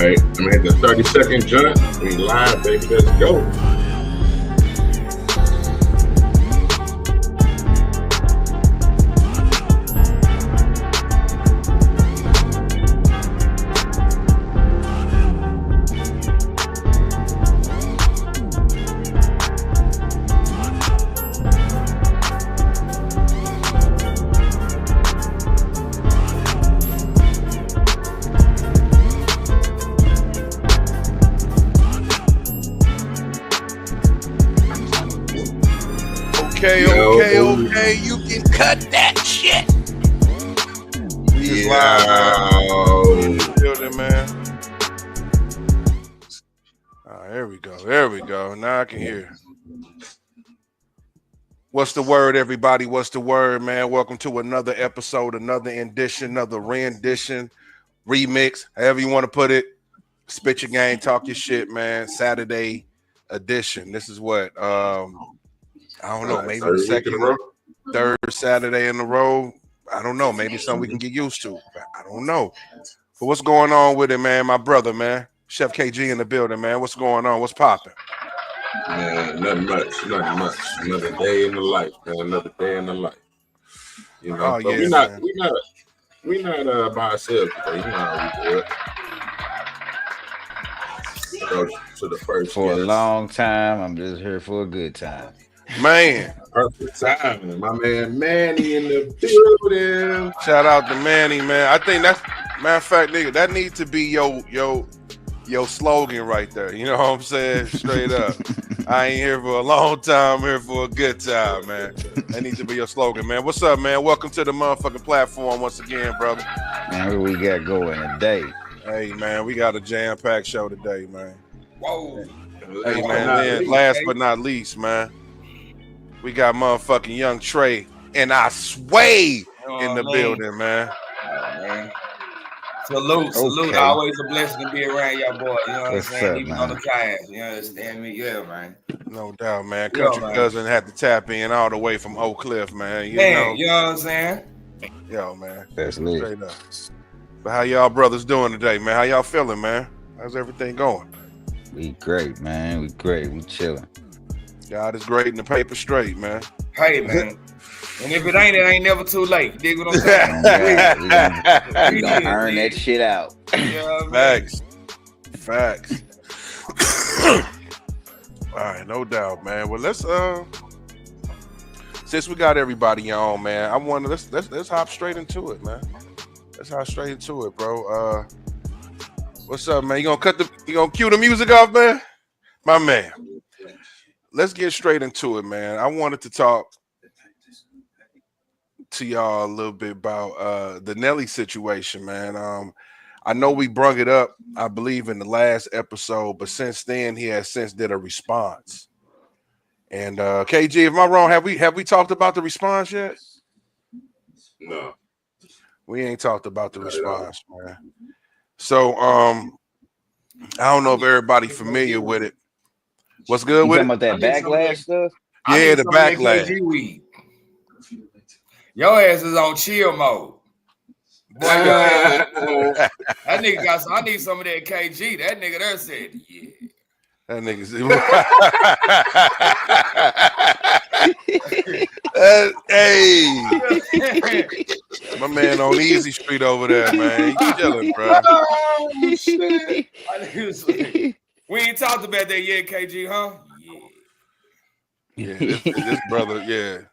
right, I'm gonna hit the 30-second jump. We live, baby. Let's go. Okay, you can cut that shit. Building, man. There we go. Now I can hear. What's the word, everybody? What's the word, man? Welcome to another episode, another edition, another rendition, remix, however you want to put it. Spit your game, talk your shit, man. Saturday edition. This is what I don't know, maybe the second or third Saturday in a row. I don't know. Maybe something we can get used to. I don't know. But what's going on with it, man? My brother, man. Chef KG in the building, man. What's going on? What's popping? Man, nothing much. Another day in the life, man. Another day in the life. You know, but we're not by ourselves today. You know how we do it. Go to the first for a long time. I'm just here for a good time. Man, perfect time. My man Manny in the building. Shout out to Manny, man. I think that's matter of fact, nigga, that needs to be your slogan right there. You know what I'm saying? Straight up. I ain't here for a long time, I'm here for a good time, man. That needs to be your slogan, man. What's up, man? Welcome to the motherfucking platform once again, brother. Man, what we got going today? Hey, man, we got a jam-packed show today, man. Whoa. Hey, man, then last but not least, man, we got motherfucking Young Trey and I Sway in the building, man. Man. Salute. Always a blessing to be around y'all boy. You know what I'm saying? Even on the cast. You understand me? Yeah, man. No doubt, man. Country Cousin had to tap in all the way from Oak Cliff, man. You know what I'm saying? Yo, man. That's lit. Straight up. But how y'all brothers doing today, man? How y'all feeling, man? How's everything going? We great, man. We great. We chilling. God is great and the paper straight, man. Hey, man. And if it ain't never too late. Dig what I'm saying? we gonna earn that shit out. Facts. All right, no doubt, man. Well, let's since we got everybody on, man, I want to let's hop straight into it, man. Let's hop straight into it, bro. What's up, man? You gonna cue the music off, man? My man. Let's get straight into it, man. I wanted to talk to y'all a little bit about the Nelly situation, man. I know we brung it up, I believe, in the last episode, but since then he has since did a response. And KG, if I'm wrong, have we talked about the response yet? No. We ain't talked about the response, man. So I don't know if everybody's familiar with it. What's good with it? About that backlash stuff? Yeah, the backlash. Your ass is on chill mode. Boy, that nigga got some. I need some of that KG. That nigga there said, yeah. That nigga's hey, my man on Easy Street over there, man. He chilling, bro. Oh, shit. We ain't talked about that yet, KG, huh? Yeah, this brother, yeah.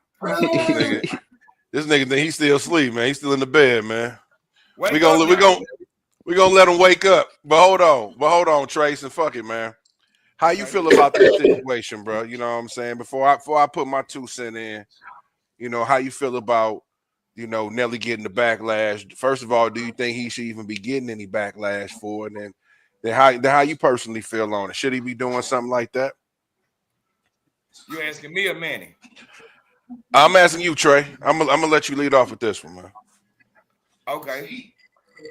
This nigga think he's still asleep, man. He's still in the bed, man. We gonna let him wake up. But hold on, Trace, and fuck it, man. How you feel about this situation, bro? You know what I'm saying? Before I put my 2 cents in, you know, how you feel about, you know, Nelly getting the backlash? First of all, do you think he should even be getting any backlash for it? And then how you personally feel on it? Should he be doing something like that? You asking me or Manny? I'm asking you, Trey. I'm gonna let you lead off with this one, man. Okay.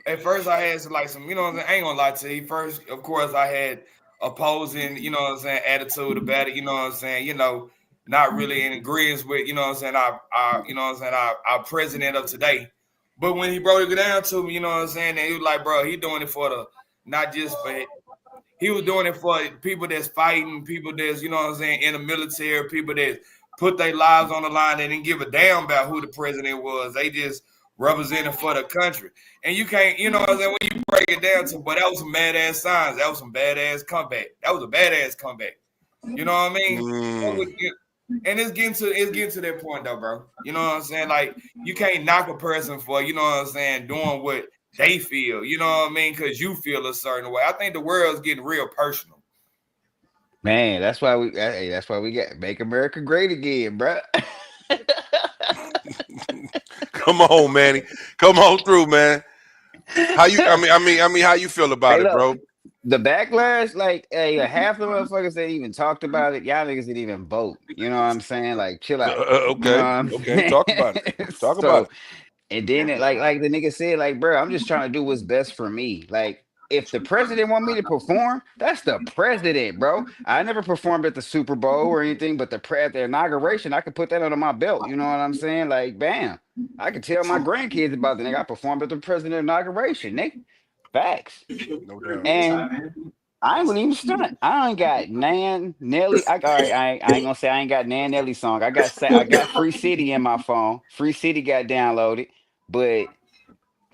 At first, I had some, you know what I'm saying? I ain't gonna lie to you. First, of course, I had opposing, you know what I'm saying, attitude about it, you know what I'm saying, you know, not really in agreement with, you know what I'm saying, our president of today. But when he broke it down to me, you know what I'm saying, and he was like, bro, he doing it for not just for it. He was doing it for people that's fighting, people that's, you know what I'm saying, in the military, people that put their lives on the line. They didn't give a damn about who the president was. They just represented for the country. And you can't, you know what I'm saying, when you break it down to, but that was some badass signs. That was some badass comeback. That was a badass comeback. You know what I mean? And it's getting to that point though, bro. You know what I'm saying? Like, you can't knock a person for, you know what I'm saying, doing what they feel, you know what I mean? Because you feel a certain way. I think the world's getting real personal. Man, that's why we got Make America Great Again, bro. Come on, Manny. Come on through, man. How you how you feel about it, bro? The backlash, like, hey, half the motherfuckers that even talked about it, y'all niggas didn't even vote. You know what I'm saying? Like, chill out. Okay. Talk about it. Talk about it. And then like the nigga said, like, bro, I'm just trying to do what's best for me. Like, if the president want me to perform, that's the president, bro. I never performed at the Super Bowl or anything, but at the inauguration, I could put that under my belt. You know what I'm saying? Like, bam. I could tell my grandkids about the nigga. I performed at the president inauguration, nigga. Facts. No doubt. And I ain't gonna even stunt. I ain't got Nan Nelly. I ain't gonna say I ain't got Nan Nelly song. I got Free City in my phone. Free City got downloaded, but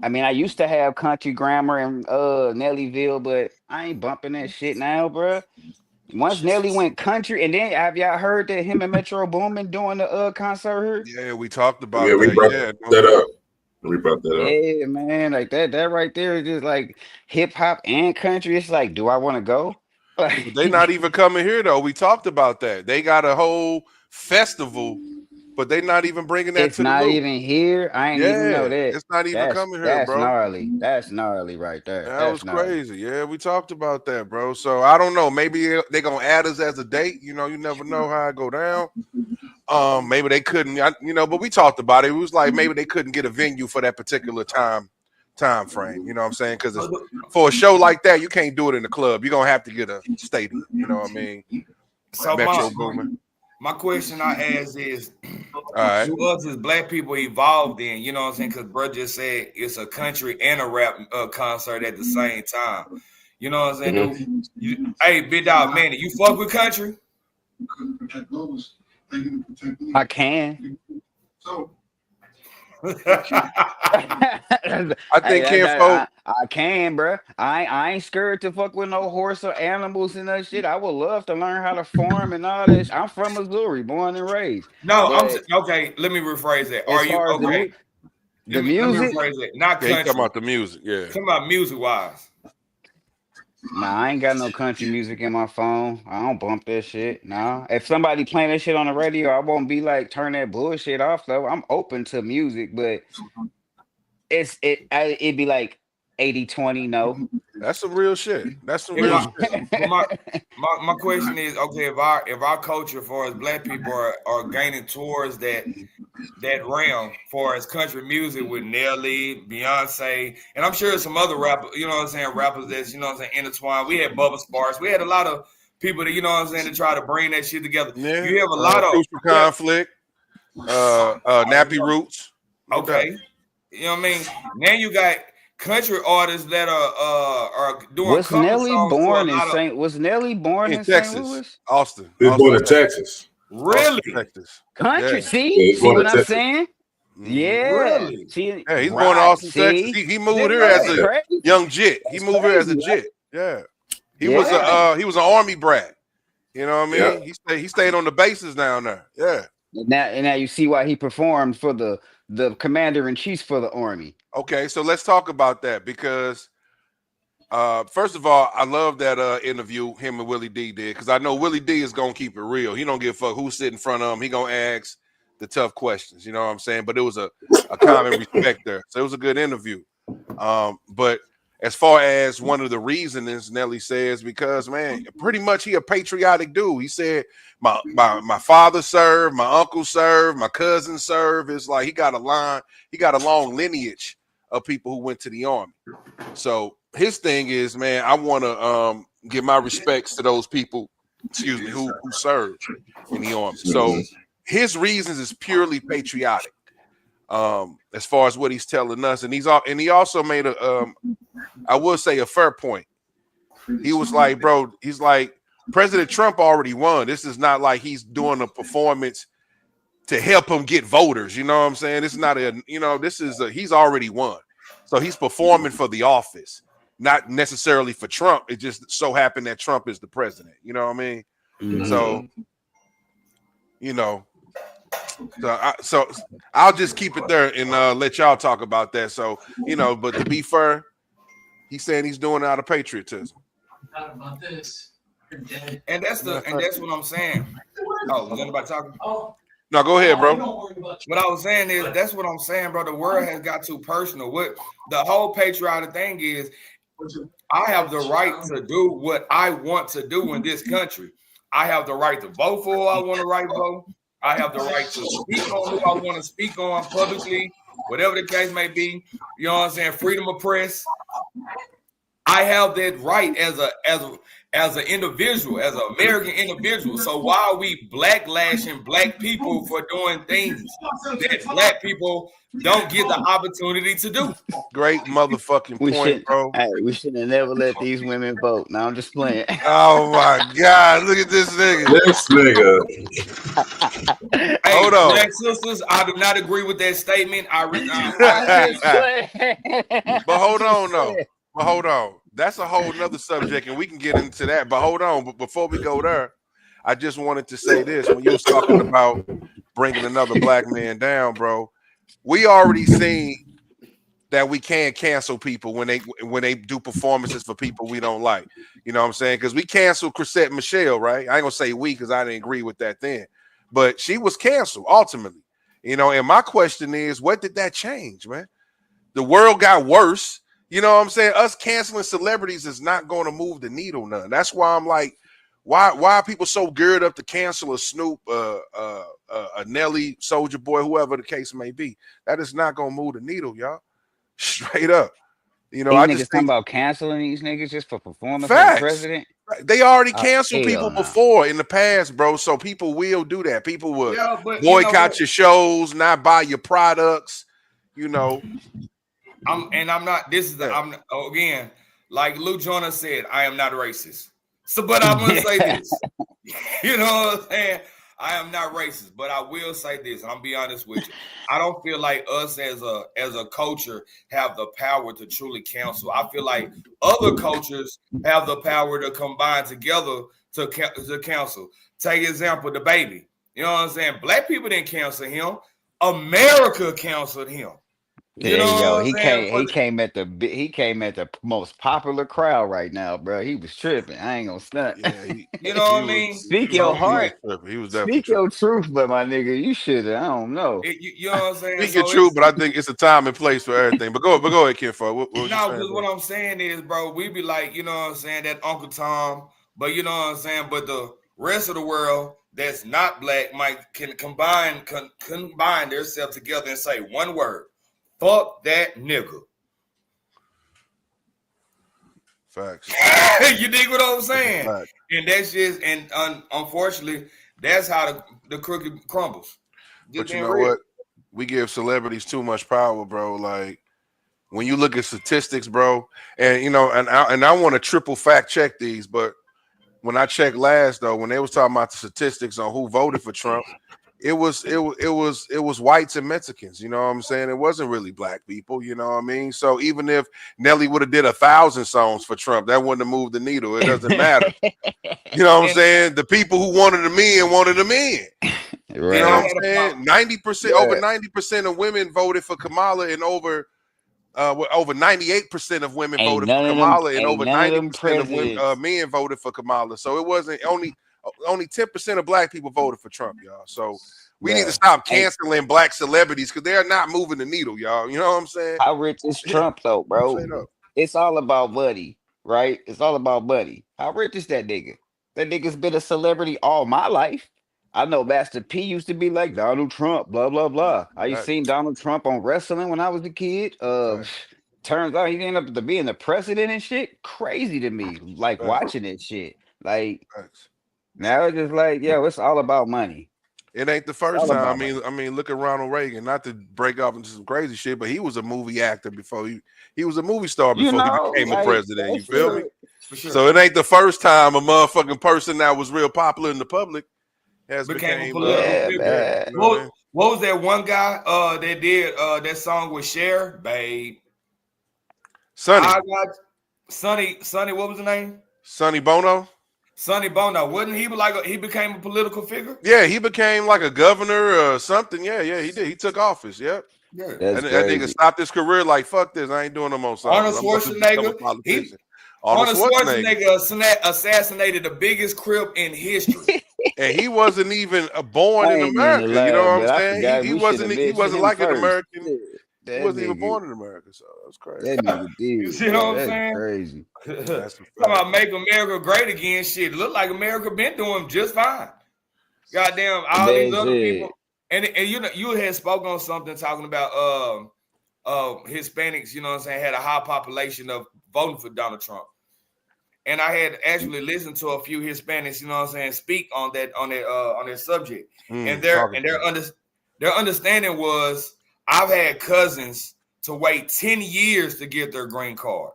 I mean, I used to have Country Grammar and Nellyville, but I ain't bumping that shit now, bro. Once Nelly went country, and then have y'all heard that him and Metro Boomin doing the concert? Yeah, we talked about that. We brought that up. We brought that up. Yeah, man, like that right there is just like hip hop and country. It's like, do I want to go? Like, they not even coming here though. We talked about that. They got a whole festival, but they not even bringing that. It's to not even here. I ain't even know that. It's not even coming here, that's bro. That's gnarly right there. That was crazy. Yeah, we talked about that, bro. So I don't know. Maybe they're gonna add us as a date. You know, you never know how it go down. Maybe they couldn't, but we talked about it. It was like maybe they couldn't get a venue for that particular time frame. You know what I'm saying? Because for a show like that, you can't do it in the club. You're gonna have to get a stadium. You know what I mean? So my question I ask is, to us as black people evolved in, you know what I'm saying? Because bro just said it's a country and a rap concert at the same time. You know what I'm saying? Mm-hmm. Hey, Big Dog, man, you fuck with country? I can. I think I can, bro. I ain't scared to fuck with no horse or animals and that shit. I would love to learn how to farm and all this. I'm from Missouri, born and raised. No, okay. Let me rephrase that. Are you okay? The music? Let me rephrase that. Not country. Talking about the music, yeah. Talking about music wise. Nah, I ain't got no country music in my phone. I don't bump that shit. Nah. If somebody playing that shit on the radio, I won't be like, turn that bullshit off though. I'm open to music, but it'd be like 80-20, no. That's some real shit. That's some real shit. My question is, okay, if our culture for as black people are gaining towards that realm for as country music with Nelly, Beyonce, and I'm sure some other rappers, you know what I'm saying, rappers that's, you know what I'm saying, intertwined. We had Bubba Sparks. We had a lot of people that, you know what I'm saying, to try to bring that shit together. Yeah. You have a lot of Crucial Conflict, Nappy Roots. Okay. You know what I mean? Now you got country artists that are doing. Was Nelly born in Texas? St. Louis? Austin. He was born in Texas. Really? Austin, Texas. Country, yeah. See what I'm saying? Yeah. Really? See, yeah, he's born in Austin, Texas. He moved here as a young jit. He moved here as a jit. Yeah. He was an army brat. You know what I mean? Yeah. He stayed on the bases down there. Yeah. And now you see why he performed for the commander-in-chief for the army. Okay, so let's talk about that because first of all, I love that interview him and Willie D did because I know Willie D is gonna keep it real. He don't give a fuck who's sitting in front of him. He gonna ask the tough questions. You know what I'm saying? But it was a common respect there, so it was a good interview. But as far as one of the reasons, Nelly says, because man, pretty much he a patriotic dude. He said my father served, my uncle served, my cousin served. It's like he got a long lineage of people who went to the army. So his thing is, man, I want to give my respects to those people, who served in the army. So his reasons is purely patriotic. As far as what he's telling us, and he also made I will say a fair point he was like, bro, he's like, President Trump already won. This is not like he's doing a performance to help him get voters. You know what I'm saying? This is not he's already won. So he's performing for the office, not necessarily for Trump. It just so happened that Trump is the president. You know what I mean? Mm-hmm. So, so I'll just keep it there and let y'all talk about that. So, but to be fair, he's saying he's doing it out of patriotism. About this. And that's what I'm saying. Oh, was anybody talking? No, go ahead, bro. What I was saying is that's what I'm saying, bro. The world has got too personal. What the whole patriotic thing is, I have the right to do what I want to do in this country. I have the right to vote for who I want to vote. I have the right to speak on who I want to speak on publicly, whatever the case may be. You know what I'm saying? Freedom of press. I have that right as an individual, as an American individual. So why are we blacklashing black people for doing things that black people don't get the opportunity to do? Great motherfucking point, bro. Hey, we should have never let these women vote. Now I'm just playing. Oh my God, look at this nigga. This nigga. Hey, hold on, black sisters. I do not agree with that statement. But hold on, though. But hold on. That's a whole nother subject, and we can get into that. But hold on. But before we go there, I just wanted to say this. When you was talking about bringing another black man down, bro, we already seen that we can cancel people when they do performances for people we don't like. You know what I'm saying? Because we canceled Chrisette Michele, right? I ain't gonna say we because I didn't agree with that then. But she was canceled ultimately. And my question is, what did that change, man? The world got worse. You know what I'm saying? Us canceling celebrities is not going to move the needle none. That's why I'm like, why are people so geared up to cancel a Snoop, a Nelly, Soulja Boy, whoever the case may be? That is not going to move the needle, y'all. Straight up. I just think about canceling these niggas just for performance for the president. They already canceled people before in the past, bro. So people will do that. People will boycott your shows, not buy your products, I'm again, like Lou Joyner said, I am not racist. So, but I'm gonna say this. You know what I'm saying? I am not racist, but I will say this. I'll be honest with you. I don't feel like us as a culture have the power to truly cancel. I feel like other cultures have the power to combine together to cancel. Take example, the baby. You know what I'm saying? Black people didn't cancel him. America canceled him. He came at the most popular crowd right now, bro. He was tripping. I ain't gonna stunt. Yeah, you know what I mean? Speak your heart. He was Speak your truth, but my nigga, you should. I don't know. You know what I'm saying? Speak your truth, but I think it's a time and place for everything. But go ahead, Kinfo. What I'm saying is, bro, we be like, you know what I'm saying, that Uncle Tom, but you know what I'm saying, but the rest of the world that's not black can combine themselves together and say one word. Fuck that nigga. Facts. You dig what I'm saying? Facts. And that's just, unfortunately, that's how the cookie crumbles. But you know what? We give celebrities too much power, bro. Like when you look at statistics, bro, and I want to triple fact check these, but when I checked last though, when they was talking about the statistics on who voted for Trump, it was whites and Mexicans, you know what I'm saying? It wasn't really black people, you know what I mean? So even if Nelly would have did 1,000 songs for Trump, that wouldn't have moved the needle. It doesn't matter. You know what I'm saying? The people who wanted him in wanted him in. Right. You know what I'm saying? 90%, over 90% of women voted for Kamala, and over 98% of women voted for Kamala, and over 90% of men voted for Kamala. So it wasn't only 10% of black people voted for Trump, y'all. So we need to stop canceling black celebrities because they're not moving the needle, y'all. You know what I'm saying? How rich is Trump though, bro? It's all about money, right? It's all about money. How rich is that nigga? That nigga's been a celebrity all my life. I know Master P used to be like Donald Trump, blah, blah, blah. I used to see Donald Trump on wrestling when I was a kid. Turns out he ended up being the president and shit. Crazy to me, like watching it shit. Like now it's just like, it's all about money. It ain't the first time. I mean, look at Ronald Reagan. Not to break off into some crazy shit, but he was a movie actor before he was a movie star before he became a president. You feel me? For sure. So it ain't the first time a motherfucking person that was real popular in the public has became a became political figure. you know what I mean? What was that one guy that did that song with Cher? Babe. Sonny. Sonny, what was the name? Sonny Bono. Sonny Bono. Wasn't he he became a political figure? Yeah, he became like a governor or something. Yeah, he did. He took office. Yep. Yeah. And that nigga stopped his career like, fuck this. I ain't doing no more songs. Arnold Schwarzenegger. Arnold Schwarzenegger assassinated the biggest Crip in history. And he wasn't even born in America. You know what I'm saying? He wasn't like an American. He wasn't even born in America, so that's crazy. That nigga did. You see what I'm saying? Crazy. Talking about make America great again. Shit, look like America been doing just fine. Goddamn, all these other people. And you had spoken on something talking about Hispanics. You know what I'm saying? Had a high population of voting for Donald Trump. And I had actually listened to a few Hispanics, you know what I'm saying, speak on that subject. And their understanding was, I've had cousins to wait 10 years to get their green card.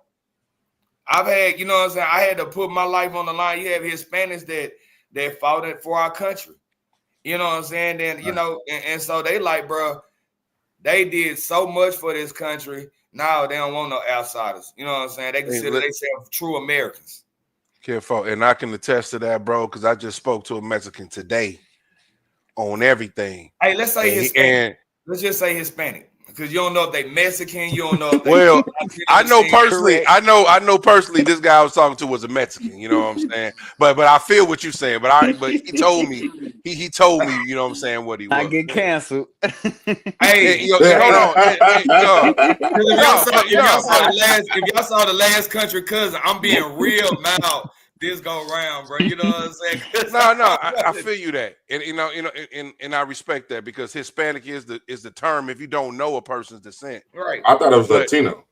I've had, you know what I'm saying, I had to put my life on the line. You have Hispanics that fought for our country. You know what I'm saying? Then, you know, and so they like, bro, they did so much for this country. Now they don't want no outsiders. You know what I'm saying? They consider themselves true Americans. Careful. And I can attest to that, bro, because I just spoke to a Mexican today on everything. Hey, let's say Hispanic. Let's just say Hispanic. Because you don't know if they Mexican, you don't know if they well, I know personally, I know personally this guy I was talking to was a Mexican, you know what I'm saying? But I feel what you're saying, but he told me, he told me, you know what I'm saying, what he was. I get canceled. Hey, hold on. If y'all saw the last country cousin, I'm being real mild this go round, bro. You know what I'm saying? I feel you that. And and I respect that, because Hispanic is the term if you don't know a person's descent. Right. I thought it was Latino.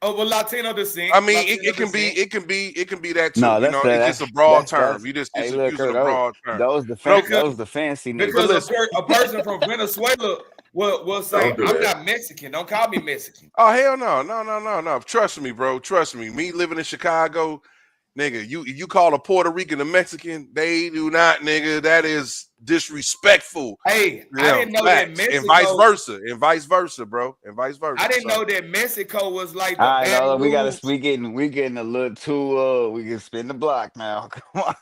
Oh, well, Latino descent. I mean, it can be that too. No, it's just a broad term. You just using a broad term. Those the fancy niggas. Because a person from Venezuela will say, I'm not Mexican. Don't call me Mexican. Oh, hell no. Trust me, bro. Trust me. Me living in Chicago, nigga, you call a Puerto Rican a Mexican, they do not, nigga. That is disrespectful. Hey, I didn't know that Mexico, and vice versa, bro, and vice versa. I didn't know that Mexico was like the we getting a little too we can spin the block now. Come on.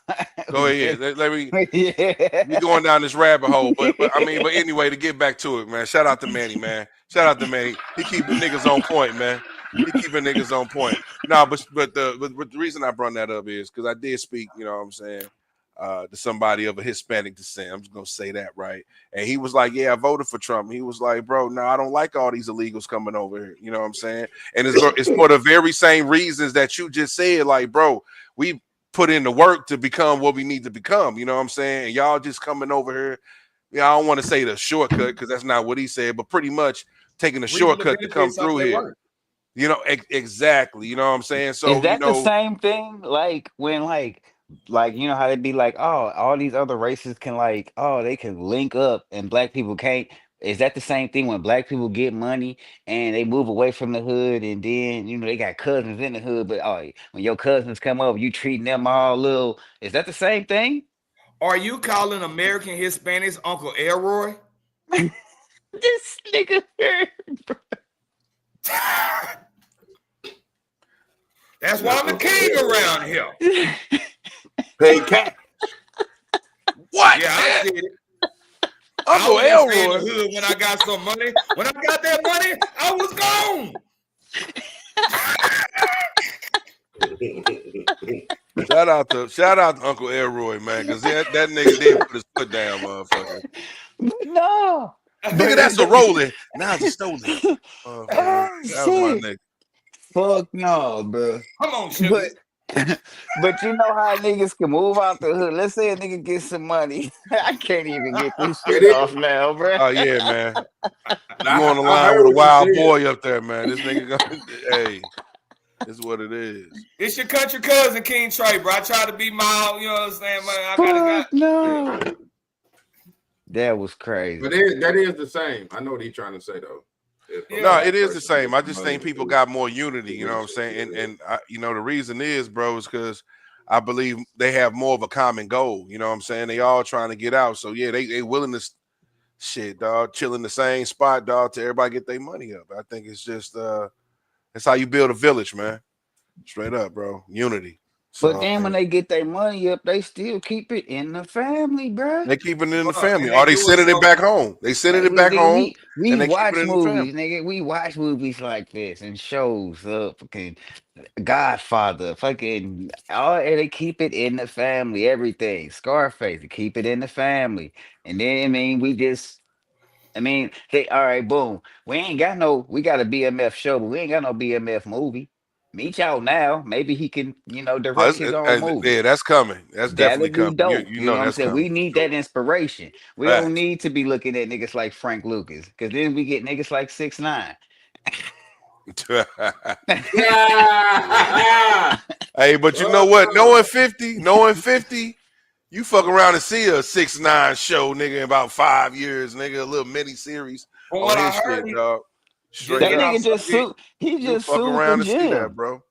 Go ahead. Let me we going down this rabbit hole. But anyway, to get back to it, man. Shout out to Manny, man. Shout out to Manny. He keeping niggas on point, man. He keeping niggas on point. No, but the reason I brought that up is because I did speak, you know what I'm saying, to somebody of a Hispanic descent. I'm just gonna say that, right? And he was like, "Yeah, I voted for Trump." He was like, "Bro, no, I don't like all these illegals coming over here." You know what I'm saying? And it's for the very same reasons that you just said. Like, bro, we put in the work to become what we need to become. You know what I'm saying? And y'all just coming over here. Yeah, I don't want to say the shortcut because that's not what he said, but pretty much taking a shortcut to come through here. You know, exactly. You know what I'm saying? So is that the same thing? Like when like you know how they be like, oh, all these other races can they can link up and black people can't. Is that the same thing when black people get money and they move away from the hood and then, you know, they got cousins in the hood, but when your cousins come over, you treating them all little. Is that the same thing? Are you calling American Hispanics Uncle Elroy? This nigga here, bro. That's why I'm the king around here. Pay cash. What? Yeah, I did it. Uncle Elroy. In the hood when I got some money. When I got that money, I was gone. Shout out to Uncle Elroy, man, because that nigga did put his foot down, motherfucker. No. Nigga, that's a rolling. Now it's a stolen. That was my nigga. Fuck no, bro. Come on, shit. But you know how niggas can move out the hood. Let's say a nigga get some money. I can't even get this shit off now, bro. Oh yeah, man. You on the line with a wild boy up there, man. This nigga hey, it's what it is. It's your country cousin, King Trey, bro. I try to be mild, you know what I'm saying, man. Fuck no. That was crazy. But that is the same. I know what he's trying to say though. No, it is the same. I just think people got more unity. You know what I'm saying? And I, you know, the reason is, bro, is because I believe they have more of a common goal. You know what I'm saying? They all trying to get out. So yeah, they willing to shit, dog, chill in the same spot, dog, to everybody get their money up. I think it's just that's how you build a village, man. Straight up, bro. Unity. So, But then when they get their money up, they still keep it in the family, bro. they keeping it in the family. Or they sending it back home. They sending it back home. We and they watch keep it in the family. movies, nigga. We watch movies like this and shows fucking Godfather, fucking all, and they keep it in the family. Everything, Scarface, they keep it in the family. And then I mean, they all right, boom. We got a BMF show, but we ain't got no BMF movie. Meet y'all now. Maybe he can, direct his own movie. Yeah, that's coming. That's definitely That'd be coming. dope. You know What I'm that's saying? coming. We need that inspiration. We don't need to be looking at niggas like Frank Lucas, because then we get niggas like 6ix9ine. Hey, but you know what? Knowing 50, you fuck around and see a 6ix9ine show, nigga, in about 5 years, nigga, a little mini series on his shit, dog. Straight that nigga just sued. He just fuck sued around the and see that, gym, bro.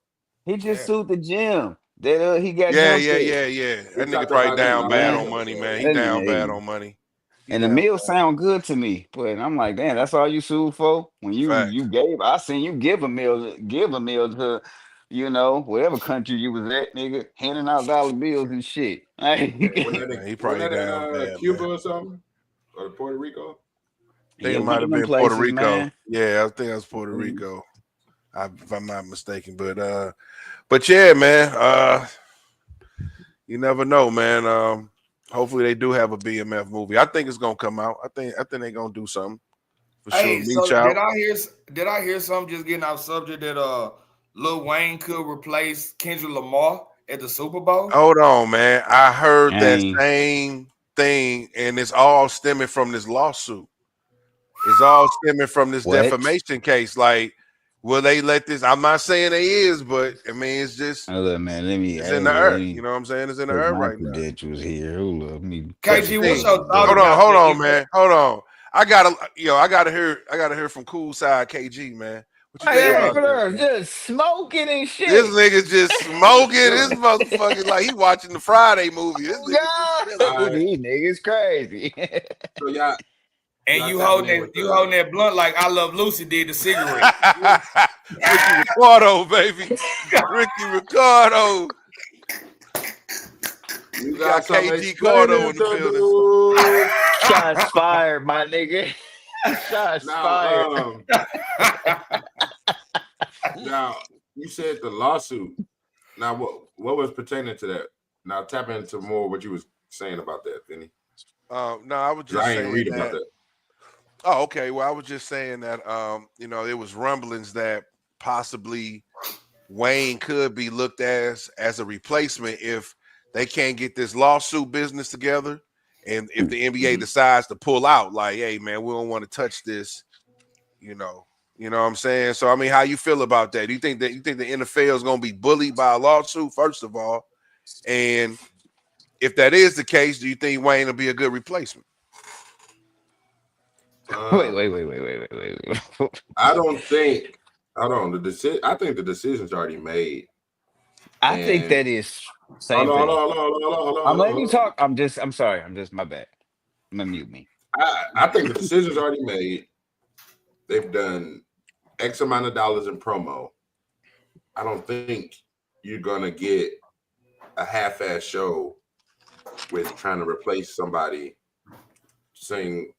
He just sued the gym. That he got Yeah. jumped That nigga probably down bad on money, man. He down bad on money. And the meal sound good to me, but I'm like, damn, that's all you sued for? When you gave, I seen you give a meal to, whatever country you was at, nigga, handing out dollar bills and shit. He probably down bad, Cuba or something, or Puerto Rico. I think it might have been Puerto Rico. Man. Yeah, I think it was Puerto Rico, if I'm not mistaken. But yeah, man, you never know, man. Hopefully they do have a BMF movie. I think it's gonna come out. I think they're gonna do something for sure. So did I hear something just getting off subject that Lil Wayne could replace Kendrick Lamar at the Super Bowl? Hold on, man. I heard that same thing, and it's all stemming from this lawsuit. It's all stemming from this defamation case. Like, will they let this? I'm not saying they is, but I mean, it's just. Look, man, it's in the earth. You know what I'm saying? It's in the earth right now. Was here. Hold up, KG, what's your thought? Hold on, man. Hold on. I gotta hear from Cool Side KG, man. What you think about that? Just smoking and shit. This nigga's just smoking. This motherfucker like he watching the Friday movie. This these niggas crazy. So y'all. And you holding that blunt like I Love Lucy did the cigarette. Ricky Ricardo, baby. Ricky Ricardo. You got KG Cardo in the building. Shots fired, my nigga. Shots fired. Now, you said the lawsuit. Now, what was pertaining to that? Now, tap into more what you was saying about that, Vinny. No, I was just saying read about that. Oh, okay. Well, I was just saying that there was rumblings that possibly Wayne could be looked as a replacement if they can't get this lawsuit business together, and if the NBA decides to pull out, like, hey man, we don't want to touch this, you know what I'm saying? So I mean, how you feel about that? Do you think the NFL is going to be bullied by a lawsuit, first of all, and if that is the case, do you think Wayne will be a good replacement? Wait. I don't think. I don't. I think the decision's already made. I think that is same thing. Hold on. I'm letting you talk. I'm sorry. My bad. I'm gonna mute me. I think the decision's already made. They've done X amount of dollars in promo. I don't think you're gonna get a half-ass show with trying to replace somebody saying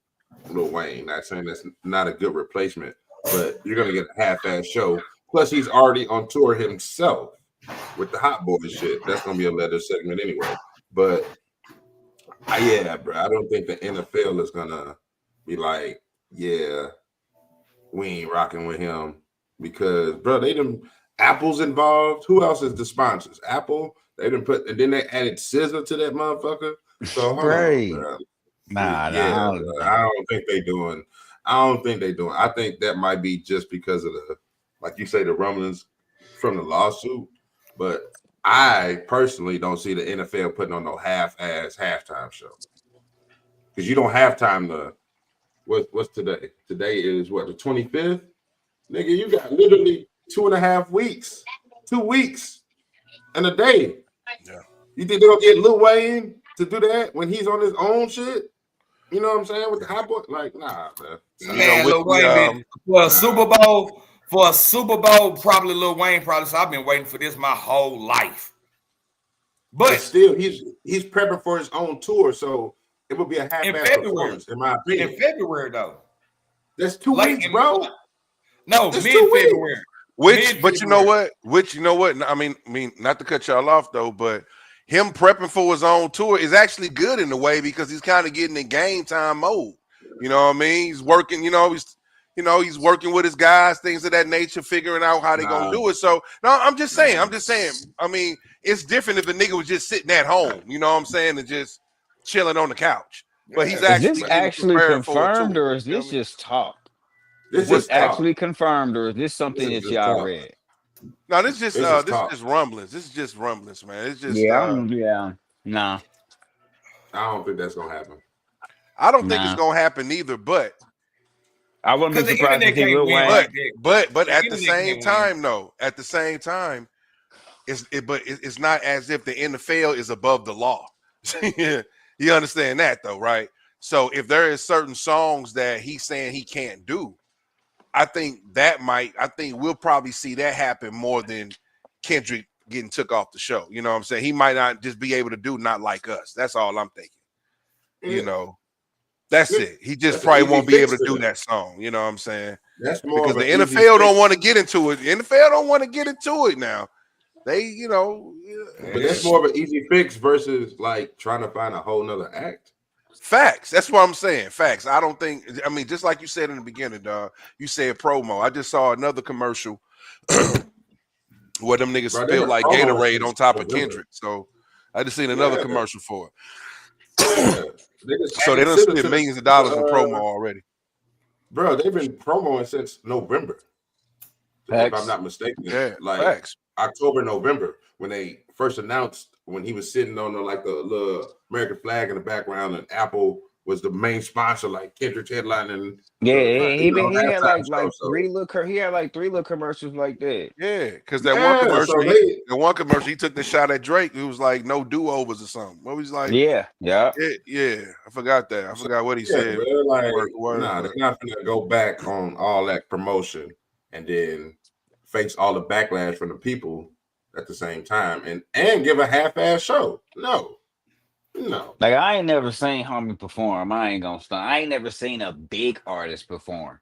Lil Wayne. Not saying that's not a good replacement, but you're gonna get a half-ass show. Plus, he's already on tour himself with the Hot Boy shit. That's gonna be a leather segment anyway. But bro, I don't think the NFL is gonna be like, yeah, we ain't rocking with him because, bro, Apple's involved. Who else is the sponsors? Apple. They didn't put, and then they added SZA to that motherfucker. So hold on, bro. I don't think they doing. I think that might be just because of the, like you say, the rumblings from the lawsuit. But I personally don't see the NFL putting on no half-ass halftime show because you don't have time to what's today? Today is what, the 25th? Nigga, you got literally 2.5 weeks, 2 weeks and a day. Yeah. You think they'll get Lil Wayne to do that when he's on his own shit? You know what I'm saying? With the hot boy, like, nah, man. Man, Lil Wayne been for a Super Bowl, probably Lil Wayne probably. So I've been waiting for this my whole life. But still, he's prepping for his own tour, so it would be a half-ass performance, in my opinion. In February, though. That's 2 weeks, bro. No, mid-February. But you know what? I mean, not to cut y'all off though, but him prepping for his own tour is actually good in a way because he's kind of getting in game time mode. You know what I mean? He's working, he's working with his guys, things of that nature, figuring out how they gonna do it. So no, I'm just saying. I mean, it's different if the nigga was just sitting at home, you know what I'm saying, and just chilling on the couch. But he's actually confirmed, or is this just talk? This is actually confirmed, or is this something that y'all read? No, this is just rumblings. This is just rumblings, man. It's just nah. I don't think that's gonna happen. I don't think it's gonna happen either, but I wouldn't be surprised to see Lil Wayne. But at the same time, though, it's not as if the NFL is above the law. You understand that, though, right? So if there is certain songs that he's saying he can't do, I think we'll probably see that happen more than Kendrick getting took off the show. You know what I'm saying? He might not just be able to do Not Like Us. That's all I'm thinking. You know, that's it. He just probably won't be able to do that song. You know what I'm saying? That's more because the NFL don't want to get into it. The NFL don't want to get into it now. They, but that's more of an easy fix versus like trying to find a whole nother act. Facts. That's what I'm saying. Facts. I don't think. I mean, just like you said in the beginning, dog. You said promo. I just saw another commercial where them niggas spilled like Gatorade on top of Kendrick. So I just seen another commercial for it. So they done spent millions of dollars in promo already. Bro, they've been promoing since November. If I'm not mistaken. Yeah, like facts. October, November, when they first announced, when he was sitting on the little American flag in the background, and Apple was the main sponsor, like Kendrick's headlining. Yeah, he had like three little commercials like that. Yeah, because that one commercial, he took the shot at Drake. It was like no do-overs or something. What was like? Yeah. I forgot that. I forgot what he said. Bro, like, they're not gonna go back on all that promotion and then face all the backlash from the people at the same time and give a half-ass show. No. Like, I ain't never seen homie perform. I ain't gonna stop. I ain't never seen a big artist perform.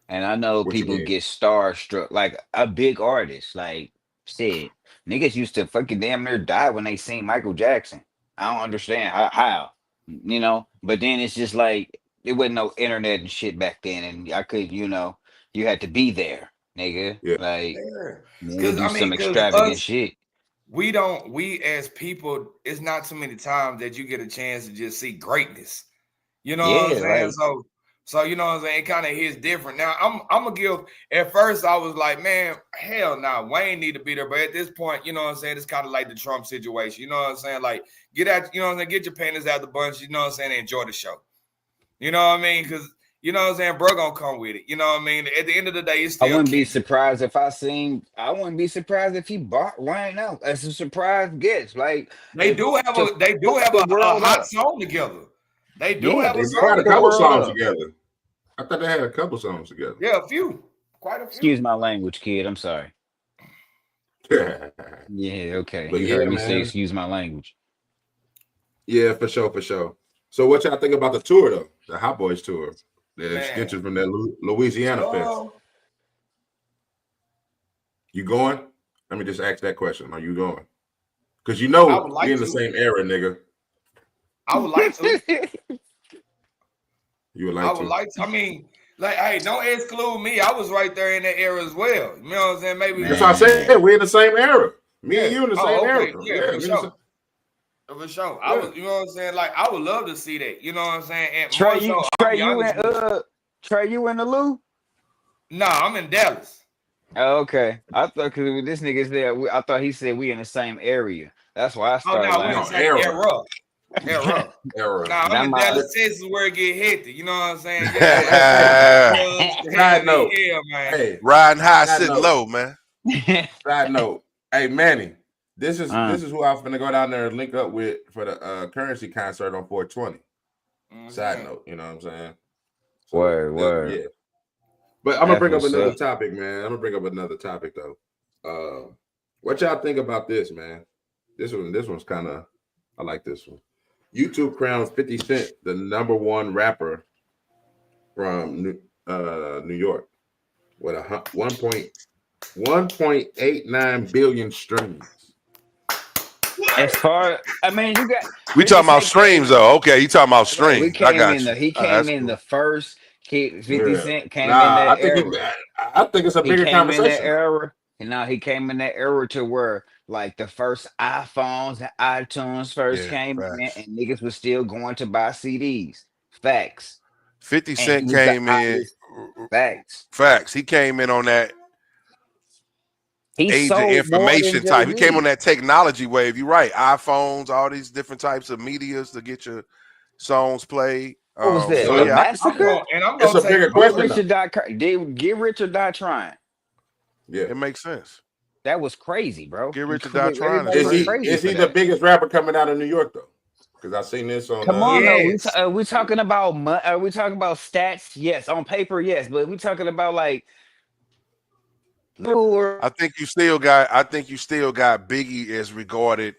And I know people get starstruck. Like a big artist. Like, shit. Niggas used to fucking damn near die when they seen Michael Jackson. I don't understand how. But then it's just like there wasn't no internet and shit back then. And I could, you had to be there, nigga. Yeah. Like, do some extravagant shit. We as people, it's not too many times that you get a chance to just see greatness. You know what I'm saying? Right. So you know what I'm saying? It kind of hits different. Now I'm gonna give. At first, I was like, man, hell nah, Wayne need to be there. But at this point, you know what I'm saying? It's kind of like the Trump situation. You know what I'm saying? Like, get out, you know what I'm saying? Get your panties out the bunch. You know what I'm saying? And enjoy the show. You know what I mean? Because you know what I'm saying, bro, gonna come with it. You know what I mean? At the end of the day, it's still I wouldn't be surprised if he bought Wayne out as a surprise guest. Like, they do have a hot song together. They do have a couple songs together. I thought they had a couple songs together. Yeah, a few. Quite a few. Excuse my language, kid. I'm sorry. Yeah, okay. But you heard me say excuse my language. Yeah, for sure. So what y'all think about the tour though? The Hot Boys tour. The sketches from that Louisiana fest. You going? Let me just ask that question. Are you going? Because we in the same era, nigga. I would like to. You would like to? I would like to. I mean, like, hey, don't exclude me. I was right there in that era as well. You know what I'm saying? Maybe that's what I said. We're in the same era. Me and you in the same era. Yeah, for sure. For sure. I was, you know what I'm saying? Like, I would love to see that. You know what I'm saying? And Trey, you in the Lou? No, I'm in Dallas. Oh, okay. I thought because this nigga's there, I thought he said we in the same area. That's why I started. We in the same era. Era. Era. Nah, I'm That in my- Dallas, Texas, where it get hectic. You know what I'm saying? Side note. Yeah, man. Hey, Riding high, Side sitting note. low, man. side note. Hey, Manny, this is Uh. who I'm finna go down there and link up with for the Currency concert on 420. Side note, you know what I'm saying? So, Word. Yeah. But I'm gonna bring up That's what's another up. topic, man. I'm gonna bring up another topic though. What y'all think about this, man? This one's kind of, I like this one. YouTube crowns 50 Cent the #1 rapper from New York with a 1.89 billion streams. As far, I mean, you got. We talking about streams though. Okay, you talking about streams. We I came got in you. he came That's in cool. the first. 50 Cent came in Nah, that I think era. I think it's a He bigger came in that conversation. era. And now he came in that era to where like the first iPhones and iTunes first Yeah, came in, facts. and niggas was still going to buy CDs. Facts. 50 And Cent he was the came in. Facts. Facts. He came in on that He age of sold more information than type. He came Jay-Z. on that technology wave. You're right. iPhones, all these different types of medias to get your songs played. What was that? So The yeah, Massacre? I'm It's gonna a take bigger Get question. Rich or Die. Get Rich or Die Trying. Yeah. it makes sense. That was crazy, bro. Get Rich or Die Trying. Everybody Is went he crazy for the that. biggest rapper coming out of New York though? Because I seen this on. Come on, Yes. though. We talking about are we talking about stats? Yes, on paper, yes, but we talking about like. I think you still got Biggie as regarded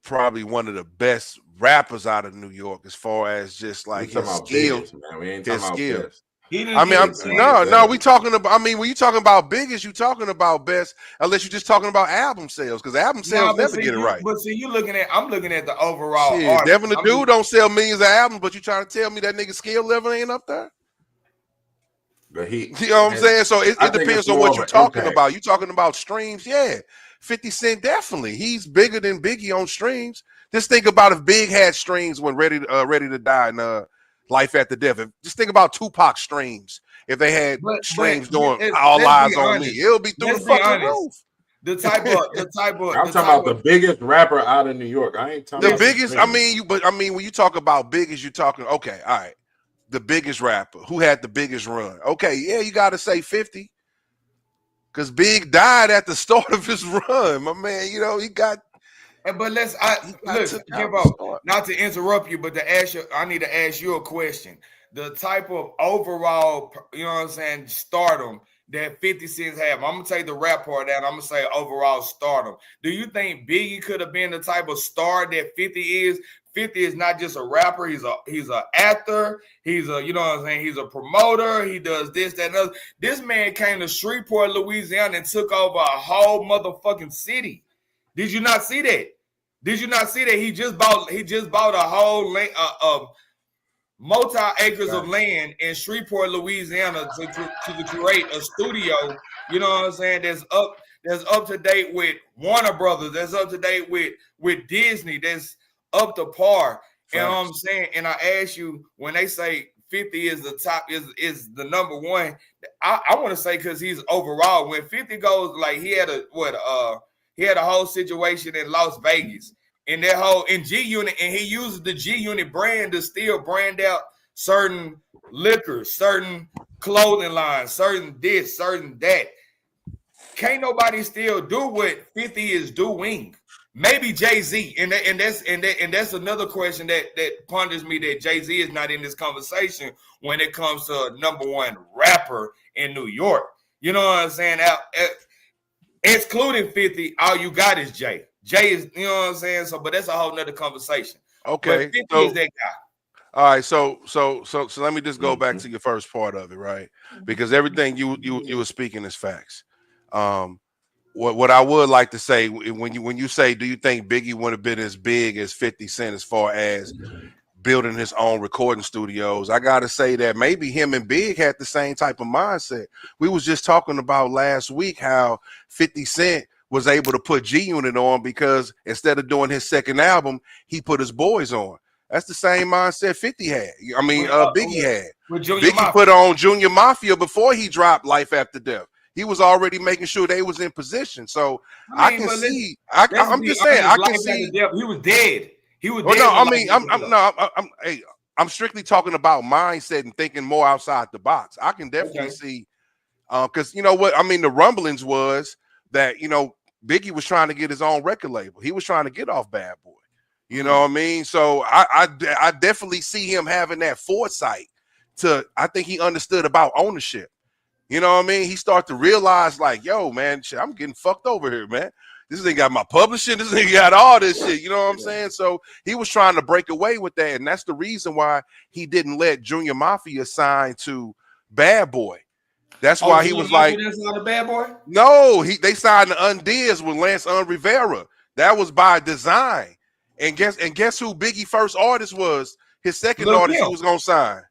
probably one of the best rappers out of New York as far as just like his skills. Man. We ain't his talking skill. about best. I mean, no, we talking about. I mean, when you talking about biggest, you talking about best, unless you're just talking about album sales, because album sales never get it right. But see, I'm looking at the overall. Shit, artist. Devin the Dude don't sell millions of albums, but you trying to tell me that nigga skill level ain't up there? But You know what I'm saying? So it depends on what you're talking about. You talking about streams? Yeah, 50 Cent definitely. He's bigger than Biggie on streams. Just think about if Big had streams when Ready to Die and Life After Death. Just think about Tupac streams. If they had streams doing All Eyes on Me, it'll be through the fucking roof. The type of. I'm talking about the biggest rapper out of New York. I ain't talking the about biggest. I mean, when you talk about biggest, you're talking okay. All right, the biggest rapper who had the biggest run. Okay, yeah, you got to say 50 because Big died at the start of his run. My man, you know he got. But look, Kimbo, not to interrupt you, but to ask you, I need to ask you a question. The type of overall, you know what I'm saying, stardom that 50 Cent have. I'm gonna take the rap part out. I'm gonna say overall stardom. Do you think Biggie could have been the type of star that 50 is? 50 is not just a rapper. He's a actor. He's a, you know what I'm saying, he's a promoter. He does this, that, and other. This man came to Shreveport, Louisiana, and took over a whole motherfucking city. Did you not see that? Did you not see that he just bought a whole multi acres of land in Shreveport, Louisiana to create a studio, you know what I'm saying, that's up to date with Warner Brothers, that's up to date with Disney, that's up to par. You know what I'm saying? And I ask you, when they say 50 is the top, is the #1, I want to say because he's overall. When 50 goes, like he had a whole situation in Las Vegas. In that whole G Unit, and he uses the G Unit brand to still brand out certain liquors, certain clothing lines, certain this, certain that. Can't nobody still do what 50 is doing. Maybe Jay-Z, and that's another question that ponders me, that Jay-Z is not in this conversation when it comes to a #1 rapper in New York. You know what I'm saying? Excluding 50, all you got is Jay. Jay is, you know what I'm saying? So, but that's a whole nother conversation. Okay. But 50 is that guy. All right, so let me just go back to your first part of it, right? Because everything you were speaking is facts. What I would like to say, when you say, do you think Biggie would have been as big as 50 Cent as far as building his own recording studios? I gotta say that maybe him and Big had the same type of mindset. We was just talking about last week how 50 Cent was able to put G Unit on because instead of doing his second album, he put his boys on. That's the same mindset 50 had. I mean, Biggie had. Biggie put on Junior Mafia before he dropped Life After Death. he was already making sure they was in position. So I I mean, can but see. let's I'm be just saying. honest, I can life see. after death, he was dead. He was Well, dead. no, I when mean, life after death. hey, I'm strictly talking about mindset and thinking more outside the box. I can definitely Okay. see, because you know what I mean. The rumblings was that Biggie was trying to get his own record label. He was trying to get off Bad Boy. You know what I mean? So I definitely see him having that foresight. I think he understood about ownership. You know what I mean? He started to realize, like, yo, man, shit, I'm getting fucked over here, man. This nigga got my publishing. This nigga got all this shit. You know what I'm saying? So he was trying to break away with that. And that's the reason why he didn't let Junior Mafia sign to Bad Boy. That's why he was like, that's not a Bad Boy. no, they signed the Undears with Lance Rivera. That was by design. And guess who Biggie first artist was? His second Lil' artist Kim. he was gonna sign.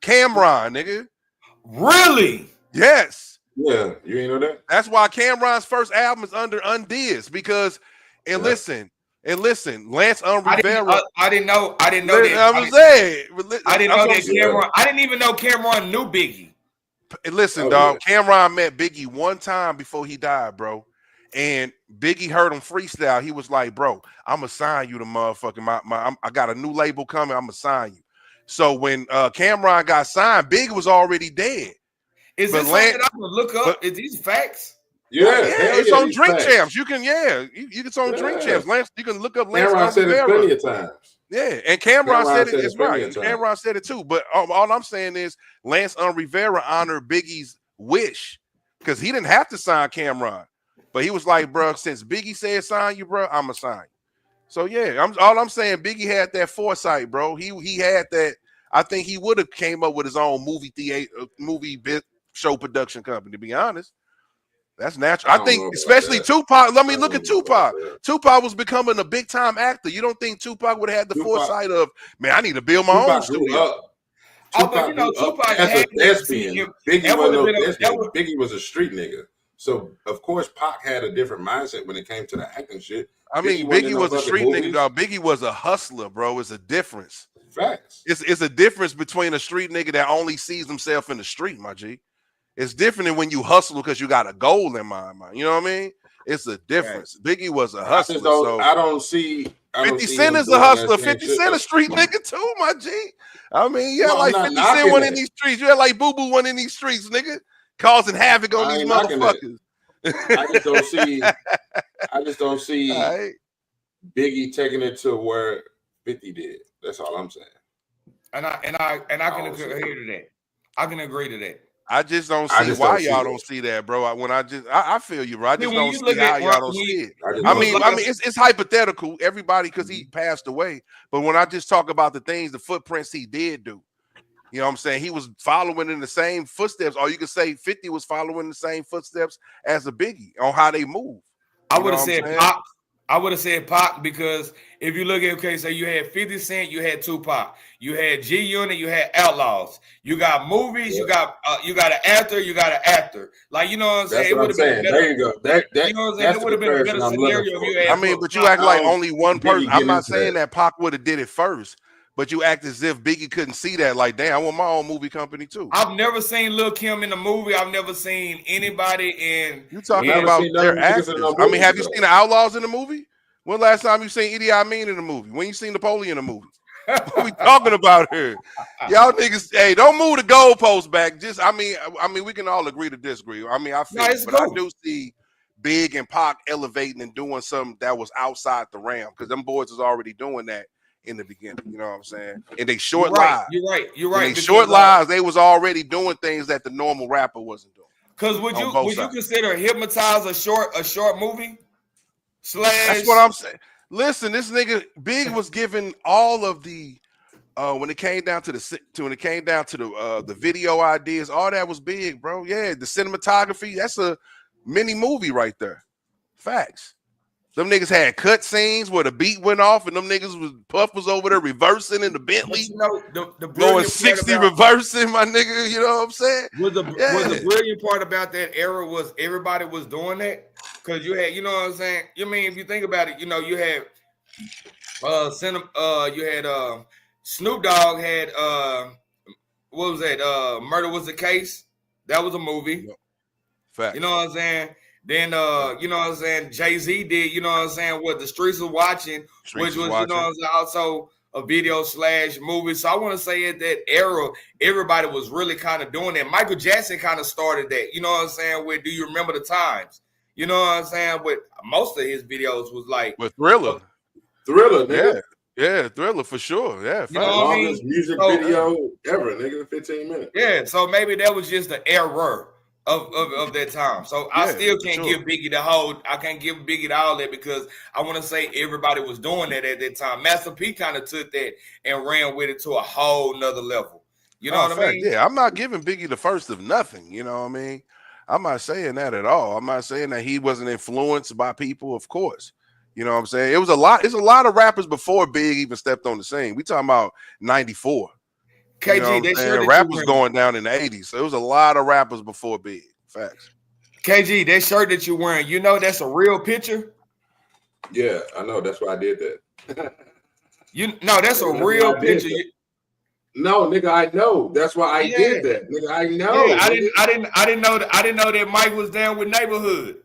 Cameron, nigga. Really? Yes. Yeah, you ain't know that? That's why Cameron's first album is under Undears because, listen, Lance Rivera. I didn't know that. I didn't know that Cameron. I didn't even know Cameron knew Biggie. Listen, dog. Cameron met Biggie one time before he died, bro. And Biggie heard him freestyle. He was like, "Bro, I'm gonna sign you to motherfucking I got a new label coming. I'm gonna sign you." So when Cameron got signed, Biggie was already dead. Is this something that I can look up? Is these facts? Yeah, it's on Drink Champs. You can, it's on Drink Champs. Lance, you can look up Lance. Cameron said it plenty of times. Yeah, and Cameron said it. It's right. Cameron said it too. But all I'm saying is Lance Rivera honored Biggie's wish because he didn't have to sign Cameron, but he was like, bro, since Biggie said sign you, bro, I'ma sign you. So yeah, I'm saying Biggie had that foresight, bro. He had that. I think he would have came up with his own movie show production company. To be honest, that's natural. I think, especially Tupac. Let me look at Tupac. Tupac was becoming a big time actor. You don't think Tupac would have had the foresight of, man, I need to build my own studio? Tupac as a thespian. Biggie wasn't no thespian. Biggie was a street nigga. So of course Pac had a different mindset when it came to the acting shit. I mean, Biggie was a street nigga, dog. Biggie was a hustler, bro. It's a difference. Facts. It's a difference between a street nigga that only sees himself in the street, my G. It's different than when you hustle because you got a goal in mind. You know what I mean? It's a difference. Right. Biggie was a hustler. I don't see 50 Cent is a hustler. 50 Cent a street nigga too, my G. I mean, you had like 50 Cent one in these streets. You had like Boo Boo one in these streets, nigga, causing havoc on these motherfuckers. I just don't see right. Biggie taking it to where 50 did. That's all I'm saying. And I can agree to that. I can agree to that. I just don't see why y'all don't see that, bro. I feel you, bro. I just don't see how y'all don't see it. I mean, it's hypothetical, everybody, because he passed away. But when I just talk about the things, the footprints he did do, you know what I'm saying? He was following in the same footsteps, or you could say 50 was following the same footsteps as a Biggie on how they move. I would have said Pac. I would have said Pac because if you look at, so you had 50 Cent, you had Tupac, you had G Unit, you had Outlaws, you got movies, you got an actor, Like, you know what I'm saying? It would have been better. There you go. You know what I'm saying? It would have been a better scenario if you had. I mean, but you act like only one person. I'm not saying that Pac would have did it first, but you act as if Biggie couldn't see that. Like, damn, I want my own movie company too. I've never seen Lil' Kim in the movie. I've never seen anybody in. You talking about their actors? I mean, have you seen the Outlaws in the movie? When last time you seen Idi Amin in the movie? When you seen Napoleon in the movie? What we talking about here? Y'all niggas, hey, don't move the goalposts back. I mean, we can all agree to disagree. I mean, I feel, but I do see Big and Pac elevating and doing something that was outside the realm because them boys was already doing that in the beginning. You know what I'm saying? And they short lives. You're right. In short lives, they was already doing things that the normal rapper wasn't doing. Because would you consider Hypnotize a short movie? That's what I'm saying. Listen, this nigga Big was given all of the when it came down to the video ideas, all that was Big, bro. Yeah, the cinematography, that's a mini movie right there. Facts. Them niggas had cut scenes where the beat went off and them niggas Puff was over there reversing in the Bentley. The going 60 reversing, my nigga. You know what I'm saying? Was the brilliant part about that era was everybody was doing that? Because you had, you know what I'm saying? You mean if you think about it, you know, you had Snoop Dogg had what was that? Murder Was the Case. That was a movie. Fact. You know what I'm saying? Then you know what I'm saying, Jay-Z did, you know what I'm saying, what The Streets Are Watching, which was, you know what I'm saying, also a video / movie. So I want to say at that era, everybody was really kind of doing that. Michael Jackson kind of started that, you know what I'm saying, with Do You Remember the Times? You know what I'm saying? But most of his videos was like with Thriller. Thriller, nigga. Yeah, Thriller for sure. Yeah, you know what I mean? Longest music video ever, nigga, 15 minutes. Yeah, so maybe that was just the error of that time. So I still can't give Biggie the whole. I can't give Biggie the all that because I want to say everybody was doing that at that time. Master P kind of took that and ran with it to a whole nother level. You know what I mean? Yeah, I'm not giving Biggie the first of nothing. You know what I mean? I'm not saying that at all. I'm not saying that he wasn't influenced by people. Of course. You know what I'm saying? It was a lot. It's a lot of rappers before Big even stepped on the scene. We talking about 94. KG, you know they sure rap was going down in the 80s. So it was a lot of rappers before Big. Facts. KG, that shirt that you're wearing, you know that's a real picture? Yeah, I know. That's why I did that. That's a real picture. No, nigga, I know. That's why I did that. Nigga, I know. Yeah, I didn't know that Mike was down with Neighborhood.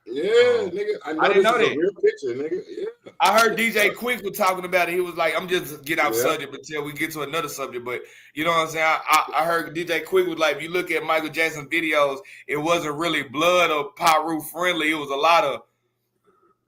Yeah, nigga. I didn't know that. A real picture, nigga. Yeah. I heard DJ Quick was talking about it. He was like, I'm just getting off subject until we get to another subject. But you know what I'm saying? I heard DJ Quick was like, if you look at Michael Jackson videos, it wasn't really blood or Pyru friendly. It was a lot of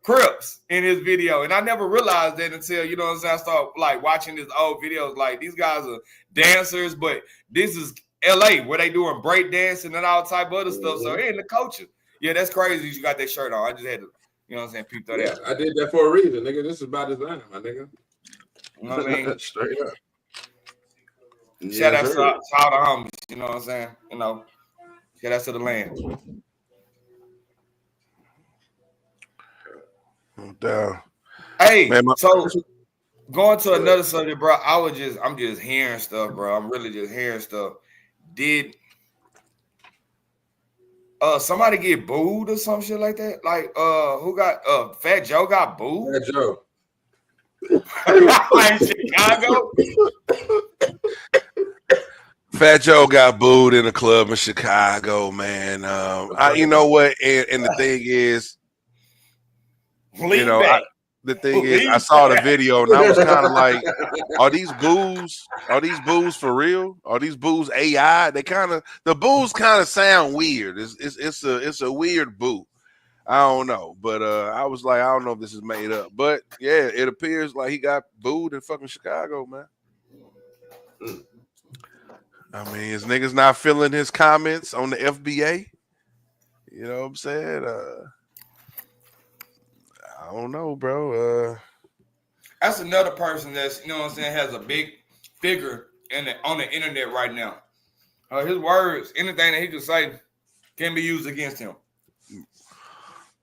Crips in his video. And I never realized that until, you know what I'm saying, I started like watching his old videos. Like these guys are dancers, but this is LA where they doing break dancing and all type of other stuff. So in the culture. Yeah, that's crazy you got that shirt on. I just had to, you know what I'm saying, peep that out. I did that for a reason, nigga. This is by design, my nigga. You know what I mean? Straight up. Shout out to all the homies, you know what I'm saying? You know, shout out to the land. No doubt. Hey, man, so going to another subject, bro, I'm just hearing stuff, bro. I'm really just hearing stuff. Did somebody get booed or some shit like that? Like who got Fat Joe got booed? Fat Joe. In Chicago? Fat Joe got booed in a club in Chicago, man. You know what? And the thing is, I saw the video and I was kind of like, are these boos? Are these boos for real? Are these boos AI? The boos kind of sound weird. It's a weird boo. I don't know, but I was like, I don't know if this is made up, but yeah, it appears like he got booed in fucking Chicago, man. I mean, his niggas not feeling his comments on the FBA. You know what I'm saying? I don't know, bro. That's another person that's, you know what I'm saying, has a big figure on the internet right now. His words, anything that he could say can be used against him.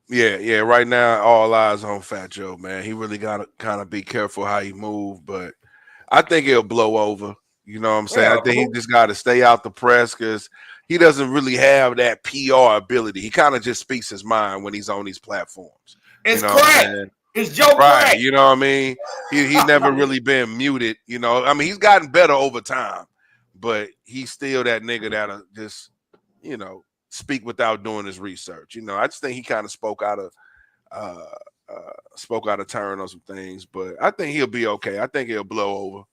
Yeah. Right now, all eyes on Fat Joe, man. He really got to kind of be careful how he move, but I think it'll blow over. You know what I'm saying? I think he just got to stay out the press because he doesn't really have that PR ability. He kind of just speaks his mind when he's on these platforms. It's crack. It's Joe Crack. Crack. You know what I mean? He never really been muted. You know, I mean, he's gotten better over time, but he's still that nigga that'll just, you know, speak without doing his research. You know, I just think he kind of spoke out of turn on some things, but I think he'll be okay. I think he'll blow over.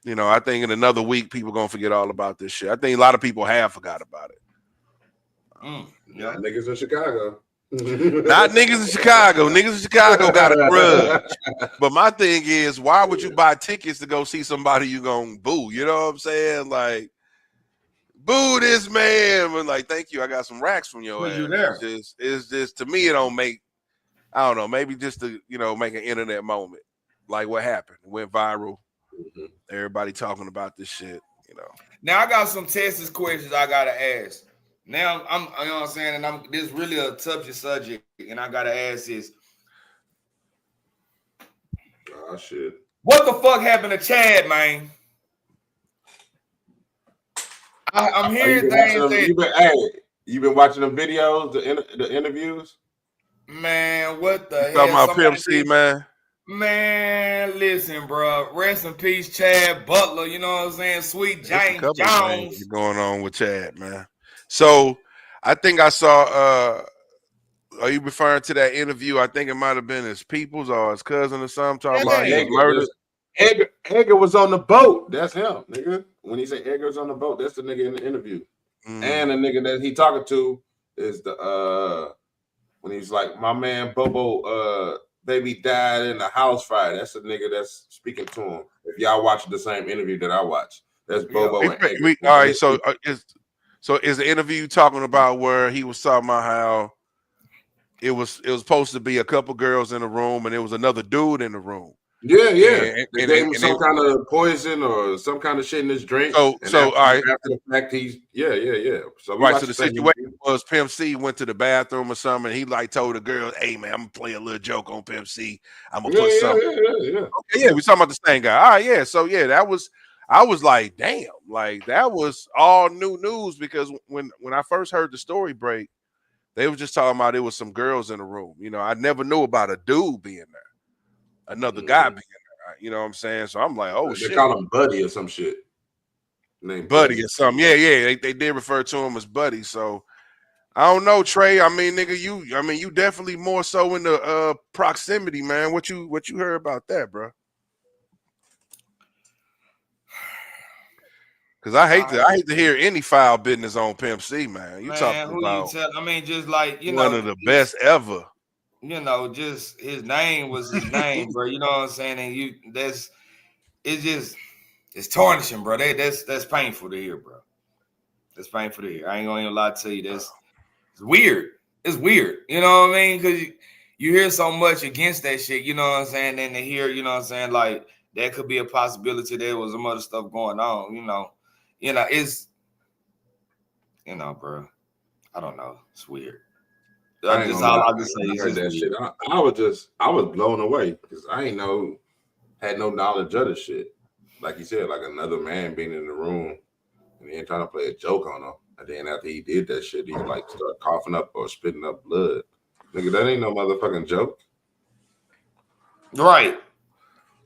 You know, I think in another week, people gonna forget all about this shit. I think a lot of people have forgot about it. Yeah, niggas in Chicago. Not niggas in Chicago. Niggas in Chicago got a grudge. But my thing is, why would you buy tickets to go see somebody you gonna boo? You know what I'm saying? Like, boo this man. But like, thank you. I got some racks from your ass. It's just to me, it don't make. I don't know. Maybe just to make an internet moment, like what happened. It went viral. Mm-hmm. Everybody talking about this shit. Now I got some Texas questions I gotta ask. Now I'm, you know what I'm saying, and this really a touchy subject, and I gotta ask this. Oh shit! What the fuck happened to Chad, man? I'm hearing things. You been watching the videos, the interviews? Man, what the hell? Talking about Pimp C, man. Man, listen, bro. Rest in peace, Chad Butler. You know what I'm saying? Sweet James Jones. Going on with Chad, man. So I think I saw. Are you referring to that interview? I think it might have been his people's or his cousin or something talking about he was murdered. Edgar was on the boat. That's him, nigga. When he said Edgar's on the boat, that's the nigga in the interview. And the nigga that he talking to is the when he's like, my man Bobo baby died in the house fire. That's the nigga that's speaking to him. If y'all watching the same interview that I watched, that's Bobo and Edgar. All right, so is the interview talking about where he was talking about how it was supposed to be a couple girls in the room and there was another dude in the room? Yeah. They gave him some kind of poison or some kind of shit in his drink. So all right. After the fact, he's yeah. So right. So the situation was Pimp C went to the bathroom or something. And he like told the girl, "Hey man, I'm gonna play a little joke on Pimp C. I'm gonna put something." Yeah. Okay, we talking about the same guy. All right, yeah. So yeah, that was. I was like, damn, like that was all new news because when I first heard the story break, they were just talking about it was some girls in the room. You know, I never knew about a dude being there, another guy being there. You know what I'm saying? So I'm like, oh shit. They call him Buddy or some shit. Named Buddy or something. Yeah. They did refer to him as Buddy. So I don't know, Trey. I mean, nigga, you definitely more so in the proximity, man. What you heard about that, bro? Because I hate to hear any foul business on Pimp C, man. You talking about? Just like one of the best ever. You know, just his name was his name, bro. You know what I'm saying? And it's tarnishing, bro. That's painful to hear, bro. That's painful to hear. I ain't gonna even lie to you. It's weird. It's weird. You know what I mean? Because you hear so much against that shit. You know what I'm saying? And to hear, you know what I'm saying, like that could be a possibility. There was some other stuff going on. It's, bro. I don't know. It's weird. That's all I can say. Heard that shit. I was blown away because I had no knowledge of the shit. Like you said, like another man being in the room and then trying to play a joke on him. And then after he did that shit, he like started coughing up or spitting up blood. Nigga, that ain't no motherfucking joke. Right.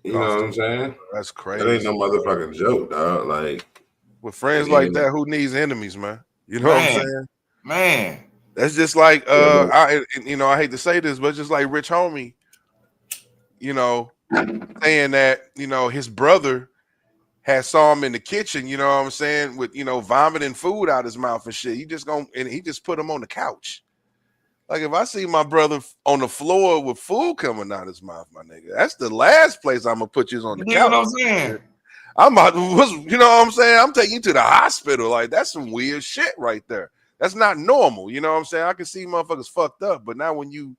You know what I'm saying? That's crazy. That ain't no motherfucking joke, dog. Like with friends like that, who needs enemies, man? You know what I'm saying? Man. That's just like I hate to say this, but just like Rich Homie, saying that, his brother had saw him in the kitchen, you know what I'm saying, with vomiting food out his mouth and shit. He just put him on the couch. Like if I see my brother on the floor with food coming out his mouth, my nigga, that's the last place I'm gonna put you on the couch. You know what I'm saying? You know what I'm saying? I'm taking you to the hospital. Like that's some weird shit right there. That's not normal. You know what I'm saying? I can see motherfuckers fucked up, but now when you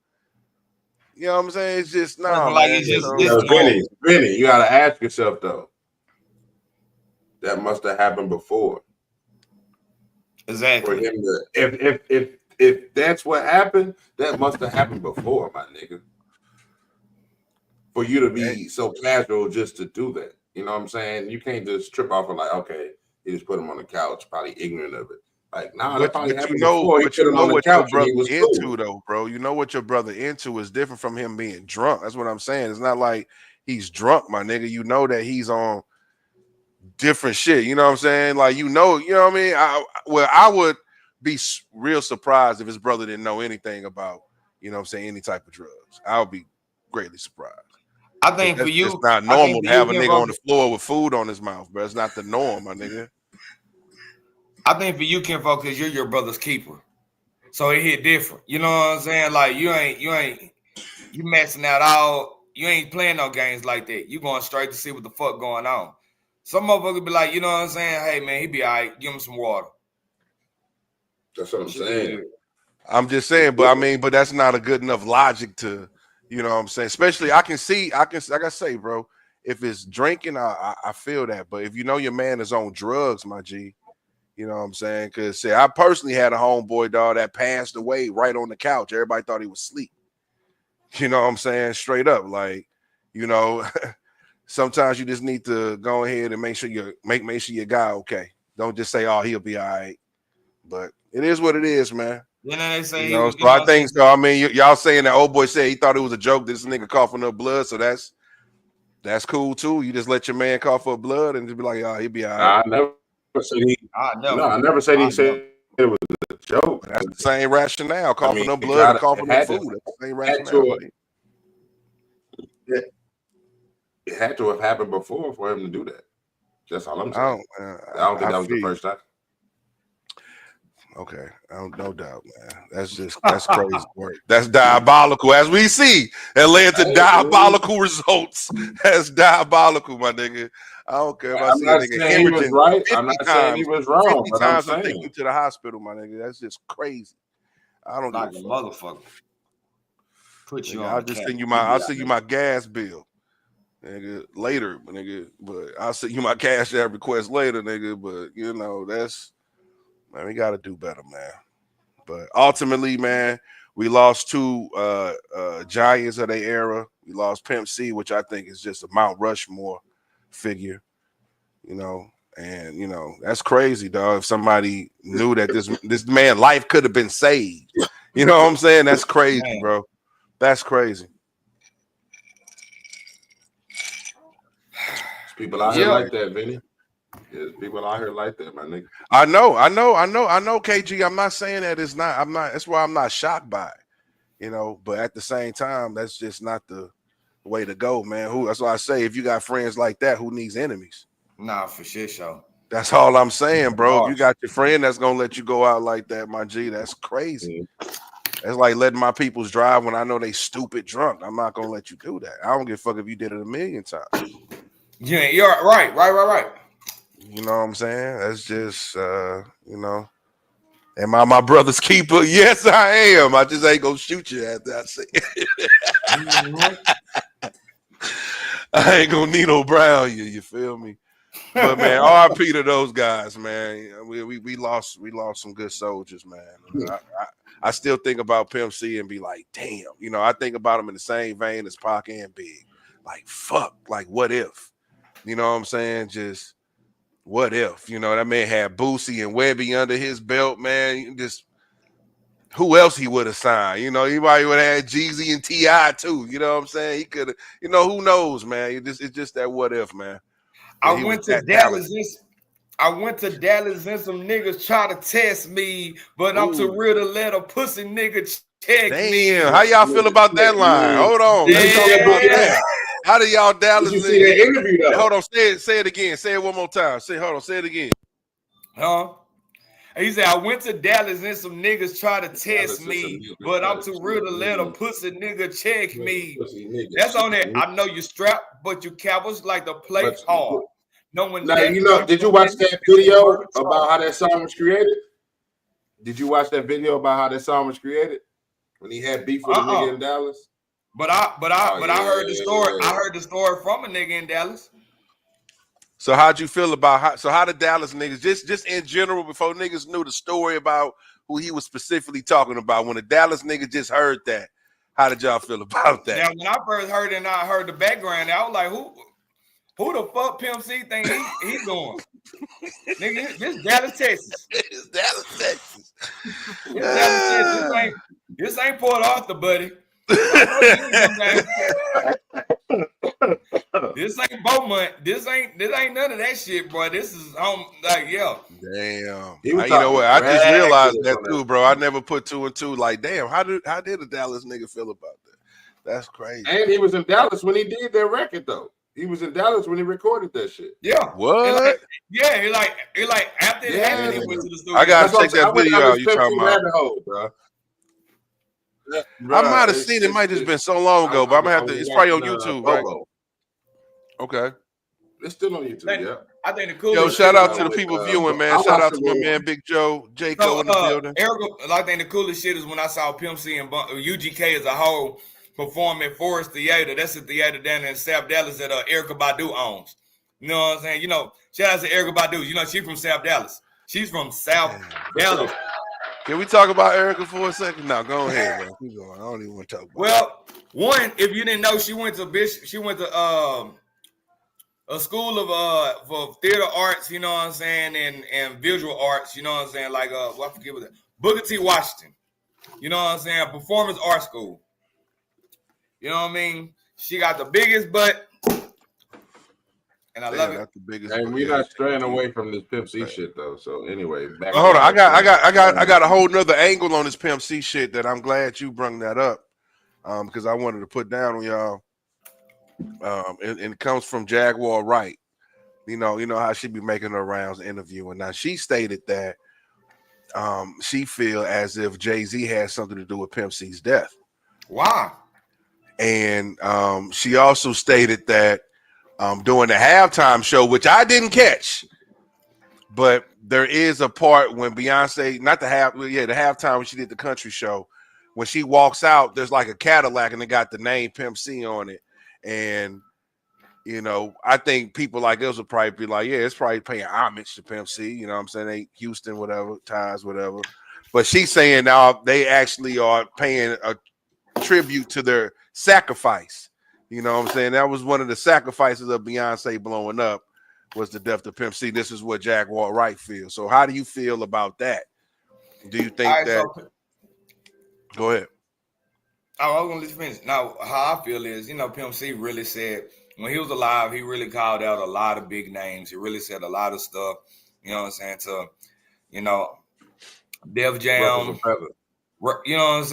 know what I'm saying, it's just Vinny, you gotta ask yourself though. That must have happened before. Exactly. For him to, if that's what happened, that must have happened before, my nigga. For you to be so casual just to do that. You know what I'm saying? You can't just trip off and like, okay, he just put him on the couch, probably ignorant of it. Like, that probably happened before. But you know what your brother into, though, bro. You know what your brother into is different from him being drunk. That's what I'm saying. It's not like he's drunk, my nigga. You know that he's on different shit. You know what I'm saying? Like, you know what I mean? I would be real surprised if his brother didn't know anything about, you know what I'm saying, any type of drugs. I would be greatly surprised. I think for you, it's not normal to have a nigga on the floor with food on his mouth, but it's not the norm, my nigga. I think for you, Ken, because you're your brother's keeper, so it hit different. You know what I'm saying? Like you messing out all. You ain't playing no games like that. You going straight to see what the fuck going on. Some motherfuckers be like, you know what I'm saying? Hey man, he be all right. Give him some water. That's what I'm saying. I'm just saying, but that's not a good enough logic to, you know what I'm saying? Especially I can like I say, bro, if it's drinking, I feel that. But if you know your man is on drugs, my G, you know what I'm saying? Because I personally had a homeboy, dog, that passed away right on the couch. Everybody thought he was asleep. You know what I'm saying? Straight up. Like, sometimes you just need to go ahead and make sure your guy okay. Don't just say, oh, he'll be all right. But it is what it is, man. You know they say. I think so. I mean, y'all saying that old boy said he thought it was a joke. This nigga coughing up blood, so that's cool too. You just let your man cough up blood and just be like, oh, he'll be all right. I never said he said it was a joke. That's the same rationale. Coughing mean, up it blood and gotta- coughing it up had to- food. That's the same had rationale. to- buddy. It had to have happened before for him to do that. That's all I'm saying. I don't think that was the feel you. first time. Okay, no doubt, man. That's crazy work. That's diabolical, as we see. That led to diabolical results. That's diabolical, my nigga. I don't care if I I'm see a not nigga saying he was hemorrhaging right. 50 I'm not saying he was wrong, 50 but I'm times and take saying you to the hospital, my nigga. That's just crazy. I don't Like a give a fuck. motherfucker. Put you Nigga, on. I'll just send you I'll send you my gas bill, nigga, later, nigga. But I'll send you my cash app request later, nigga. But you know, man, we gotta do better, man. But ultimately, man, we lost two giants of their era. We lost Pimp C, which I think is just a Mount Rushmore figure, you know. And you know, that's crazy, dog. If somebody knew that this man's life could have been saved, you know what I'm saying? That's crazy, Man. bro. That's crazy. There's people out here like that, Vinny. There's people out here like that, my nigga. I know, KG. I'm not saying that it's not. That's why I'm not shocked by it, you know. But at the same time, that's just not the way to go, man. That's why I say, if you got friends like that, who needs enemies? Nah, for shit, show. That's all I'm saying, bro. If you got your friend that's gonna let you go out like that, my G, that's crazy. That's like letting my peoples drive when I know they stupid drunk. I'm not gonna let you do that. I don't give a fuck if you did it 1,000,000 times. Yeah, you're right. You know what I'm saying? That's just you know. Am I my brother's keeper? Yes, I am. I just ain't gonna shoot you after I say it. I ain't gonna Nino Brown you feel me? But man, RIP to those guys, man. We lost some good soldiers, man. I still think about Pimp C and be like, damn, you know, I think about him in the same vein as Pac and Big. Like, fuck, like what if? You know what I'm saying? Just what if? You know, that man had Boosie and Webby under his belt, man. Just who else he would have signed? You know, he probably would have had Jeezy and T.I. too. You know what I'm saying? He could have, you know, who knows, man. It's just that what if, man. I went to Dallas and some niggas try to test me, but I'm too real to let a pussy nigga check me. Damn, how y'all feel about that line? Hold on. Let's talk about that. How do y'all Dallas? Did you see that interview though? Hold on, say it again. Say it one more time. Say it again. Huh? He said, I went to Dallas and some niggas try to test me, but I'm too real to let a pussy nigga check me. That's on that. I know you strapped, but you Cowboys like to play hard. Now, you know, did you watch that video about how that song was created? Did you watch that video about how that song was created? When he had beef with a nigga in Dallas? But I heard the story. I heard the story from a nigga in Dallas. So how'd you feel about how the Dallas niggas, just in general, before niggas knew the story about who he was specifically talking about, when the Dallas nigga just heard that, how did y'all feel about that? Now, when I first heard it and I heard the background, I was like, who the fuck Pimp C think he's going? Nigga, this Dallas, Texas. It's Dallas, Texas. It's Dallas, Texas. This ain't Port Arthur, buddy. This ain't Beaumont. This ain't none of that shit, bro. This is like, yo. Damn. You know what? I just realized that too, bro. I never put two and two. Like, damn, how did a Dallas nigga feel about that? That's crazy. And he was in Dallas when he did that record, though. He was in Dallas when he recorded that shit. Yeah. What? He like after it happened, he went to the studio. I gotta check that video out. You talking about? Hole, bro. I might have seen it. Might just been so long ago, but I'm gonna have to. It's probably on YouTube, right? Okay. It's still on YouTube. Yeah. I think the coolest. Yo, shout out to the people viewing, man. Shout out to my man Big Joe, Jaco in the building. I think the coolest shit is when I saw Pimp C and UGK as a whole perform at Forest Theater. That's a theater down in South Dallas that Erykah Badu owns. You know what I'm saying? You know, shout out to Erykah Badu. You know, she's from South Dallas. She's from South Dallas. Can we talk about Erykah for a second? No, go ahead, man. Keep going. I don't even want to talk about Well, one, if you didn't know, she went to a school of for theater arts, you know what I'm saying, and visual arts, you know what I'm saying, like I forget what that, Booker T. Washington, you know what I'm saying, performance art school. You know what I mean? She got the biggest butt and I Damn, love it. that's the biggest. And we're not straying away from this Pimp C shit though. So anyway, back. Hold on, I got a whole nother angle on this Pimp C shit that I'm glad you brung that up, because I wanted to put down on y'all. And it comes from Jaguar Wright. You know how she be making her rounds interviewing. Now she stated that she feel as if Jay-Z had something to do with Pimp C's death. Why? And she also stated that during the halftime show, which I didn't catch, but there is a part when Beyonce, the halftime when she did the country show, when she walks out, there's like a Cadillac and it got the name Pimp C on it. And I think people like us would probably be like, yeah, it's probably paying homage to Pimp C. You know what I'm saying? They Houston, whatever, ties, whatever. But she's saying now they actually are paying a tribute to their sacrifice. You know what I'm saying? That was one of the sacrifices of Beyonce blowing up, was the death of Pimp C. This is what Jaguar Wright feels. So how do you feel about that? Do you think Go ahead. I was going to finish. Now, how I feel is, Pimp C really said, when he was alive, he really called out a lot of big names. He really said a lot of stuff, you know what I'm saying, to, Def Jam, you know what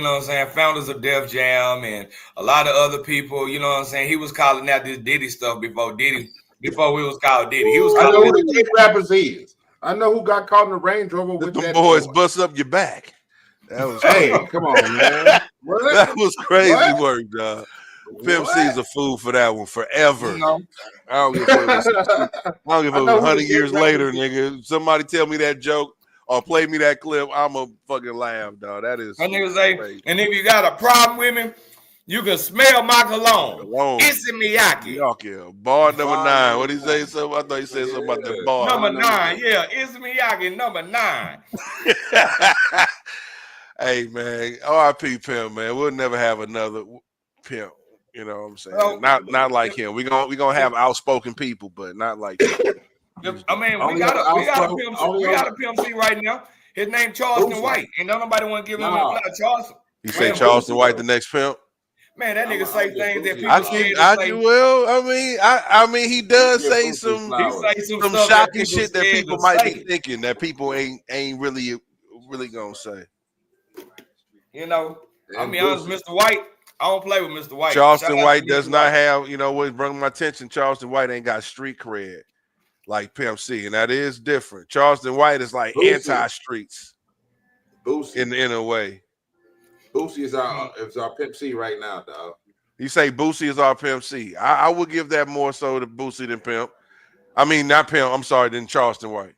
I'm saying, founders of Def Jam and a lot of other people, you know what I'm saying. He was calling out this Diddy stuff before we was called Diddy. He was I know calling who the big rappers is. I know who got caught in the Range Rover with Them that boys boy. bust up your back. That was Hey, come on, man. that was crazy What? work, dog. Pimp C is a fool for that one forever. You know? I don't give a fuck. I don't give a I know fuck. who 100 the years big later, rappers nigga, somebody tell me that joke or play me that clip, I'm a fucking laugh, dog. That is And niggas say, crazy. and if you got a problem with me, you can smell my cologne. Cologne. It's Miyake. Yuck. Bar number Bar 9. number What did he say? Something? I thought he said something about that bar. Number 9, yeah, it's Miyake, number 9. Hey, man, R.I.P. Pimp, man. We'll never have another Pimp. You know what I'm saying? Well, not like him. We gonna have outspoken people, but not like him. I mean, we Only got a only Pimp C. We got a Pimp C right now. His name Charleston Boosie. White, and nobody want to give him a Nah. fly. Charleston. You say Man, Charleston Boosie, White though. the next Pimp? Man, that nigga say things that people I scared think to say. I mean he does Give say Boosie some flowers. He say some shocking stuff that shit that scared people to might say. be thinking that people ain't really gonna say. You know, I And mean, honest, Boosie. Mr. White. I don't play with Mr. White. Charleston Shout out White to does Mr. not White. have, what brought my attention, Charleston White ain't got street cred like Pimp C, and that is different. Charleston White is like Boosie. anti-streets Boosie. in a way. Boosie is our Pimp C right now, dog. You say Boosie is our Pimp C. I would give that more so to Boosie than Pimp. I mean, not Pimp. I'm sorry, than Charleston White.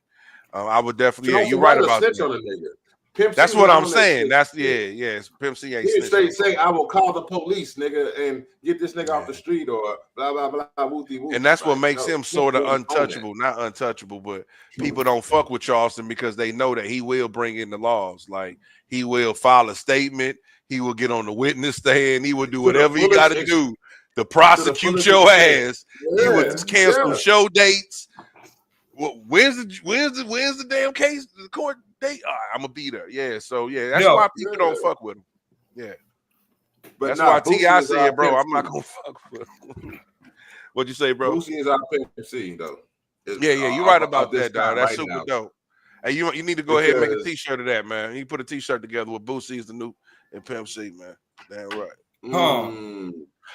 I would definitely. Yeah, you're right about snitch that. on a nigga. Pimp That's C what was I'm on that saying. shit. That's yes. Pimp C ain't He snitching. straight say, "I will call the police, nigga, and get this nigga off the street," or blah blah blah. Wooty woo. And that's what Like, makes no, him sort of Pimp was on untouchable. Not untouchable, but people don't fuck with Charleston because they know that he will bring in the laws. Like he will file a statement. He will get on the witness stand. He will do whatever he got to do to prosecute your ass. He would cancel show dates. Well, where's the damn case? The court date? I'm gonna be there. Yeah. So yeah, that's why people don't fuck with him. Yeah. But that's nah, why Boosie T.I. is said, our bro, Pimp I'm not C. gonna fuck with him. What'd you say, bro? Boosie is our Pimp C, though. Yeah, you're right about this that, dog. time That's right super now. dope. Hey, you need to go ahead and make a Because- t-shirt of that, man. You put a t-shirt together with Boosie is the new and Pimp C, man. Damn right. Mm.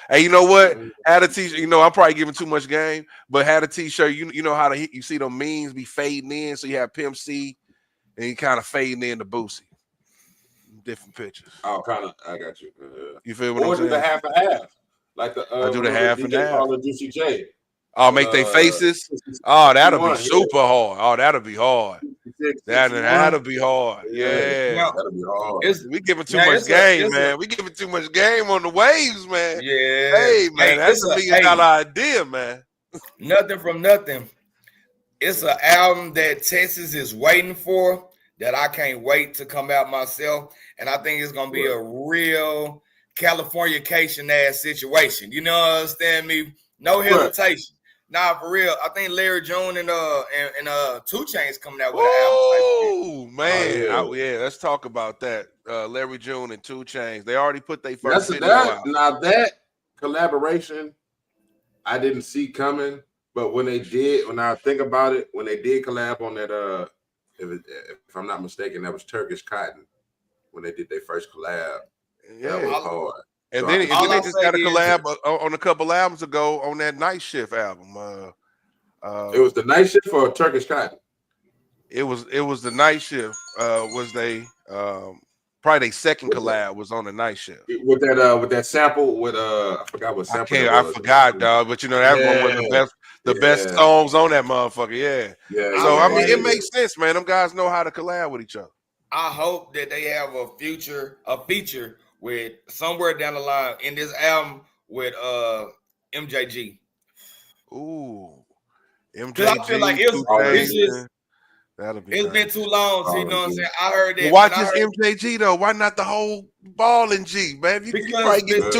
Hey, you know what? Had a t-shirt. I'm probably giving too much game, but had a t-shirt. You know how you see them memes be fading in, so you have Pimp C and you kind of fading in to Boosie. Different pictures. Oh, kind of. I got you. You feel what Or I'm do the saying? half and half, like the I do the half and half. Paula Juicy J. Oh, make their faces. Oh, that'll be 61, super hard. Oh, that'll be hard. 66, That'll be hard. Yeah. That'll be hard. We giving too Man, much it's game, a- man. We giving too much game on the waves, man. Yeah. Hey, man, that's it's $1 million idea, man. Nothing from nothing. It's an album that Texas is waiting for that I can't wait to come out myself. And I think it's going to be a real Californication ass situation. You know, understand me? No hesitation. Nah, for real. I think Larry June and 2 Chainz coming out with an album. Oh, man. Oh, yeah. Let's talk about that. Larry June and 2 Chainz. They already put their first video out. Now that collaboration I didn't see coming, But when I think about it, when they did collab on that, if I'm not mistaken, that was Turkish Cotton. When they did their first collab, that was hard. And So then they I'll just say got a is- collab on a couple albums ago on that Night Shift album. It was the Night Shift or Turkish Cotton. It was the Night Shift. Was they probably their second collab was on the Night Shift with that sample with I forgot what sample it I was. forgot, dog. But you know that one was the best songs on that motherfucker. Yeah. So I mean, it makes sense, man. Them guys know how to collab with each other. I hope that they have a feature with somewhere down the line in this album with MJG. Ooh, Because I feel like it's been too long. You know what I'm saying? I heard that. Watch this MJG though. Why not the whole ball and G, man? You probably get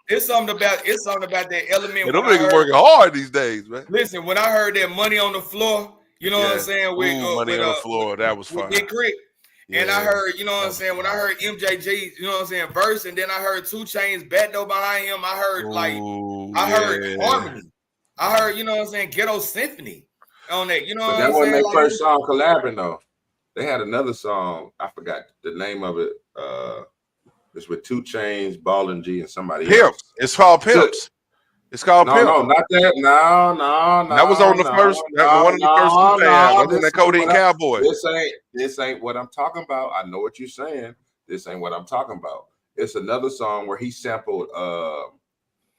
it's something about that element. Yeah, them niggas working hard these days, man. Listen, when I heard that Money on the Floor, you know what I'm saying? With Money on the Floor, that was fun. Big Crit. And I heard, you know what I'm saying, when I heard MJG, you know what I'm saying, verse, and then I heard 2 Chainz back door behind him. I heard heard harmony. I heard, you know what I'm saying, Ghetto Symphony on that. You know what I'm saying? That wasn't their first song collabing though. They had another song. I forgot the name of it. It's with 2 Chainz, Ball and G, and somebody else. It's called Pimps. It's called Pimps. No, not that. No. That was on the first. One of the first two bands. On that Codeine Cowboy. This ain't what I'm talking about. I know what you're saying. This ain't what I'm talking about. It's another song where he sampled.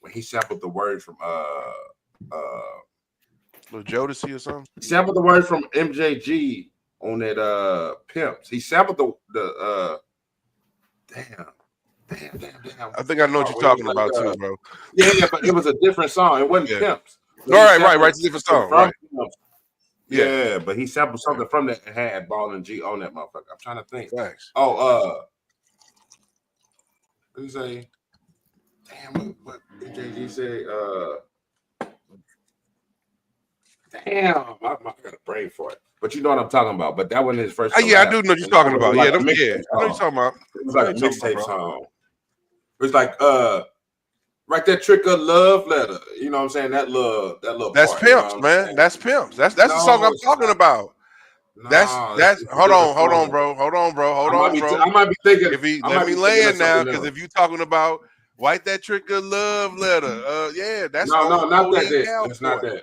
When he sampled the word from Lil Jodeci or something. He sampled the word from MJG on that Pimps. He sampled the damn. I think I know what you're talking about too, bro. Yeah, but it was a different song. It wasn't Pimps. All right. It's a different song. Right. Yeah, but he sampled something from that and had Ball and G on that motherfucker. I'm trying to think. Thanks. What did he say? Damn, what JG say? Damn, I got a brain for it. But you know what I'm talking about. But that wasn't his first. Yeah, I do know what you're talking about. Yeah, I know what you're talking about. It was like a mixtape song. It was like right that Trick of Love Letter. You know what I'm saying? That little That's part, Pimps, man. That's Pimps. That's the song I'm talking about. That's hold on, bro. I might be thinking. Let me land now, because if you talking about Write That Trick of Love Letter, that's not that. It's not that.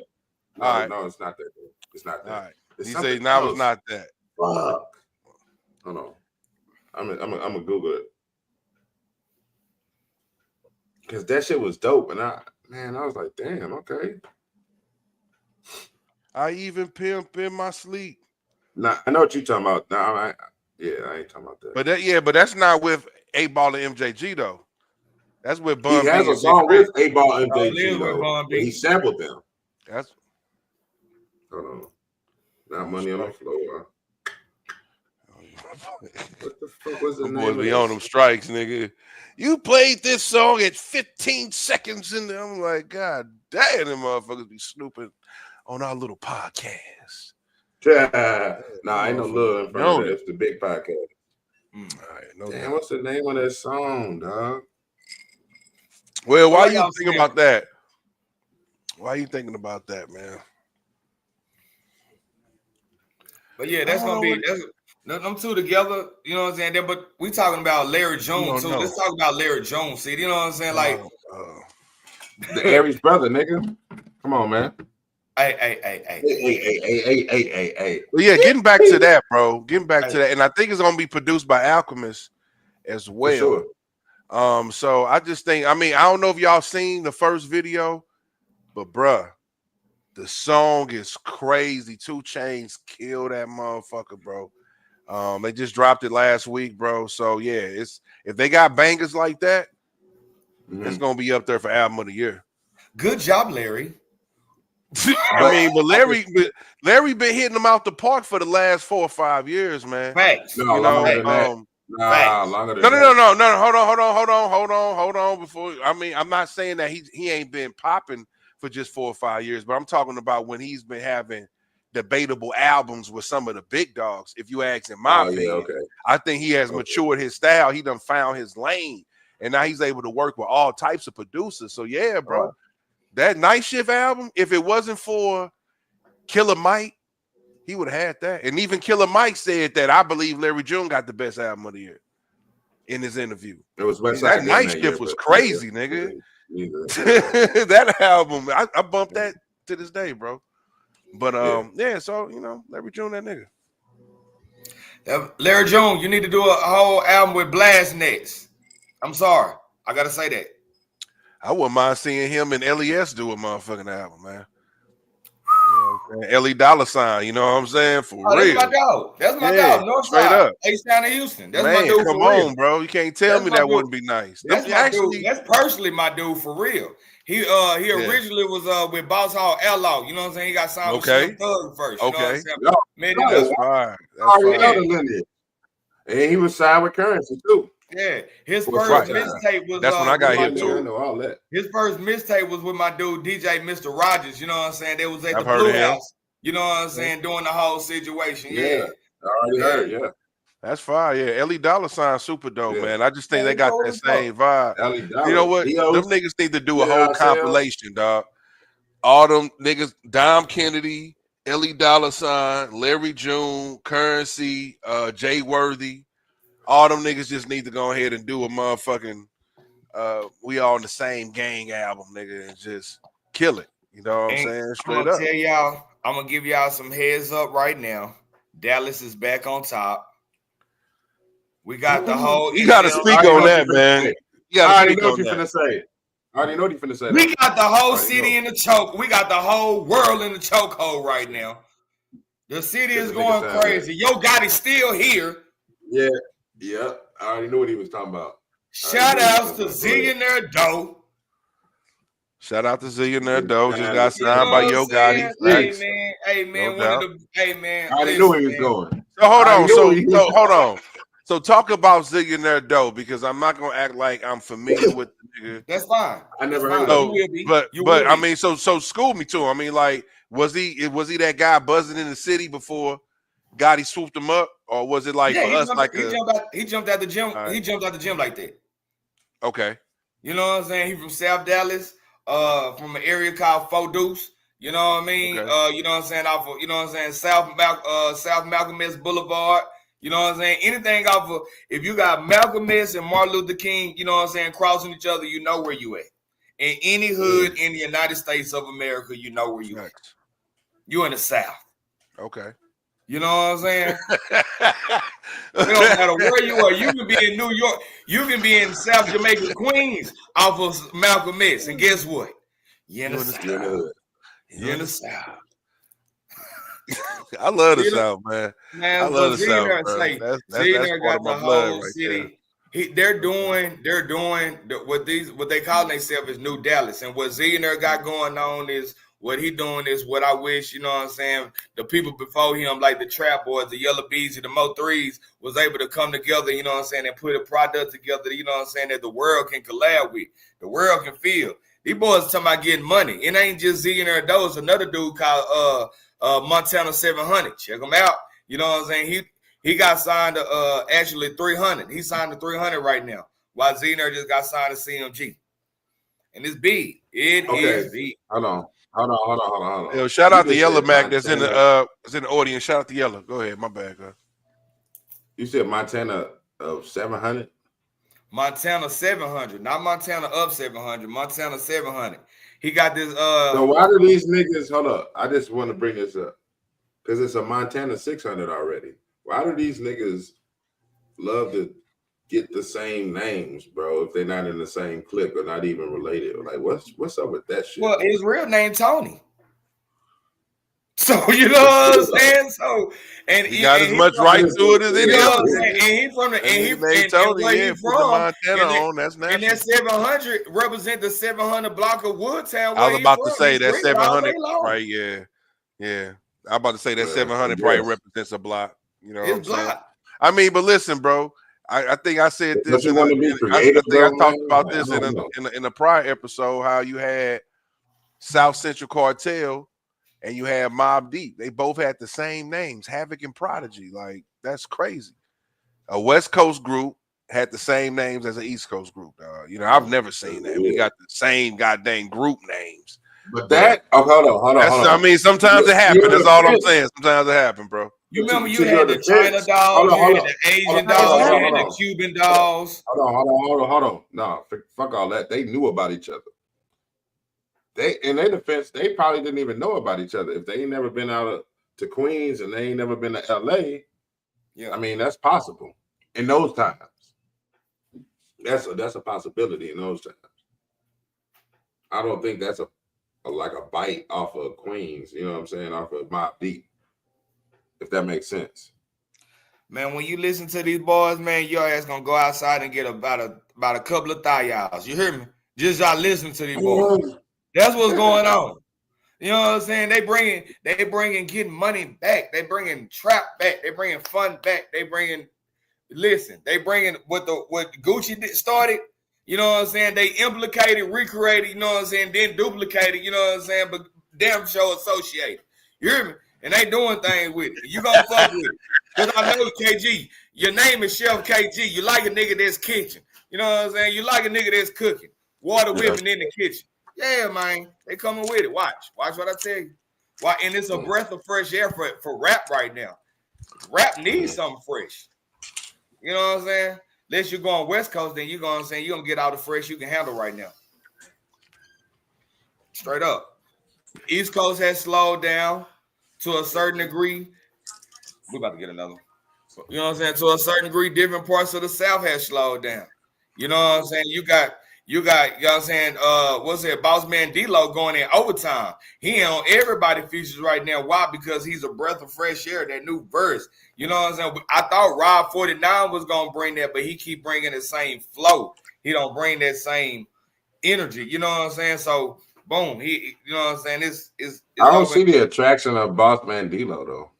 All right. No, it's not that. It's not that. All right. You say now it's not that. Fuck. Hold on. I'm gonna Google it. Because that shit was dope. And I was like, damn, okay. I even pimp in my sleep. Nah, I know what you're talking about. I ain't talking about that. But that's not with 8Ball and MJG though. That's with Bun B. He has a song with 8Ball and MJG though. He sampled them. That's hold on. Not Money on the Floor. What the fuck was the name? Boys be on them strikes, nigga. You played this song at 15 seconds in there. I'm like, God damn, them motherfuckers be snooping on our little podcast. Nah, ain't no little in front of it. It's the big podcast. All right, damn, what's the name of that song, dog? Well, why you thinking about that? Why are you thinking about that, man? But yeah, that's gonna be them two together. You know what I'm saying? But we talking about Larry Jones too. Let's talk about Larry Jones. See, you know what I'm saying? Like the Aries brother, nigga. Come on, man. Hey. Well, yeah, getting back to that, bro. Getting back to that, and I think it's gonna be produced by Alchemist as well. For sure. So I just think, I don't know if y'all seen the first video, but bruh, the song is crazy. 2 Chainz killed that motherfucker, bro. They just dropped it last week, bro. So yeah, if they got bangers like that, it's gonna be up there for album of the year. Good job, Larry. But Larry been hitting them out the park for the last 4 or 5 years, man. Facts. No, longer than that. Longer than No. Hold on. Before I'm not saying that he ain't been popping for just 4 or 5 years, but I'm talking about when he's been having debatable albums with some of the big dogs. If you ask in my opinion, I think he has matured his style. He done found his lane, and now he's able to work with all types of producers. So yeah, bro. That Night Shift album, if it wasn't for Killer Mike, he would have had that. And even Killer Mike said that I believe Larry June got the best album of the year in his interview. It was West That Side Night Gun Shift year, was but crazy, nigga. neither. That album, I bumped that to this day, bro. But yeah, so Larry June, that nigga. Larry June, you need to do a whole album with Blast next. I'm sorry, I gotta say that. I wouldn't mind seeing him and LES do a motherfucking album, man. Ellie Dollar Sign, you know what I'm saying? For real. That's my dog. That's my dog. Northside. Straight up. H-Town in Houston. That's man, my dude come for real. on, bro. You can't tell me that wouldn't be nice. That's my dude. That's personally my dude for real. He originally was with Boss Hall Outlaw. You know what I'm saying? He got signed with Slim Thug first. You know what I'm saying? That's fine. That's fine. And he was signed with Currency too. Yeah, his first mixtape was. That's when I got here too. I know all that. His first mixtape was with my dude DJ Mr. Rogers. You know what I'm saying? They was at I've the heard Blue of him. House. You know what I'm saying? Doing the whole situation. Yeah. I already heard. Yeah. That's fine. Yeah, Ellie Dollar Sign super dope, man. I just think they got that same vibe. Dollar. You know what? Them niggas need to do a whole compilation, dog. All them niggas, Dom Kennedy, Ellie Dollar Sign, Larry June, Currency, Jay Worthy. All them niggas just need to go ahead and do a motherfucking We All in the Same Gang album, nigga, and just kill it. You know what I'm saying? Straight up. Tell y'all, I'm gonna give y'all some heads up right now. Dallas is back on top. We got the whole. You gotta speak on that, man. You gotta speak on that. I already know what you're finna say. We got the whole city in the choke. We got the whole world in the chokehold right now. The city is going crazy. Yo Gotti's still here. Yeah. Yeah. I already knew what he was talking about. Shout outs to Zillionaire Doe. Shout out to Zillionaire Doe. Just got signed by Yo Gotti. Hey man, I already knew where he was going. So hold on. Hold on. So talk about Zillionaire Doe because I'm not gonna act like I'm familiar with the nigga. That's fine. I never heard of him. But I mean, so school me too. I mean, like, was he that guy buzzing in the city before Gotti swooped him up, or was it like for us like he jumped out the gym? Right. He jumped out the gym like that. Okay. You know what I'm saying? He from South Dallas, from an area called Fort Deuce. You know what I mean? Okay. You know what I'm saying? Off of, you know what I'm saying? South Malcolm X Boulevard. You know what I'm saying? Anything off of, if you got Malcolm X and Martin Luther King, you know what I'm saying, crossing each other, you know where you at. In any hood in the United States of America, you know where you at. You in the South. Okay. You know what I'm saying? It don't matter where you are. You can be in New York. You can be in South Jamaica, Queens, off of Malcolm X. And guess what? You're in the South. You're in the South. I love the South, man. I love the South, bro. Zillionaire got the whole city. They're doing what they call themselves is New Dallas. And what Zillionaire got going on is what he doing is what I wish, you know what I'm saying, the people before him, like the Trap Boys, the Yellow Beezy, the Mo Threes, was able to come together, you know what I'm saying, and put a product together, you know what I'm saying, that the world can collab with, the world can feel. These boys talking about getting money. It ain't just Zillionaire Doe. It's another dude called Montana 700. Check him out. You know what I'm saying? He got signed to actually 300. He signed to 300 right now, while Zillionaire just got signed to CMG. And it's big. It is big. Hold on. Yo, shout out to Yellow Mac that's in the audience. Shout out to Yellow. Go ahead. My bad, guy. You said Montana of 700? Montana 700, not Montana up 700. Montana 700. He got this. So why do these niggas? Hold up. I just want to bring this up because it's a Montana 600 already. Why do these niggas love to get the same names, bro? If they're not in the same clique or not even related, like what's up with that shit? Well, his real name Tony. So you know what I'm saying. So and he got as much right to it as any other. And he from the and he Tony, where he from. Montana on. That's national. And that 700 represent the 700 block of Woodtown. I was about to say that 700, right? Yeah. I'm about to say that 700 probably represents a block. You know what I'm saying? I mean, but listen, bro. I think I said this. I think I talked about this in a prior episode. How you had South Central Cartel and you had Mobb Deep. They both had the same names, Havoc and Prodigy. Like, that's crazy. A West Coast group had the same names as an East Coast group. You know, I've never seen that. We got the same goddamn group names. But that, hold on. I mean, sometimes it happens. That's all I'm saying. Sometimes it happens, bro. You remember you had the China dolls, you had the Asian dolls, you had the Cuban dolls. Hold on. No, fuck all that. They knew about each other. They, in their defense, they probably didn't even know about each other. If they ain't never been out to Queens and they ain't never been to LA, yeah, I mean, that's possible in those times. That's a possibility in those times. I don't think that's a bite off of Queens, you know what I'm saying, off of Mobb Deep, if that makes sense. Man, when you listen to these boys, man, your ass gonna go outside and get about a couple of thigh-outs. You hear me? Just y'all listen to these boys. That's what's going on. You know what I'm saying? They bringing getting money back. They bringing trap back. They bringing fun back. They bringing what Gucci started. You know what I'm saying? They implicated, recreated, you know what I'm saying, then duplicated, you know what I'm saying, but damn show associated. You hear me? And they doing things with it. You gonna fuck with it. Because I know KG, your name is Chef KG. You like a nigga that's kitchen. You know what I'm saying? You like a nigga that's cooking. Water whipping in the kitchen. Yeah, man. They coming with it. Watch what I tell you. Why? And it's a breath of fresh air for rap right now. Rap needs something fresh. You know what I'm saying? Unless you're going West Coast, then you're going to say you're going to get all the fresh you can handle right now. Straight up. East Coast has slowed down to a certain degree. We're about to get another one. You know what I'm saying? To a certain degree, different parts of the South has slowed down. You know what I'm saying? You got, you know what I'm saying, what's it, Boss Man D-Lo going in overtime. He on everybody features right now. Why? Because he's a breath of fresh air, that new verse. You know what I'm saying? I thought Rob 49 was going to bring that, but he keep bringing the same flow. He don't bring that same energy. You know what I'm saying? So, boom. You know what I'm saying? It's I don't see the attraction of Boss Man D-Lo, though.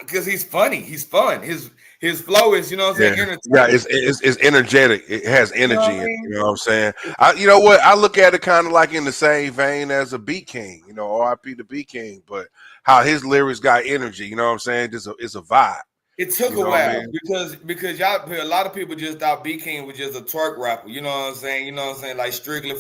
Because he's funny. He's fun. His flow is, you know what I'm saying? Yeah, it's energetic. It has energy in it, you know what I'm saying? You know what? I look at it kind of like in the same vein as a Beat King, you know, RIP the Beat King, but how his lyrics got energy, you know what I'm saying? It's a vibe. It took a while because y'all, a lot of people just thought Beat King was just a twerk rapper, you know what I'm saying? You know what I'm saying? Like strictly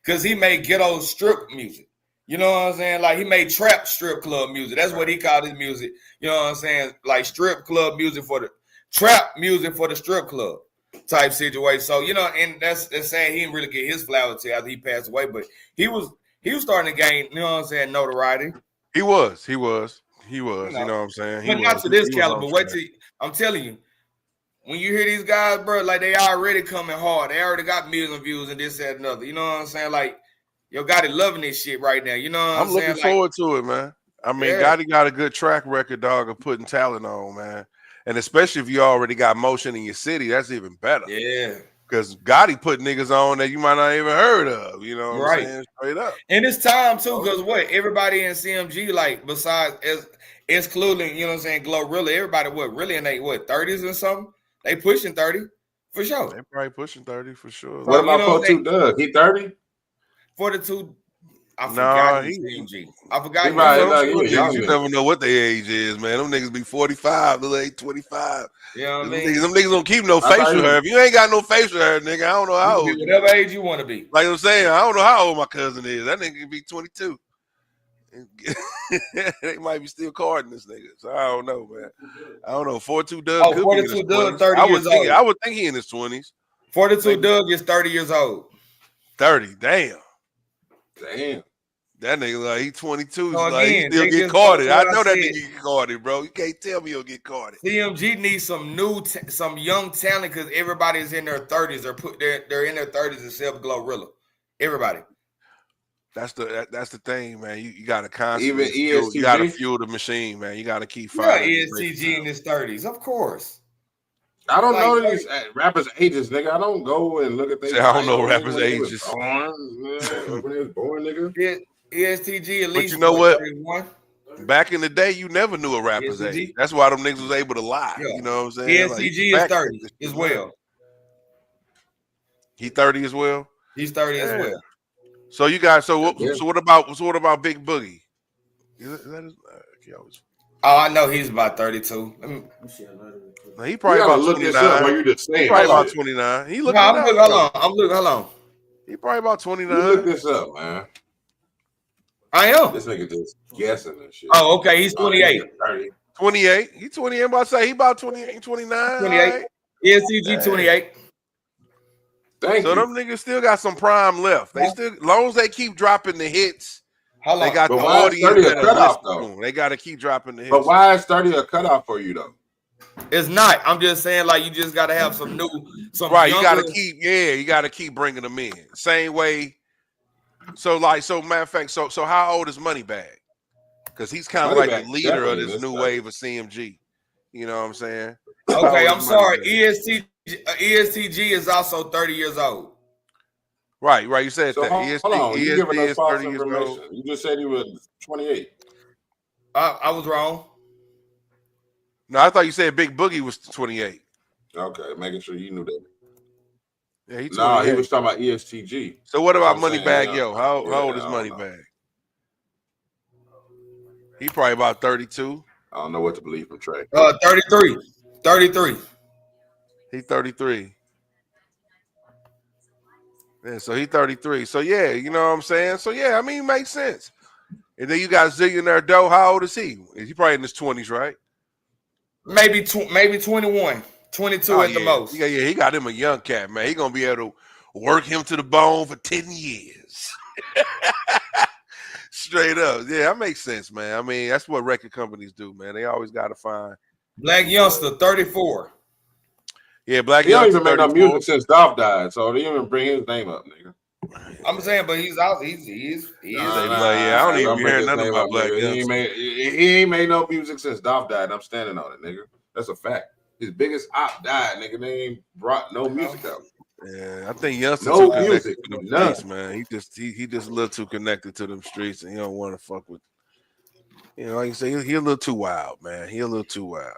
because he made ghetto strip music. You know what I'm saying? Like he made trap strip club music. That's what he called his music. You know what I'm saying? Like strip club music for the trap music for the strip club type situation. So, you know, and that's saying he didn't really get his flowers till after he passed away, but he was starting to gain, you know what I'm saying, notoriety. He was, you know what I'm saying? But not to this caliber. Wait till I'm telling you, when you hear these guys, bro, like they already coming hard. They already got millions of views and this, that, and another. You know what I'm saying? Like, yo, Gotti loving this shit right now. You know what I'm saying? I'm looking forward to it, man. I mean, Gotti got a good track record, dog, of putting talent on, man. And especially if you already got motion in your city, that's even better. Yeah. Because Gotti put niggas on that you might not even heard of, you know what I'm saying? Straight up. And it's time, too, because everybody in CMG, like, besides, excluding, you know what I'm saying, Glorilla, everybody, really in their, 30s or something? They pushing 30, for sure. They probably pushing 30, for sure. What about 42 Doug? He 30? 42, I forgot his CMG. I forgot. You never know what their age is, man. Them niggas be 45, little age 25. You know what I mean? Them niggas don't keep no facial hair. If you ain't got no facial hair, nigga, I don't know how old. Whatever age you want to be. Like I'm saying, I don't know how old my cousin is. That nigga could be 22. They might be still carding this nigga. So I don't know, man. I don't know. 42 Doug. 42 Doug, 30 years old. I would think he in his 20s. 42 Doug is 30 years old. 30, damn. That nigga, like, he 22. So like, he still get carded. I know that nigga get carded, bro. You can't tell me he'll get carded. CMG needs some some young talent because everybody's in their 30s. They're in their 30s except Glorilla. Everybody. That's the thing, man. You got to constantly ESTG? You got to fuel the machine, man. You got to keep fighting. Yeah, ESTG in his 30s, of course. I don't know these rappers' ages, nigga. I don't go and look at their. I don't know rappers' ages. When they was born, nigga. ESTG at least. But you know what? 31. Back in the day, you never knew a rapper's age. That's why them niggas was able to lie. Yeah. You know what I'm saying? ESTG is 30 as well. He 30 as well. He's 30 as well. So you guys, so what about Big Boogie? Oh, I know he's about 32. He probably about 29. He probably about 29. He looking. Hold on. He probably about 29. You look this up, man. I am. This nigga just guessing and shit. Oh, okay. He's 28. 28. He 28. I'm about to say he about 28, 29. 28. Right? ESTG 28. Thank So you. them niggas still got some prime left. They still, as long as they keep dropping the hits, Hold they on. got But the why is 30 audience a that cutoff, listen to though? them. They got to keep dropping the hits. But why is 30 a cutoff for you though? It's not. I'm just saying, like, you just got to have some new, some Right, younger. you got to keep bringing them in. Same way. So matter of fact, so how old is Moneybagg? Because he's kind of like the Moneybagg leader of definitely this in new this wave of CMG. You know what I'm saying? Okay, How I'm old is sorry. Moneybagg? ESTG is also 30 years old. Right. You said So that. hold on, you giving us is false 30 years old. information. You just said he was 28. I was wrong. No, I thought you said Big Boogie was 28. Okay, making sure you knew that. Yeah, he 28. No, he was talking about ESTG. So what about I'm saying, Moneybagg Yo? How old is I don't know. Moneybagg? He probably about 32. I don't know what to believe from Trey. 33. 33. He 33. Yeah, so he 33. So yeah, you know what I'm saying? So yeah, I mean, it makes sense. And then you got Zillionaire Doe. How old is he? He probably in his 20s, right? Maybe 21. 22 at the most. Yeah, he got him a young cat, man. He gonna be able to work him to the bone for 10 years. Straight up. Yeah, that makes sense, man. I mean, that's what record companies do, man. They always gotta find Black Youngster, 34. Yeah, Black He don't Youngster even make no 34. music since Dolph died, so they didn't even bring his name up, nigga. I'm saying, but he's out. He is. I don't even bring hear his nothing name about up, Black nigga. Youngster. He ain't made no music since Dolph died. I'm standing on it, nigga. That's a fact. His biggest op died, nigga. They ain't brought no music out. Yeah, I think Youngster No too connected music, to them none. streets, man. He just a little too connected to them streets, and he don't want to fuck with. You know, like you say, he a little too wild, man. He a little too wild.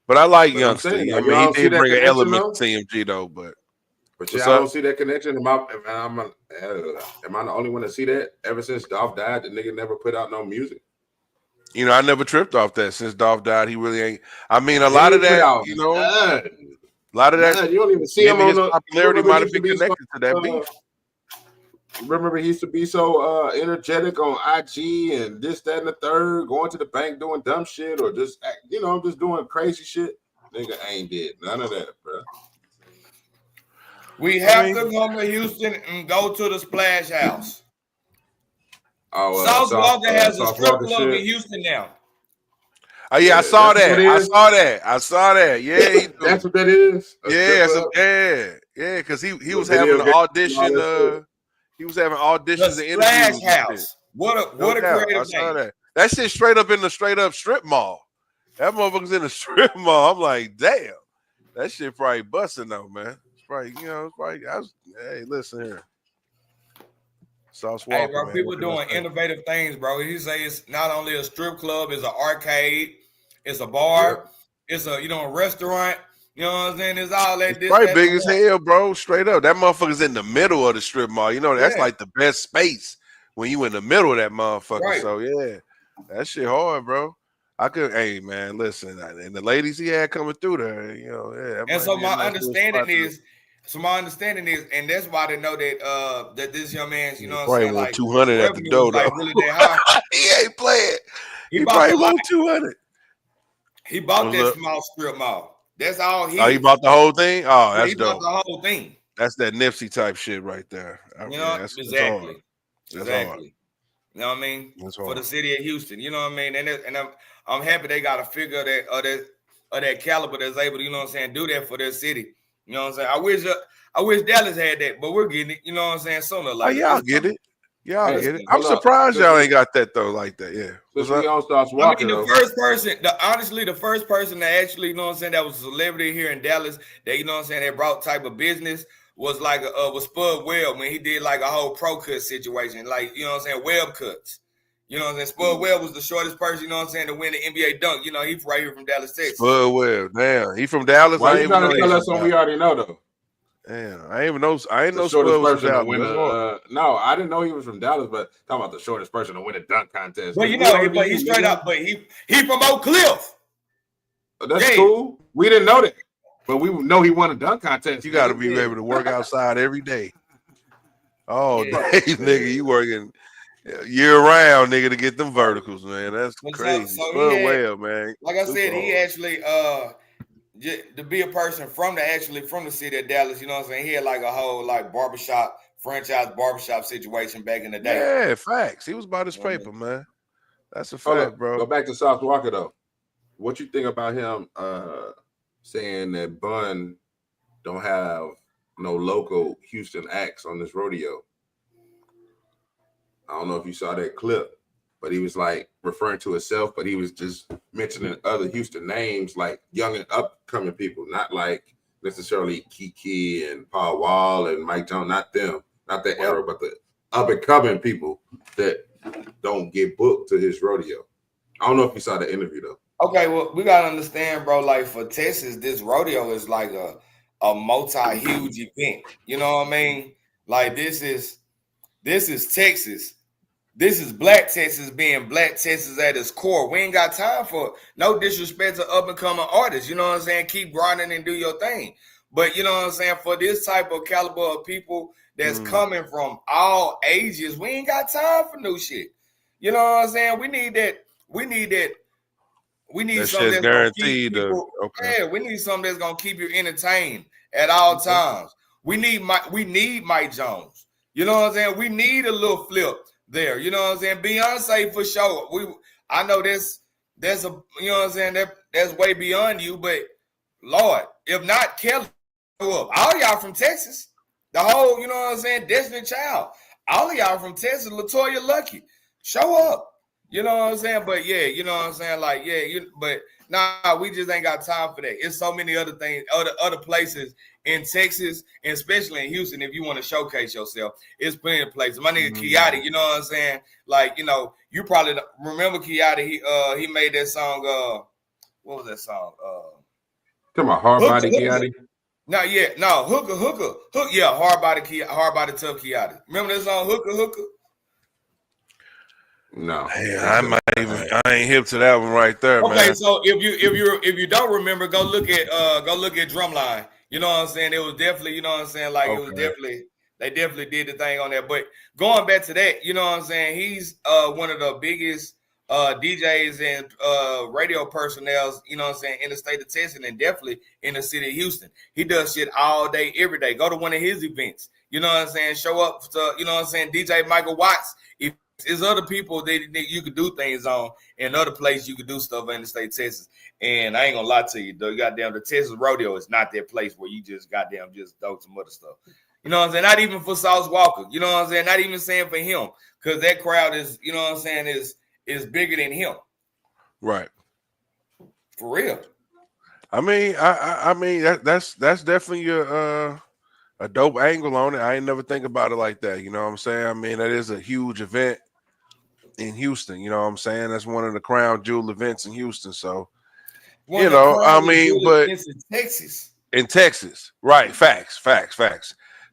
But I like But I'm Youngster. saying, I like, mean, y'all he see did that bring an connection, element though? to CMG though, but But what's y'all up? don't see that connection. Am I the only one to see that? Ever since Dolph died, the nigga never put out no music. You know, I never tripped off that since Dolph died. He really ain't. I mean, a He lot of ain't put that, out you know, none. a lot of that. None. You don't even see him Maybe on his the. popularity remember might he have used to been be so, connected to that beef. Remember he used to be so energetic on IG and this, that, and the third, going to the bank doing dumb shit or just just doing crazy shit. Nigga ain't did none of that, bro. We have to come to Houston and go to the Splash House. Sauce Walker has a strip club in Houston now. Oh yeah, I saw that. I saw that. Yeah, he do. That's what that is. Yeah, because he was having an audition. He was having auditions and interviews. Splash House. What a creative I saw name. that. That shit straight up in the straight up strip mall. That motherfucker's in the strip mall. I'm like, damn, that shit probably busting though, man. It's probably, hey, listen here. Sauce Walker, Hey, bro, man. people doing innovative things, bro. He say it's not only a strip club, it's an arcade, it's a bar, it's a a restaurant. You know what I'm saying? It's all that. It's probably big as hell, bro. Straight up, that motherfucker's in the middle of the strip mall. You know that's like the best space when you in the middle of that motherfucker. Right. So yeah, that shit hard, bro. Hey man, listen, and the ladies he had coming through there, And so my understanding is, and that's why they know that that this young man's, you know what I'm saying, like 200 at the door, like really that high. He ain't playing. He probably won 200. He bought that small strip mall. That's all he. Oh, he bought the whole thing. Oh, that's dope. He bought the whole thing. That's that Nipsey type shit right there. Exactly. You know what I mean? For the city of Houston, you know what I mean? And I'm happy they got a figure of that caliber that's able to, you know what I'm saying, do that for their city. You know what I'm saying? I wish Dallas had that, but we're getting it. You know what I'm saying? Sooner or later. Y'all get it. Y'all get it. I'm surprised y'all ain't got that though, like that. Yeah. Honestly, the first person that actually, you know what I'm saying, that was a celebrity here in Dallas, that, you know what I'm saying, that brought type of business was like was Spud Webb when he did like a whole pro cut situation, like, you know what I'm saying, web cuts. You know what I'm saying? Spud Webb was the shortest person, you know what I'm saying, to win the NBA dunk. You know, he's right here from Dallas, Texas. Spud Webb, damn, he from Dallas. Why you trying to tell us something we already know though? Damn, I ain't know Spud was from Dallas. No, I didn't know he was from Dallas, but talking about the shortest person to win a dunk contest. But but he's straight up, but he from Oak Cliff. That's cool. We didn't know that, but we know he won a dunk contest. You got to be able to work outside every day. Oh, day, nigga, you working. year round, nigga, to get them verticals, man. That's But crazy. so he Bud had, Whale, man. like I Super said, he hard. actually to be a person from the city of Dallas, you know what I'm saying? He had like a whole like franchise barbershop situation back in the day. Yeah, facts. He was about his paper, man. That's a Hold fact, up. bro. Go back to South Walker though. What you think about him saying that Bun don't have no local Houston acts on this rodeo? I don't know if you saw that clip, but he was like referring to himself, but he was just mentioning other Houston names, like young and upcoming people, not like necessarily Kiki and Paul Wall and Mike Jones, not them, not that era, but the up and coming people that don't get booked to his rodeo. I don't know if you saw the interview though. Okay, well, we gotta understand, bro. Like for Texas, this rodeo is like a multi-huge event. You know what I mean? Like this is Texas. This is Black Texas being Black Texas at its core. We ain't got time for no disrespect to up and coming artists. You know what I'm saying? Keep grinding and do your thing. But you know what I'm saying? For this type of caliber of people that's coming from all ages, we ain't got time for new shit. You know what I'm saying? We need that. We need That something shit's that's gonna keep guaranteed. people. Okay. Yeah, we need something that's gonna keep you entertained at all times. We need Mike Jones. You know what I'm saying? We need a little flip there. You know what I'm saying? Beyonce for sure. I know that's a you know what I'm saying, that's way beyond you, but Lord, if not Kelly, all y'all from Texas. The whole, you know what I'm saying, Destiny Child. All of y'all from Texas, LaToya Lucky. Show up. You know what I'm saying? But yeah, you know what I'm saying? Like, yeah, but nah, we just ain't got time for that. It's so many other things, other places in Texas, and especially in Houston, if you want to showcase yourself. It's plenty of places. My nigga Kiati, you know what I'm saying? Like, you know, you probably remember Kiati. He made that song. What was that song? Come on, hard body Kiati. No, yeah, no, hooker. Yeah, hard body tough Kiati. Remember that song, hooker? No, I ain't hip to that one right there, okay, man. so if you don't remember, go look at Drumline. You know what I'm saying? It was definitely, you know what I'm saying, like it was definitely, they definitely did the thing on that. But going back to that, you know what I'm saying, he's one of the biggest DJs and radio personnel, you know what I'm saying, in the state of Texas and definitely in the city of Houston. He does shit all day, every day. Go to one of his events. You know what I'm saying? Show up to, you know what I'm saying, DJ Michael Watts. If there's other people that you could do things on, in other places you could do stuff in the state of Texas. And I ain't gonna lie to you, though. Goddamn, the Texas rodeo is not that place where you just goddamn just throw some other stuff. You know what I'm saying? Not even for Sauce Walker. You know what I'm saying? Not even saying for him, because that crowd is, you know what I'm saying, is bigger than him. Right. For real. I mean that's definitely a dope angle on it. I ain't never think about it like that. You know what I'm saying? I mean, that is a huge event in Houston. You know what I'm saying? That's one of the crown jewel events in Houston. So, you know, I mean, but in Texas, right? Facts.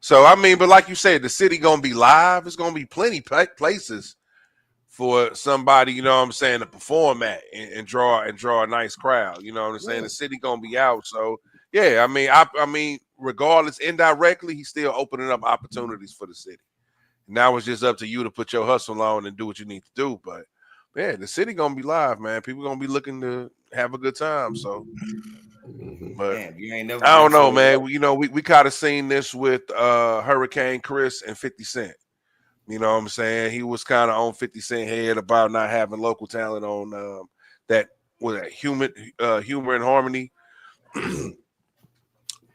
So, I mean, but like you said, the city gonna be live. It's gonna be plenty places for somebody, you know what I'm saying, to perform at and draw a nice crowd. You know what I'm saying? The city gonna be out. So yeah, I mean, regardless, indirectly, he's still opening up opportunities for the city. Now it's just up to you to put your hustle on and do what you need to do. But yeah, the city gonna be live, man. People gonna be looking to have a good time. So, but man, I don't know, man. You know, we kind of seen this with Hurricane Chris and 50 Cent. You know what I'm saying? He was kind of on 50 Cent head about not having local talent on that Humor and Harmony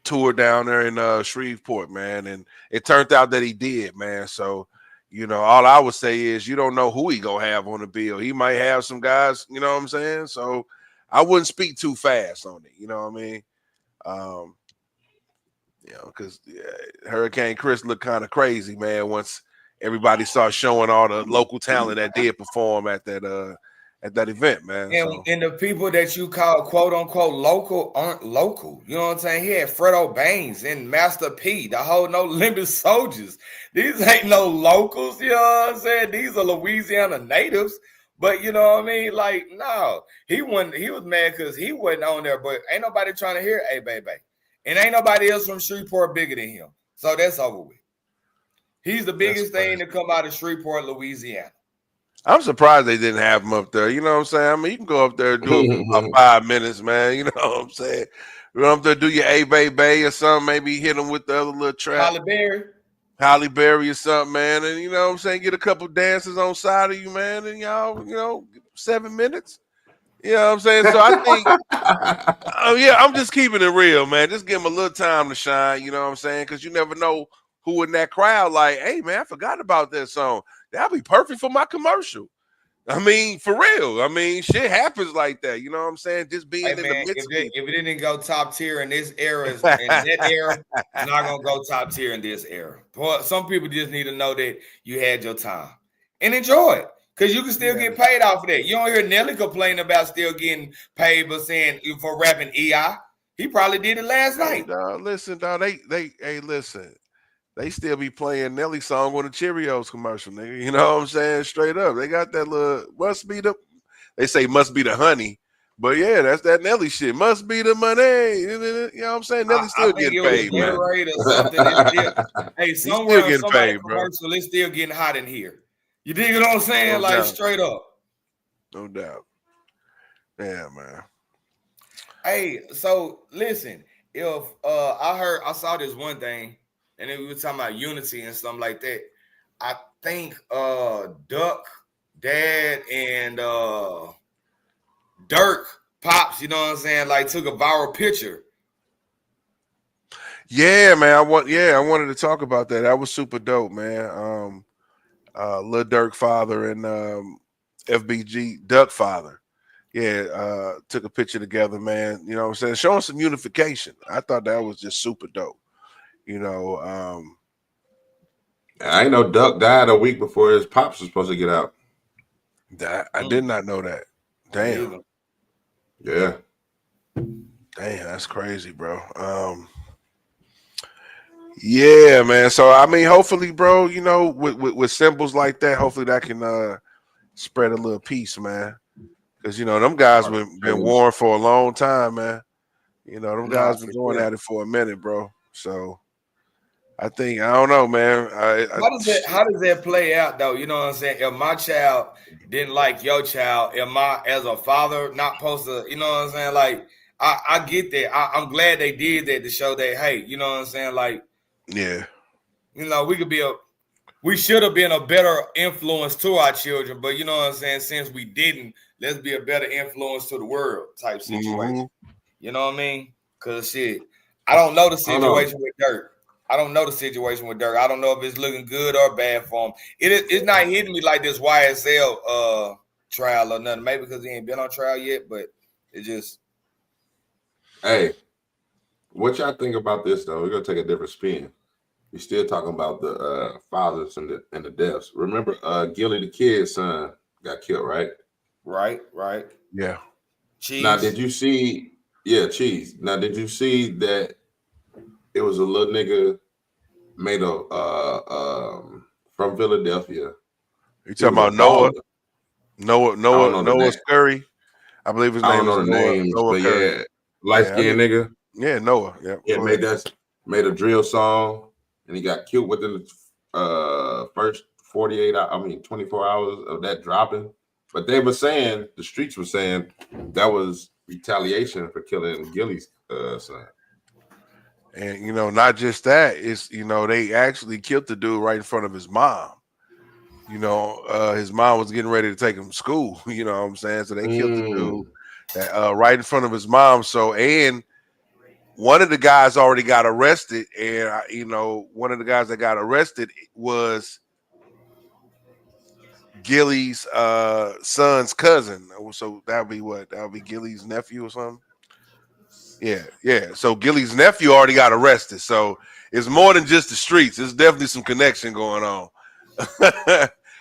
tour down there in Shreveport, man. And it turned out that he did, man. So, you know, all I would say is you don't know who he gonna have on the bill. He might have some guys, you know what I'm saying? So I wouldn't speak too fast on it, you know what I mean? You know, because Hurricane Chris looked kind of crazy, man, once everybody starts showing all the local talent that did perform at that event, man. And the people that you call quote unquote local aren't local. You know what I'm saying? He had Fredo Baines and Master P, the whole No Limit Soldiers. These ain't no locals, you know what I'm saying? These are Louisiana natives. But you know what I mean? Like, no, he was mad because he wasn't on there, but ain't nobody trying to hear "Hey Baby." And ain't nobody else from Shreveport bigger than him. So that's over with. He's the biggest thing to come out of Shreveport, Louisiana. I'm surprised they didn't have him up there. You know what I'm saying? I mean, you can go up there and do it for about 5 minutes, man. You know what I'm saying? You know up there, do your A Bay Bay or something. Maybe hit them with the other little trap, Holly Berry. Halle Berry or something, man. And you know what I'm saying? Get a couple dances on side of you, man. And y'all, 7 minutes. You know what I'm saying? So I think, I'm just keeping it real, man. Just give him a little time to shine. You know what I'm saying? Because you never know who in that crowd. Like, hey, man, I forgot about that song. That'll be perfect for my commercial. I mean, for real. I mean, shit happens like that. You know what I'm saying? Just being in the midst of it. If it didn't go top tier in this era, in that era, it's not gonna go top tier in this era. But some people just need to know that you had your time and enjoy it. Because you can still get paid off of that. You don't hear Nelly complaining about still getting paid, but saying for rapping EI. He probably did it last night. Listen, dog, listen. They still be playing Nelly song on the Cheerios commercial, nigga. You know what I'm saying? Straight up. They got that little they say must be the honey. But yeah, that's that Nelly shit. Must be the money. You know what I'm saying? Nelly still getting paid, man. Hey, somewhere on somebody's commercial, it's still getting hot in here. You dig what I'm saying? No like doubt. Straight up. No doubt. Yeah, man. Hey, so listen, if I saw this one thing, and then we were talking about unity and something like that. I think Duck, Dad, and Dirk Pops, you know what I'm saying, like took a viral picture. Yeah, man. I wanted to talk about that. That was super dope, man. Lil Durk father and FBG Duck father. Yeah, took a picture together, man. You know what I'm saying? Showing some unification. I thought that was just super dope. You know, I ain't know Duck died a week before his pops was supposed to get out. I did not know that. Damn. Yeah. Damn, that's crazy, bro. Yeah, man. So I mean, hopefully, bro, you know, with symbols like that, hopefully that can spread a little peace, man. Because you know, them guys been warring for a long time, man. You know, them guys been going at it for a minute, bro. So I don't know, man. How does that play out though? You know what I'm saying? If my child didn't like your child, am I as a father not supposed to, you know what I'm saying? Like I get that. I'm glad they did that to show that, hey, you know what I'm saying? Like, yeah, you know, we should have been a better influence to our children, but you know what I'm saying? Since we didn't, let's be a better influence to the world type situation. Mm-hmm. You know what I mean? Because shit, I don't know the situation with Dirk. I don't know if it's looking good or bad for him. It's not hitting me like this YSL trial or nothing. Maybe because he ain't been on trial yet, but it just. Hey, what y'all think about this though? We're gonna take a different spin. We're still talking about the fathers and the deaths. Remember, Gilly the Kid's son got killed, right? Right. Yeah. Cheese. Now, did you see? Yeah, Cheese. Now, did you see that it was a little nigga made from Philadelphia? You talking about Noah Scurry? I believe his name is Noah Curry. Yeah, light-skinned nigga. Yeah, Noah. Yeah, made a drill song, and he got killed within the first 24 hours of that dropping. But they were saying, the streets were saying, that was retaliation for killing Gilly's son. And you know, not just that, it's they actually killed the dude right in front of his mom. You know, his mom was getting ready to take him to school. You know what I'm saying? So they killed the dude right in front of his mom. So, and one of the guys already got arrested, and one of the guys that got arrested was Gilly's son's cousin. So that would be Gilly's nephew or something. Yeah. So Gilly's nephew already got arrested. So it's more than just the streets. There's definitely some connection going on.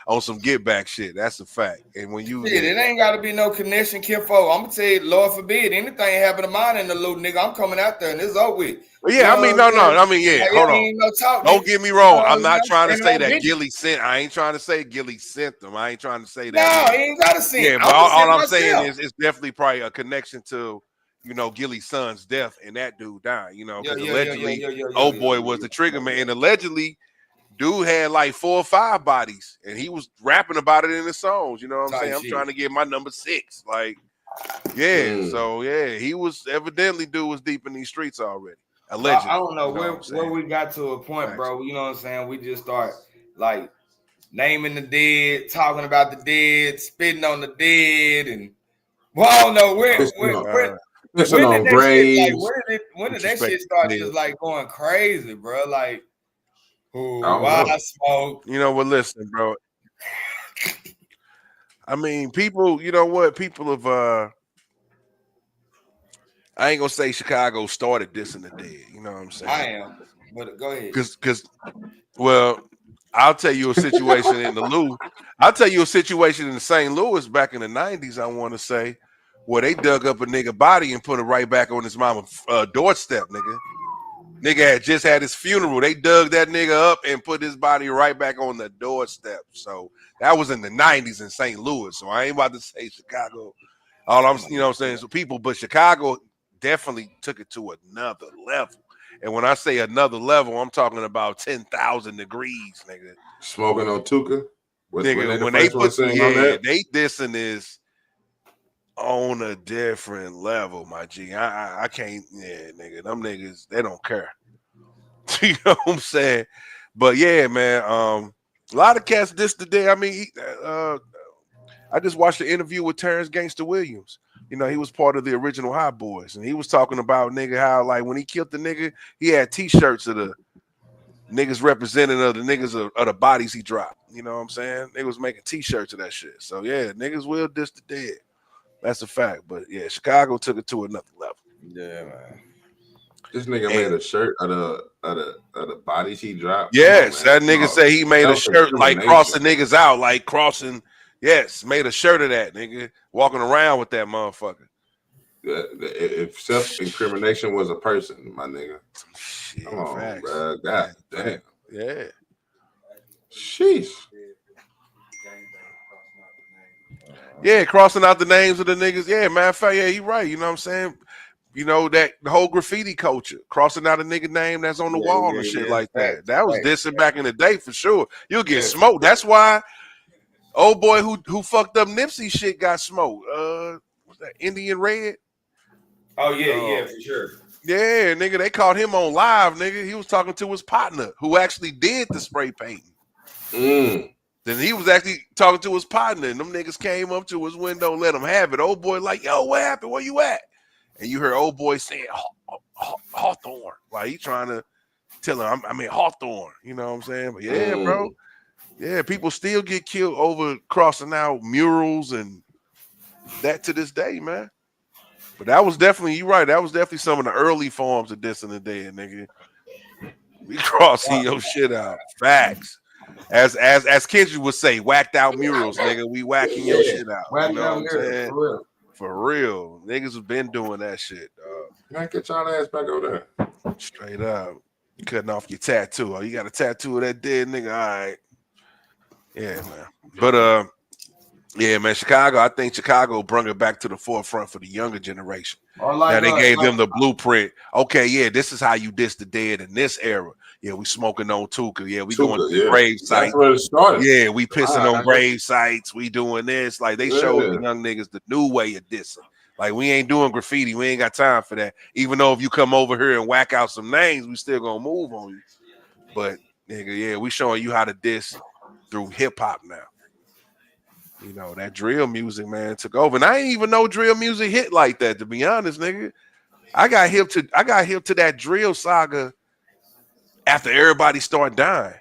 On some get back shit. That's a fact. And when it ain't gotta be no connection, Kimfo. I'm gonna tell you, Lord forbid, anything happen to mine in the loot, nigga, I'm coming out there and it's over with. Yeah, I mean, no. I mean, yeah, hold on. No talk, don't get me wrong. I'm not trying to say that Gilly sent. I ain't trying to say Gilly sent them. I ain't trying to say that. No, he ain't gotta send. Yeah, but all I'm saying is it's definitely probably a connection to Gilly's son's death and that dude dying. Because allegedly, old boy was the trigger man, and allegedly dude had like 4 or 5 bodies, and he was rapping about it in his songs. You know what I'm saying? I'm trying to get my number 6. Like, yeah. So yeah, he was evidently dude was deep in these streets already. Allegedly. I don't know where we got to a point, bro. You know what I'm saying? We just start like naming the dead, talking about the dead, spitting on the dead, and well, I don't know when did that shit start just like going crazy, bro? Like, why I smoke? You know what? Listen, bro. I mean, people. You know what? People have. I ain't gonna say Chicago started this in the dead. You know what I'm saying? I am, but go ahead. Because, well, I'll tell you a situation in the Lou. I'll tell you a situation in St. Louis back in the 90s, I want to say, where they dug up a nigga body and put it right back on his mama's doorstep, nigga. Nigga had just had his funeral. They dug that nigga up and put his body right back on the doorstep. So that was in the 90s in St. Louis. So I ain't about to say Chicago. All I'm, you know what I'm saying? So people, but Chicago definitely took it to another level. And when I say another level, I'm talking about 10,000 degrees, nigga. Smoking on Tuka? Nigga, when they put they dissing is on a different level, my G. I can't, nigga. Them niggas, they don't care. You know what I'm saying? But yeah, man. A lot of cats dissed today. I mean, I just watched the interview with Terrence Gangster Williams. You know, he was part of the original Hot Boys, and he was talking about nigga how like when he killed the nigga, he had T-shirts of the niggas representing of the niggas of the bodies he dropped. You know what I'm saying? They was making T-shirts of that shit. So yeah, niggas will diss the dead. That's a fact. But yeah, Chicago took it to another level. Yeah, man. This nigga made a shirt of the bodies he dropped. Yes, that nigga said he made a shirt like crossing niggas out, like crossing. Yes, made a shirt of that nigga walking around with that motherfucker. If self-incrimination was a person, my nigga. Shit, come on, facts. bro. God damn. Yeah. Sheesh. Yeah, crossing out the names of the niggas. Yeah, matter of fact, yeah, you right. You know what I'm saying? You know, that the whole graffiti culture, crossing out a nigga name that's on the wall and shit like that. That was dissing back in the day for sure. You'll get smoked. That's why old boy who fucked up Nipsey shit got smoked. What's that? Indian Red? Oh, yeah, for sure. Yeah, nigga, they caught him on live, nigga. He was talking to his partner who actually did the spray painting. Then he was actually talking to his partner, and them niggas came up to his window and let him have it. Old boy like, yo, what happened? Where you at? And you heard old boy saying Hawthorne. Like he trying to tell him, I mean Hawthorne. You know what I'm saying? But yeah, bro. Yeah, people still get killed over crossing out murals and that to this day, man. But that was definitely, you're right. That was definitely some of the early forms of this in the day, nigga. We crossing your shit out. Facts. As Kendrick would say, whacked out murals, nigga. We whacking your shit out. You know what I'm saying? For real. Niggas have been doing that shit, dog. Man, get y'all ass back over there. Straight up. Cutting off your tattoo. Oh, you got a tattoo of that dead nigga? All right. Yeah, man. But yeah, man, Chicago, I think Chicago brought it back to the forefront for the younger generation. Now they gave them the blueprint. Okay, yeah, this is how you diss the dead in this era. Yeah, we smoking on Tuka. Yeah, we going to the grave sites. That's where it started. Yeah, we pissing on grave sites. We doing this. Like they showed the young niggas the new way of dissing. Like we ain't doing graffiti. We ain't got time for that. Even though if you come over here and whack out some names, we still gonna move on you. But nigga, yeah, we showing you how to diss through hip hop now. You know, that drill music, man, took over. And I didn't even know drill music hit like that, to be honest, nigga. I got hip to that drill saga after everybody started dying.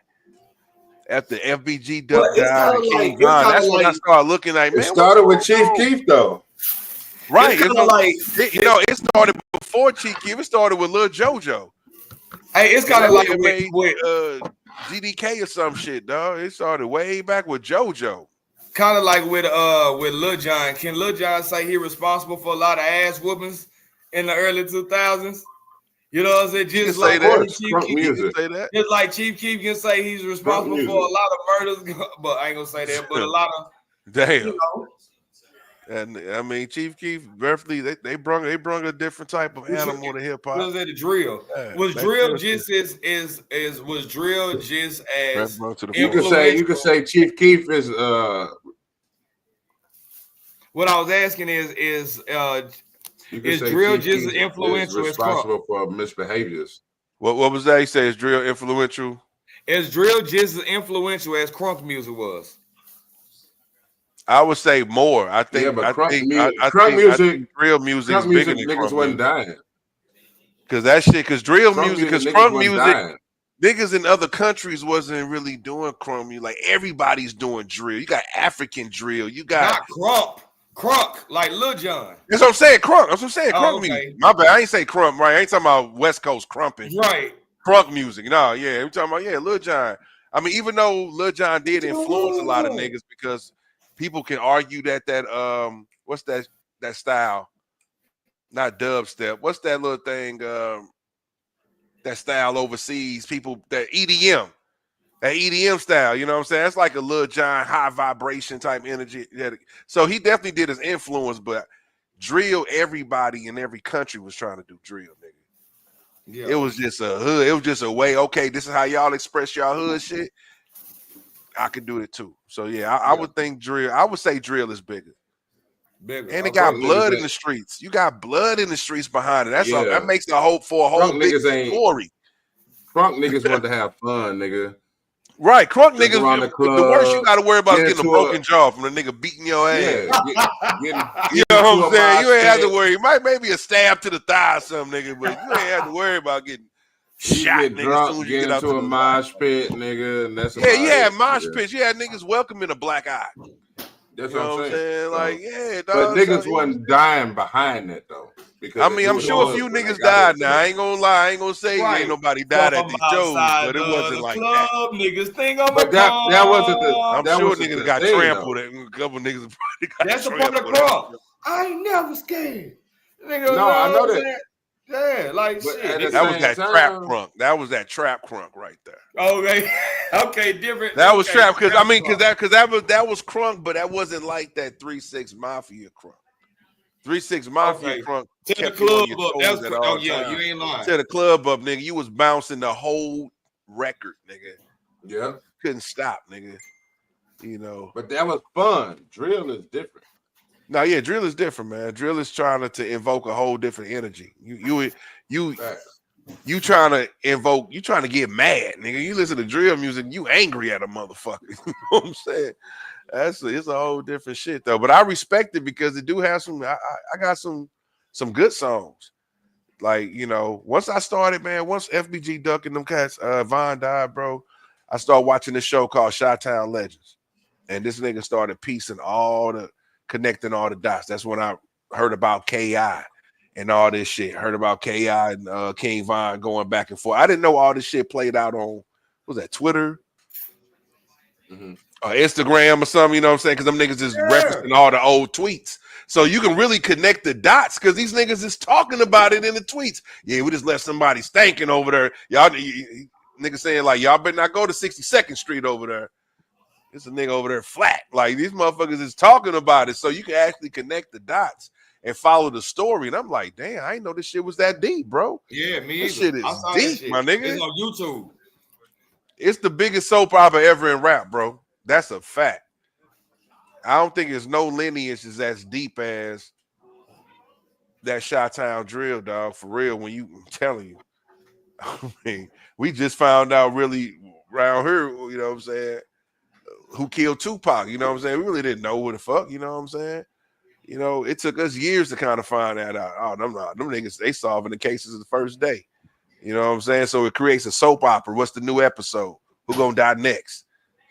After FBG Duck died and King Von. That's when I started looking like, man. It started with Chief Keef, though. Right. It started before Chief Keef. It started with Lil JoJo. Hey, it's kind of like with GDK or some shit, dog. It started way back with JoJo. Kind of like with Lil Jon. Can Lil Jon say he responsible for a lot of ass whoopings in the early 2000s? You know what I'm saying? Just like Just like Chief Keef can say he's responsible for a lot of murders, but I ain't gonna say that. But a lot of damn. You know, And I mean, Chief Keef, Beverly, they brung a different type of animal to hip hop. Was that the drill? Yeah, Was that drill shit. just was drill just Brett as brought to the You could influential? say Chief Keef is What I was asking is you could is say drill Chief just as Keef is influential as crunk? responsible for misbehaviors. What was that? He says drill influential. Is drill just as influential as crunk music was? I would say more. I think. Yeah, but I think drill music is crunk bigger music than niggas crunk wasn't music. dying. Because that shit. Because drill Crunk music. Because niggas crunk wasn't music. dying. Niggas in other countries wasn't really doing crunk music. Like everybody's doing drill. You got African drill. You got Not crunk like Lil Jon. That's what I'm saying. Crunk. That's what I'm saying. Oh, Crunk okay. music. My bad. I ain't say crunk. Right. I ain't talking about West Coast crumping. Right. Crunk music. No. Yeah. We talking about Lil Jon. I mean, even though Lil Jon did influence a lot of niggas because people can argue that what's that style? Not dubstep. What's that little thing? That style overseas. People that EDM. That EDM style, you know what I'm saying? That's like a Lil Jon high vibration type energy. So he definitely did his influence, but drill, everybody in every country was trying to do drill, nigga. Yeah. It was just a hood. It was just a way, okay, this is how y'all express y'all hood shit. I could do it too. So yeah, I would think drill. I would say drill is bigger. And it got blood in the streets. You got blood in the streets behind it. That's all. That makes the hope for a whole big story. Crunk niggas want to have fun, nigga. Right, crunk niggas. The worst you got to worry about is getting a broken jaw from a nigga beating your ass. Yeah, you know what I'm saying? You ain't have to worry. Maybe a stab to the thigh or something, nigga, but you ain't have to worry about getting shot, get nigga, drunk, as soon as get you get out into to a the mosh pit, nigga, and that's you had mosh pits. You had niggas welcoming a black eye. That's you know what I'm saying. Like, yeah, dog, but niggas wasn't dying behind that though. Because I mean, I'm sure a few niggas died now. I ain't gonna lie. I ain't gonna say ain't nobody died at these shows, but it wasn't like club, that. Niggas think I'm but that wasn't the. I'm that sure wasn't niggas the got thing, trampled. Though. And a couple niggas probably got That's the trampled. part of crunk. I ain't never scared. Nigga, no, I know that. Yeah, like but shit. That was that trap crunk. That was that trap crunk right there. Okay, okay, different. That was trap because that was crunk, but that wasn't like that 3-6 Mafia crunk. 3-6 Mafia crunk. To the club up. You ain't lying. To the club up, nigga. You was bouncing the whole record, nigga. Yeah, couldn't stop, nigga. You know, but that was fun. Drill is different. No, yeah, drill is different, man. Drill is trying to invoke a whole different energy. You trying to invoke, you trying to get mad, nigga. You listen to drill music, you angry at a motherfucker. You know what I'm saying? It's a whole different shit though. But I respect it because it do have some. I got some good songs. Like, you know, once I started, man, once FBG Duck and them cats, Von died, bro. I started watching this show called Chi-Town Legends, and this nigga started connecting all the dots. That's when I heard about KI and all this shit. Heard about KI and King Von going back and forth. I didn't know all this shit played out on, what was that, Twitter? Or Instagram or something, you know what I'm saying? Because them niggas is referencing all the old tweets. So you can really connect the dots because these niggas is talking about it in the tweets. Yeah, we just left somebody stanking over there. Y'all niggas saying like, y'all better not go to 62nd Street over there. It's a nigga over there flat. Like, these motherfuckers is talking about it. So you can actually connect the dots and follow the story. And I'm like, damn, I didn't know this shit was that deep, bro. Yeah, me This either. shit is deep, my nigga. It's on YouTube. It's the biggest soap opera ever in rap, bro. That's a fact. I don't think there's no lineage is as deep as that Chi-Town drill, dog. For real, I'm telling you. I mean, we just found out really around here, you know what I'm saying, who killed Tupac, you know what I'm saying? We really didn't know who the fuck, you know what I'm saying? You know, it took us years to kind of find that out. Oh, them niggas, they solving the cases the first day. You know what I'm saying? So it creates a soap opera. What's the new episode? Who gonna die next?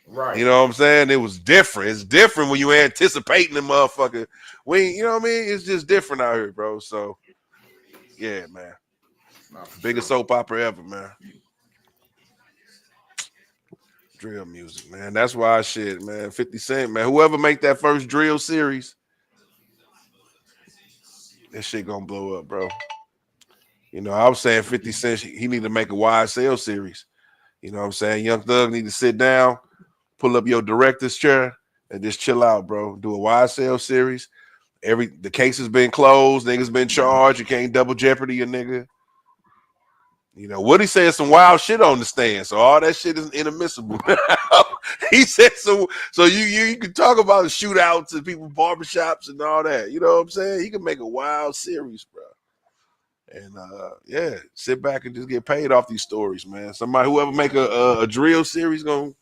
Right. You know what I'm saying? It was different. It's different when you anticipating the motherfucker. You know what I mean? It's just different out here, bro. So, yeah, man. Biggest soap opera ever, man. Drill music, man. That's why shit, man. 50 Cent, man. Whoever make that first drill series, that shit gonna blow up, bro. You know, I was saying 50 Cent, he need to make a YSL series. You know what I'm saying? Young Thug need to sit down, pull up your director's chair, and just chill out, bro. Do a YSL series. the case has been closed. Niggas been charged. You can't double jeopardy a nigga. You know, Woody said some wild shit on the stand, so all that shit is inadmissible. He said so you can talk about shootouts and people barbershops and all that. You know what I'm saying? He can make a wild series, bro. And yeah, sit back and just get paid off these stories, man. Somebody whoever make a drill series gonna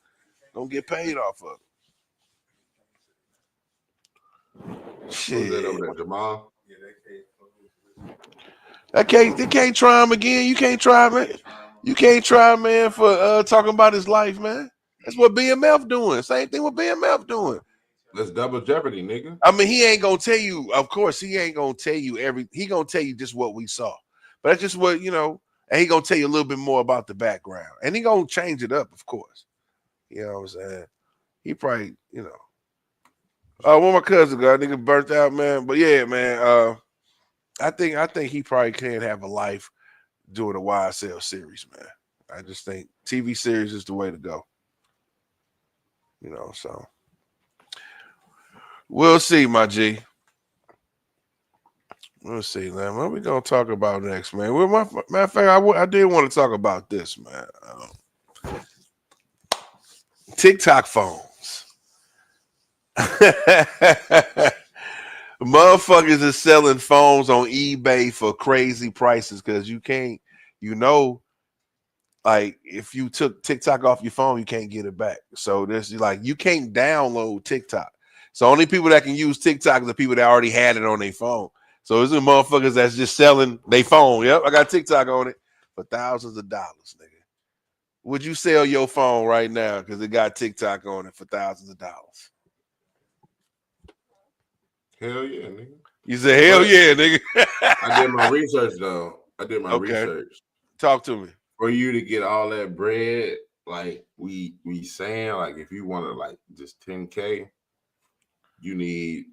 get paid off of it. Shit. That over there, Jamal? They can't try him again. You can't try, man. You can't try, man, for talking about his life, man. That's what BMF doing. Same thing with BMF doing. Let's double jeopardy, nigga. I mean, he ain't gonna tell you. Of course, he ain't gonna tell you he gonna tell you just what we saw. But that's just what, you know. And he gonna tell you a little bit more about the background, and he gonna change it up, of course. You know what I'm saying? He probably, you know. One of my cousins got nigga burnt out, man. But yeah, man. I think he probably can have a life doing a YSL series, man. I just think TV series is the way to go. You know, so we'll see, my G. We'll see, man. What are we gonna talk about next, man? Well, matter of fact, I did want to talk about this, man. TikTok phones. Motherfuckers is selling phones on eBay for crazy prices because you can't, you know, like if you took TikTok off your phone, you can't get it back. So there's like you can't download TikTok. So only people that can use TikTok are the people that already had it on their phone. So there's the motherfuckers that's just selling their phone. Yep, I got TikTok on it for thousands of dollars, nigga. Would you sell your phone right now because it got TikTok on it for thousands of dollars? Hell yeah, nigga. You said, hell yeah, nigga. I did my research, though. I did my research. Talk to me. For you to get all that bread, like we saying, like if you want to like just 10K, you need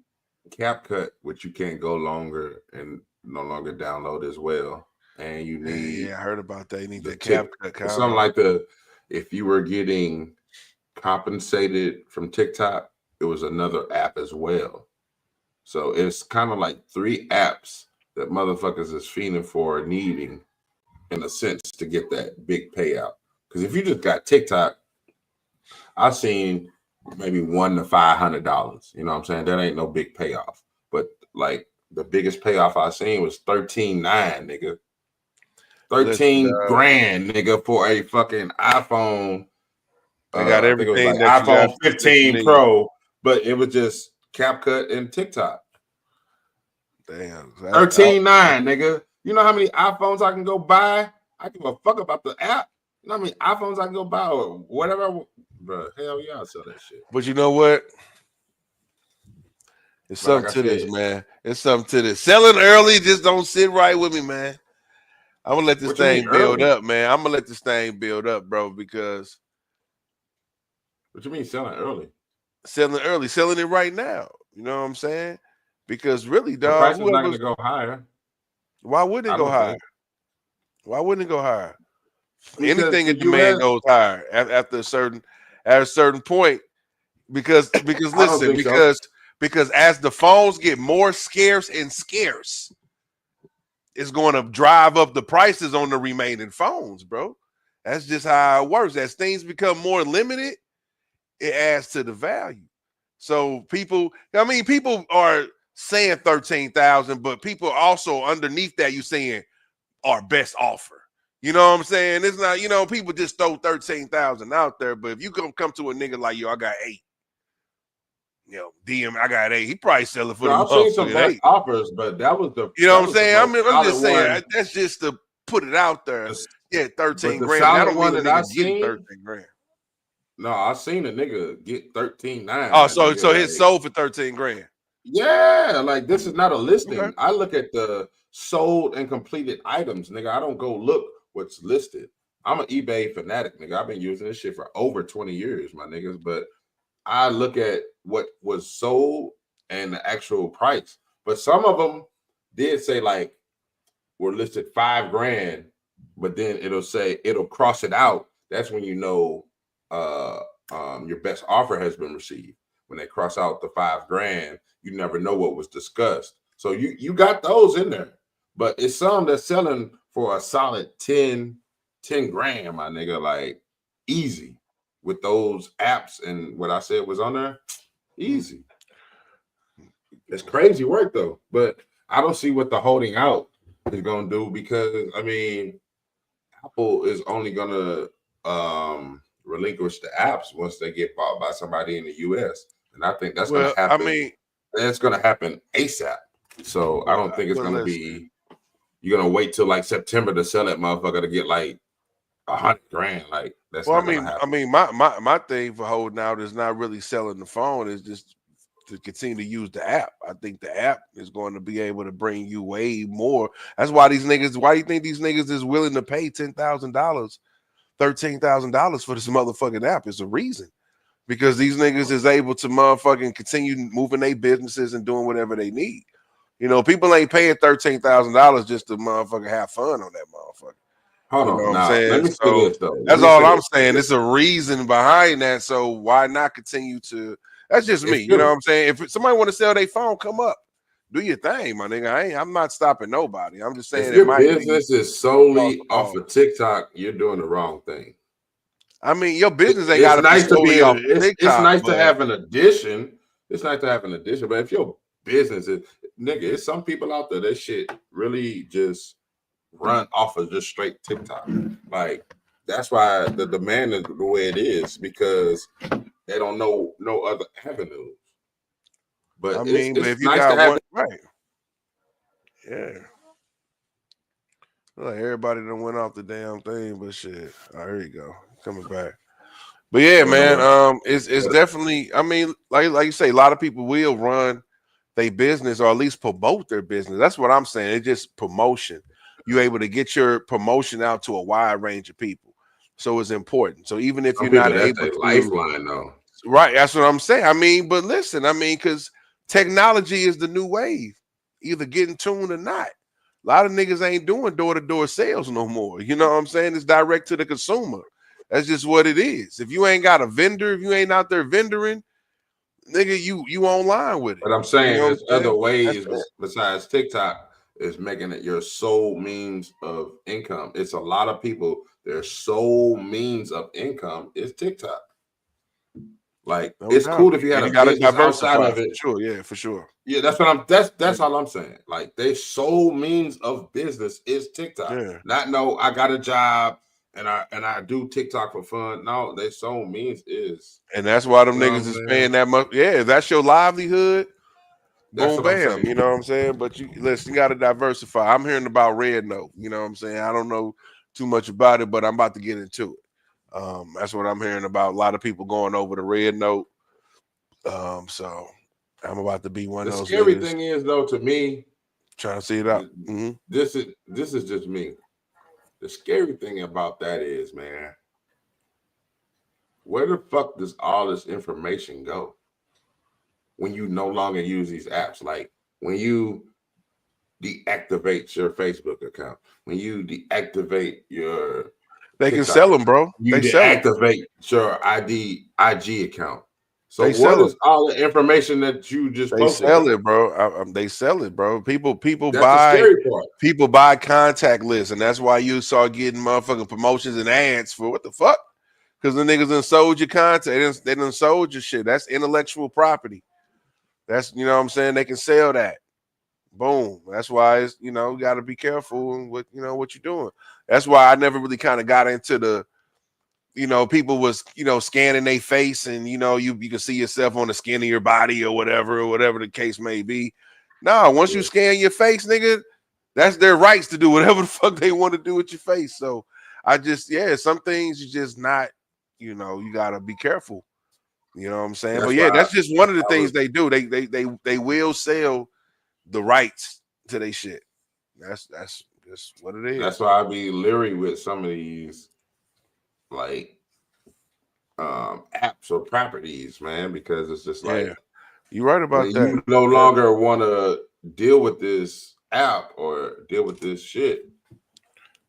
CapCut, which you can't go longer and no longer download as well. And you need I heard about that. You need the CapCut. Something like if you were getting compensated from TikTok, it was another app as well. So it's kind of like 3 apps that motherfuckers is fiending for, needing, in a sense, to get that big payout. Because if you just got TikTok, I've seen maybe $100 to $500. You know what I'm saying? That ain't no big payoff. But like the biggest payoff I seen was $13,900, nigga. 13 grand, nigga, for a fucking iPhone. I got everything. Like iPhone 15 Pro, but it was just CapCut and TikTok. Damn. 13.9, nigga. You know how many iPhones I can go buy? I give a fuck about the app. You know how many iPhones I can go buy or whatever? Bro, hell yeah, I sell that shit. But you know what? It's something to this, man. It's something to this. Selling early just don't sit right with me, man. I'm gonna let this thing build up, man. I'm gonna let this thing build up, bro, because what you mean selling early? Selling early, selling it right now. You know what I'm saying? Because really, dog, the price is not gonna go higher. Why wouldn't it go higher? Why wouldn't it go higher? Because anything in demand goes higher at a certain point. Because listen, because as the phones get more scarce and scarce, it's going to drive up the prices on the remaining phones, bro. That's just how it works. As things become more limited, it adds to the value. So people are saying 13,000, but people also underneath that you saying our best offer. You know what I'm saying? It's not, people just throw 13,000 out there, but if you come to a nigga like, yo, I got 8. DM, I got 8. He probably sell it for the I've seen some best offers, but that was the. You know what I'm saying? I'm just saying that's just to put it out there. Yeah, 13 grand. I don't mean that I get 13 grand. No, I seen a nigga get 13.9. Oh, so it's sold for 13 grand. Yeah, like this is not a listing. Okay. I look at the sold and completed items, nigga. I don't go look what's listed. I'm an eBay fanatic, nigga. I've been using this shit for over 20 years, my niggas. But I look at what was sold and the actual price. But some of them did say like were listed 5 grand, but then it'll cross it out. That's when you know your best offer has been received. when they cross out the $5,000, you never know what was discussed. So you got those in there, but it's some that's selling for a solid 10 grand, my nigga, like easy with those apps and what I said was on there, easy. It's crazy work though, but I don't see what the holding out is gonna do because I mean, Apple is only gonna relinquish the apps once they get bought by somebody in the US, and I think that's gonna happen. I mean, it's gonna happen ASAP. So I don't think it's gonna be. You're gonna wait till like September to sell that motherfucker to get like $100,000. Like that's. Well, not gonna happen. I mean, my thing for holding out is not really selling the phone. It's just to continue to use the app. I think the app is going to be able to bring you way more. That's why these niggas. Why do you think these niggas is willing to pay $10,000, $13,000 for this motherfucking app? It's a reason. Because these niggas is able to motherfucking continue moving their businesses and doing whatever they need. You know, people ain't paying $13,000 just to motherfucking have fun on that motherfucker. Hold you on, know what now, I'm saying? let me say this though. That's all I'm saying. It's a reason behind that. So why not continue to? That's just me. You know what I'm saying? If somebody want to sell their phone, come up, do your thing, my nigga. I'm not stopping nobody. I'm just saying if your business is solely off of TikTok, you're doing the wrong thing. I mean, your business ain't got to be solely off TikTok. It's nice to have an addition. It's nice to have an addition, but if your business is, nigga, it's some people out there that shit really just run off of just straight TikTok. Like that's why the demand is the way it is because they don't know no other avenues. But I mean, it's if you nice got to have one, right? Yeah. Like everybody done went off the damn thing, but shit. Oh, here you go, coming back. But yeah, man, it's definitely. I mean, like you say, a lot of people will run their business or at least promote their business. That's what I'm saying. It's just promotion. You're able to get your promotion out to a wide range of people, so it's important. So even if you're not able to, lifeline though, right? That's what I'm saying. I mean, but listen, I mean, because technology is the new wave. Either getting tuned or not. A lot of niggas ain't doing door-to-door sales no more. You know what I'm saying? It's direct to the consumer. That's just what it is. If you ain't got a vendor, if you ain't out there vendoring, nigga, you online with it. But I'm saying you know there's other ways besides TikTok is making it your sole means of income. It's a lot of people, their sole means of income is TikTok. Like it's cool if you had a business outside of it. Sure, yeah, for sure. Yeah, that's what that's all I'm saying. Like their sole means of business is TikTok. Yeah. Not no, I got a job and I do TikTok for fun. No, their sole means is, and that's why them niggas is paying that much. Yeah, that's your livelihood. Boom, bam. You know what I'm saying? But you listen, you got to diversify. I'm hearing about Red Note. You know what I'm saying? I don't know too much about it, but I'm about to get into it. That's what I'm hearing about. A lot of people going over to Red Note. So I'm about to be one of those. The scary thing is, though, to me, trying to see it out. This is just me. The scary thing about that is, man, where the fuck does all this information go when you no longer use these apps? Like when you deactivate your Facebook account, when you deactivate your they TikTok, can sell them, bro. You they deactivate your IG account. So what is all the information that you just posted? Sell it, bro. They sell it, bro. People that's buy the scary part. People buy contact lists, and that's why you start getting motherfucking promotions and ads for what the fuck? Because the niggas done sold your content, they done sold your shit. That's intellectual property. That's, you know what I'm saying? They can sell that. Boom. That's why it's, you know, you got to be careful with, you know, what you're doing. That's why I never really kind of got into the, you know, people was, you know, scanning their face and, you know, you can see yourself on the skin of your body or whatever the case may be. No, once you scan your face, nigga, that's their rights to do whatever the fuck they want to do with your face. So I just, some things you just not, you know, you got to be careful. You know what I'm saying? But yeah, that's just one of the things they do. They will sell the rights to their shit. That's just what it is. That's why I be leery with some of these like apps or properties, man, because it's just like you're right about that. You no longer want to deal with this app or deal with this shit,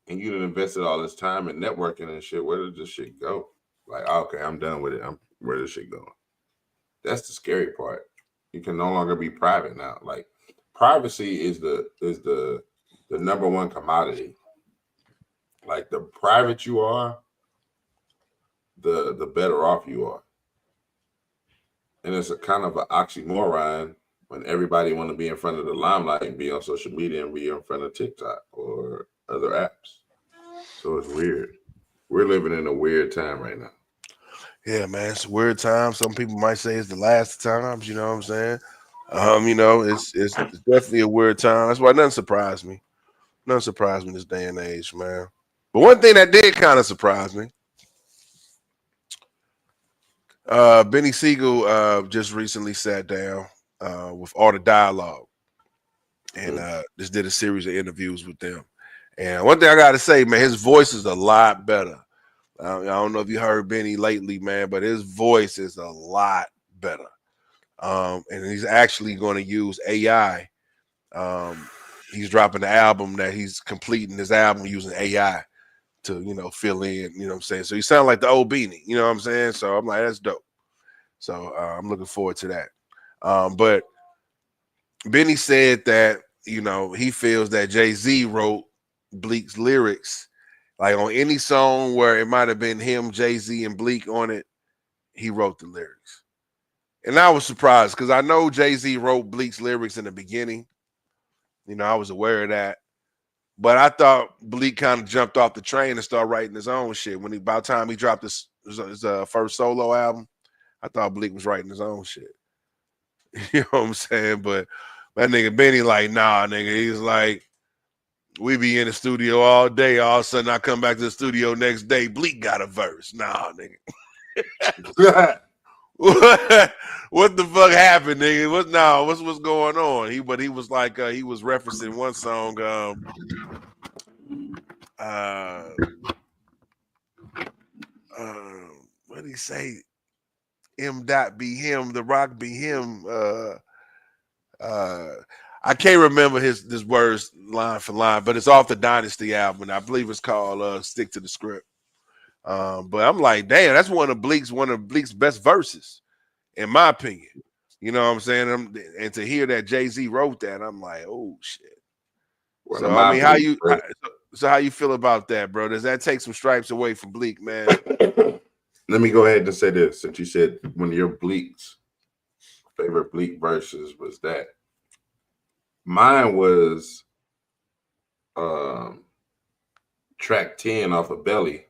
and you done invested all this time in networking and shit. Where did this shit go? Like, okay, I'm done with it. Where does shit going? That's the scary part. You can no longer be private now. Like privacy is the number one commodity. Like the private you are, the better off you are. And it's a kind of an oxymoron when everybody want to be in front of the limelight and be on social media and be in front of TikTok or other apps. So it's weird. We're living in a weird time right now. Yeah, man, it's a weird time. Some people might say it's the last times. You know what I'm saying? It's definitely a weird time. That's why nothing surprised me. Nothing surprised me in this day and age, man. But one thing that did kind of surprise me, Benny Siegel just recently sat down with Art of Dialogue and just did a series of interviews with them. And one thing I got to say, man, his voice is a lot better. I don't know if you heard Benny lately, man, but his voice is a lot better. And he's actually going to use AI. He's dropping the album that he's completing his album using AI to, fill in, you know what I'm saying? So he sounds like the old Beanie, you know what I'm saying? So I'm like, that's dope. So I'm looking forward to that. But Benny said that, he feels that Jay-Z wrote Bleek's lyrics. Like on any song where it might have been him, Jay-Z, and Bleek on it, he wrote the lyrics. And I was surprised because I know Jay-Z wrote Bleek's lyrics in the beginning. I was aware of that. But I thought Bleek kind of jumped off the train and started writing his own shit. By the time he dropped his first solo album, I thought Bleek was writing his own shit. You know what I'm saying? But that nigga Benny like, nah, nigga. He's like, we be in the studio all day. All of a sudden, I come back to the studio next day. Bleek got a verse. Nah, nigga. What the fuck happened, nigga? What's going on? He was like, he was referencing one song. What did he say? M. Dot be him. The Rock be him. I can't remember his words line for line, but it's off the Dynasty album. And I believe it's called Stick to the Script. But I'm like, damn, that's one of Bleek's best verses, in my opinion. You know what I'm saying? And to hear that Jay-Z wrote that, I'm like, oh shit. So I mean, how you feel about that, bro? Does that take some stripes away from Bleek, man? Let me go ahead and say this. Since you said one of your Bleek's favorite Bleek verses was that. Mine was track 10 off of Belly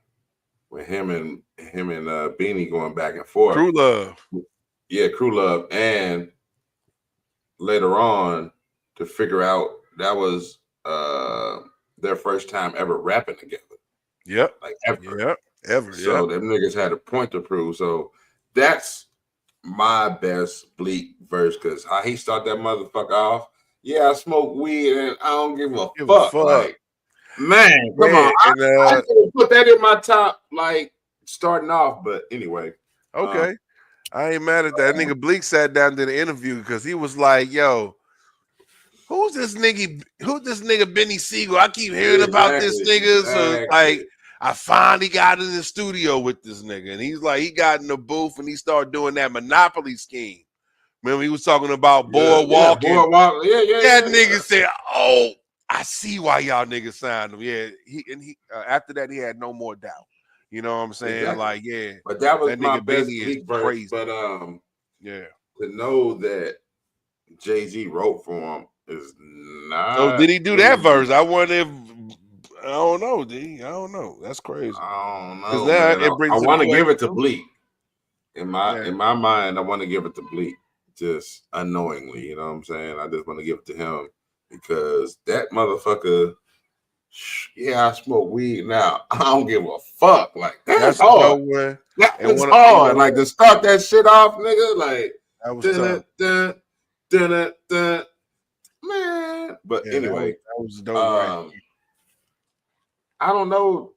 with him and Beanie going back and forth. True Love. Yeah, Crew Love. And later on to figure out that was their first time ever rapping together. Yep. Like ever. Yep. Ever. So them niggas had a point to prove. So that's my best Bleek verse because how he start that motherfucker off. Yeah, I smoke weed and I don't give a fuck. Like, man, come on. I could put that in my top, like, starting off. But anyway. Okay. I ain't mad at that. Nigga Bleek sat down to the interview because he was like, yo, who's this nigga Benny Siegel? I keep hearing about this nigga. So, like, I finally got in the studio with this nigga. And he's like, he got in the booth and he started doing that Monopoly scheme. Remember, he was talking about Boardwalk. Boardwalk. That nigga said, "Oh, I see why y'all niggas signed him." Yeah, he after that he had no more doubt. You know what I'm saying? Exactly. Like, yeah. But that was my nigga best Benny verse. crazy. But yeah, to know that Jay-Z wrote for him is not. So did he do that verse? I wonder if I don't know, D. I don't know. That's crazy. I don't know. I want to give it to Bleek. In my mind, I want to give it to Bleek. Just unknowingly, you know what I'm saying? I just want to give it to him because that motherfucker, yeah, I smoke weed now. I don't give a fuck. Like, that's hard. That's hard. Like, to start that shit off, nigga, like, that was tough. Man. But anyway, that was dope. I don't know.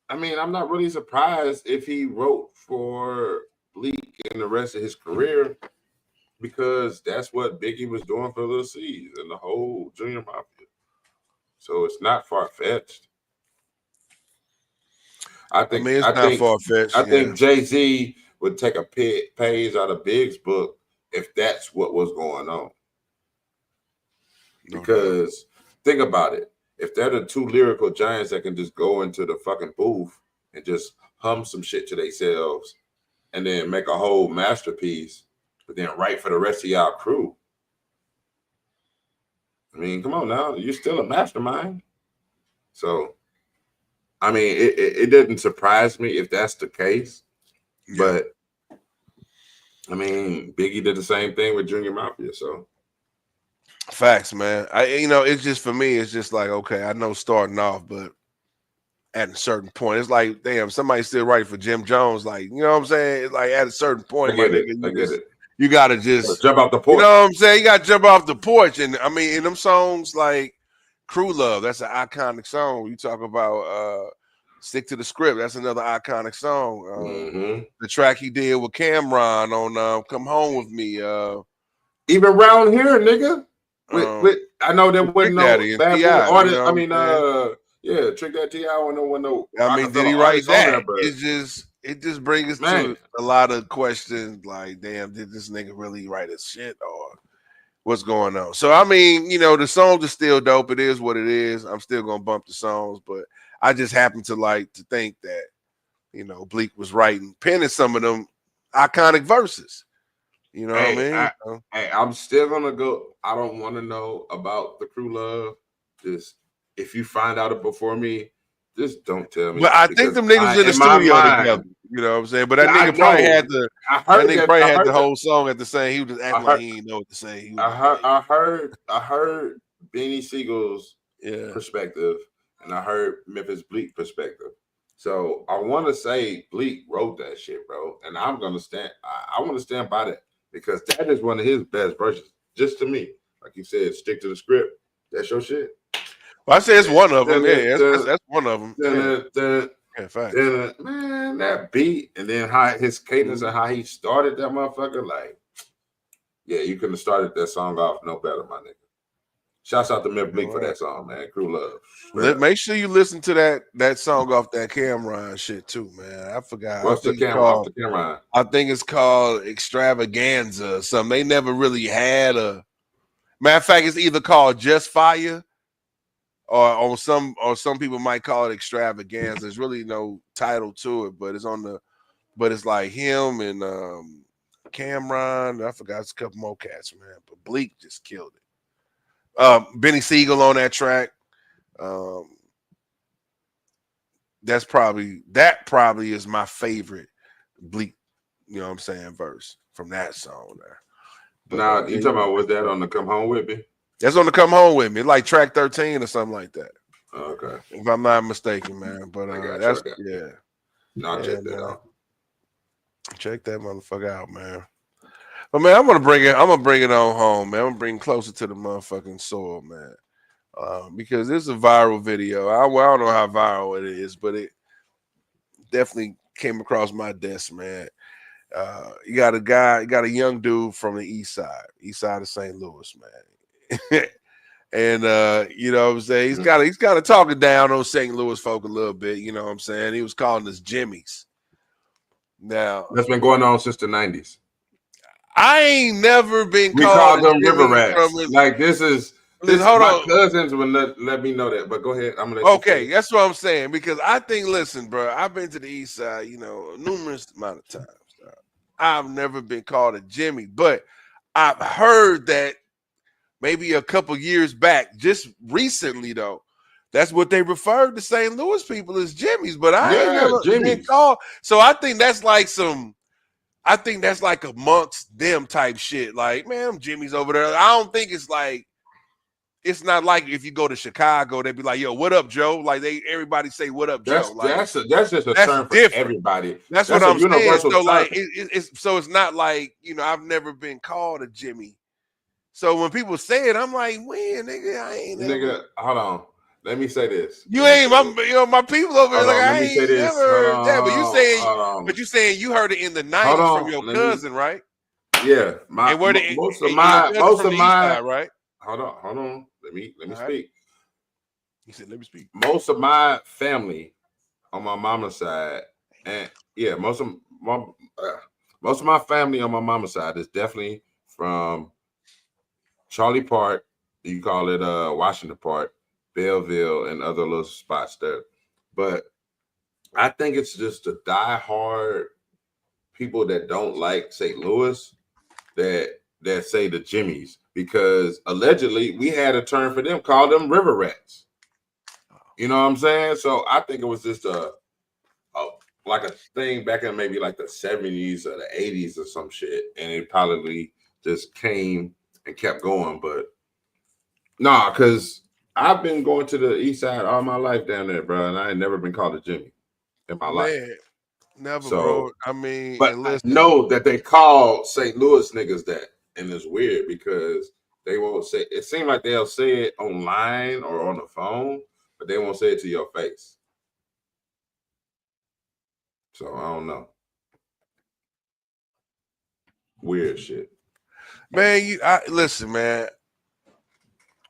I mean, I'm not really surprised if he wrote for Bleek in the rest of his career. Because that's what Biggie was doing for Lil C's and the whole Junior Mafia. So it's not far-fetched. I think not far-fetched. I think Jay-Z would take a page out of Big's book if that's what was going on. No Because think about it. If they're the two lyrical giants that can just go into the fucking booth and just hum some shit to themselves and then make a whole masterpiece, but then write for the rest of y'all crew. I mean, come on now. You're still a mastermind. So, I mean, it doesn't surprise me if that's the case. Yeah. But, I mean, Biggie did the same thing with Junior Mafia. So, Facts, man. It's just for me, it's just like, okay, I know starting off, but at a certain point, it's like, damn, somebody still writing for Jim Jones. Like, you know what I'm saying? It's like at a certain point, I get it. You gotta just jump off the porch. You know what I'm saying? You gotta jump off the porch. And I mean, in them songs like Crew Love, that's an iconic song. You talk about Stick to the Script, that's another iconic song. The track he did with Cameron on Come Home With Me. Even Round Here, nigga. With I know there wasn't no bad artist. You know I mean, yeah, Trick That T.I. I don't know. I mean, did he write that? It just brings us to a lot of questions. Like, damn, did this nigga really write his shit or what's going on? So, I mean, the songs are still dope. It is what it is. I'm still gonna bump the songs, but I just happen to think that Bleak was penning some of them iconic verses. You know what I mean? I'm still gonna go. I don't want to know about the Crew Love. Just if you find out it before me, just don't tell me. But I think them niggas in the studio together. You know what I'm saying? But that nigga probably had the. That nigga probably had the whole song at the same. He was just acting like he didn't know what to say. I heard Beanie Siegel's perspective, and I heard Memphis Bleak perspective. So I want to say Bleak wrote that shit, bro, and I'm gonna stand. I want to stand by that. Because that is one of his best versions, just to me. Like you said, stick to the script. That's your shit. Well, I say it's one of them. That's one of them. Man, that beat and then how his cadence and how he started that motherfucker, like, yeah, you couldn't have started that song off no better, my nigga. Shouts out to Memphis Bleak for that song, man. Crew Love. Make sure you listen to that song off that Cameron shit too, man. I forgot. What's the Cameron? I think it's called Extravaganza or something. They never really had a matter of fact, it's either called Just Fire or some people might call it Extravaganza. There's really no title to it, but it's like him and Cameron. I forgot it's a couple more cats, man. But Bleak just killed it. Benny Siegel on that track. That probably is my favorite Bleak, you know what I'm saying, verse from that song there. But, now you talking about was that on the Come Home With Me? That's on the Come Home With Me, like track 13 or something like that. Okay. If I'm not mistaken, man. But that's yeah. No, check that out. Check that motherfucker out, man. But man, I'm gonna bring it on home, man. I'm gonna bring it closer to the motherfucking soil, man. Because this is a viral video. I don't know how viral it is, but it definitely came across my desk, man. You got a young dude from the east side of St. Louis, man. And you know what I'm saying? He's kind of talking down on St. Louis folk a little bit, you know what I'm saying? He was calling us Jimmys. Now that's been going on since the 90s. I ain't never been we called them river rats. Like this is hold my on. cousins would let me know that, but go ahead. I'm gonna okay, that's what I'm saying. Because I think, listen, bro, I've been to the east side, numerous amount of times. I've never been called a Jimmy, but I've heard that maybe a couple years back, just recently though, that's what they referred to St. Louis people as Jimmys. But I ain't never been called. So I think that's like amongst them type shit. Like, man, I'm Jimmy's over there. I don't think it's not like if you go to Chicago, they'd be like, yo, what up, Joe? Like everybody say, what up, Joe? Like, that's just a term for everybody. That's what I'm saying. So like, it's not like, I've never been called a Jimmy. So when people say it, I'm like, when, nigga, I ain't nigga, hold on. Let me say this. You ain't my people over there. Like I ain't never heard that. But you saying you heard it in the 90s from your cousin, right? Yeah. Most of my right? Hold on. Let me speak. He said, let me speak. Most of my family on my mama's side, and yeah, most of my family on my mama's side is definitely from Charlie Park, you call it Washington Park, Belleville, and other little spots there. But I think it's just the diehard people that don't like St. Louis that say the Jimmies, because allegedly we had a term for them, called them river rats. You know what I'm saying? So I think it was just a thing back in maybe like the 70s or the 80s or some shit, and it probably just came and kept going. But nah, because I've been going to the east side all my life down there, bro, and I ain't never been called a Jimmy in my life. Never, So, bro. I mean, but I know that they call St. Louis niggas that, and it's weird because they won't say. It seems like they'll say it online or on the phone, but they won't say it to your face. So I don't know. Weird shit, man. Listen, man.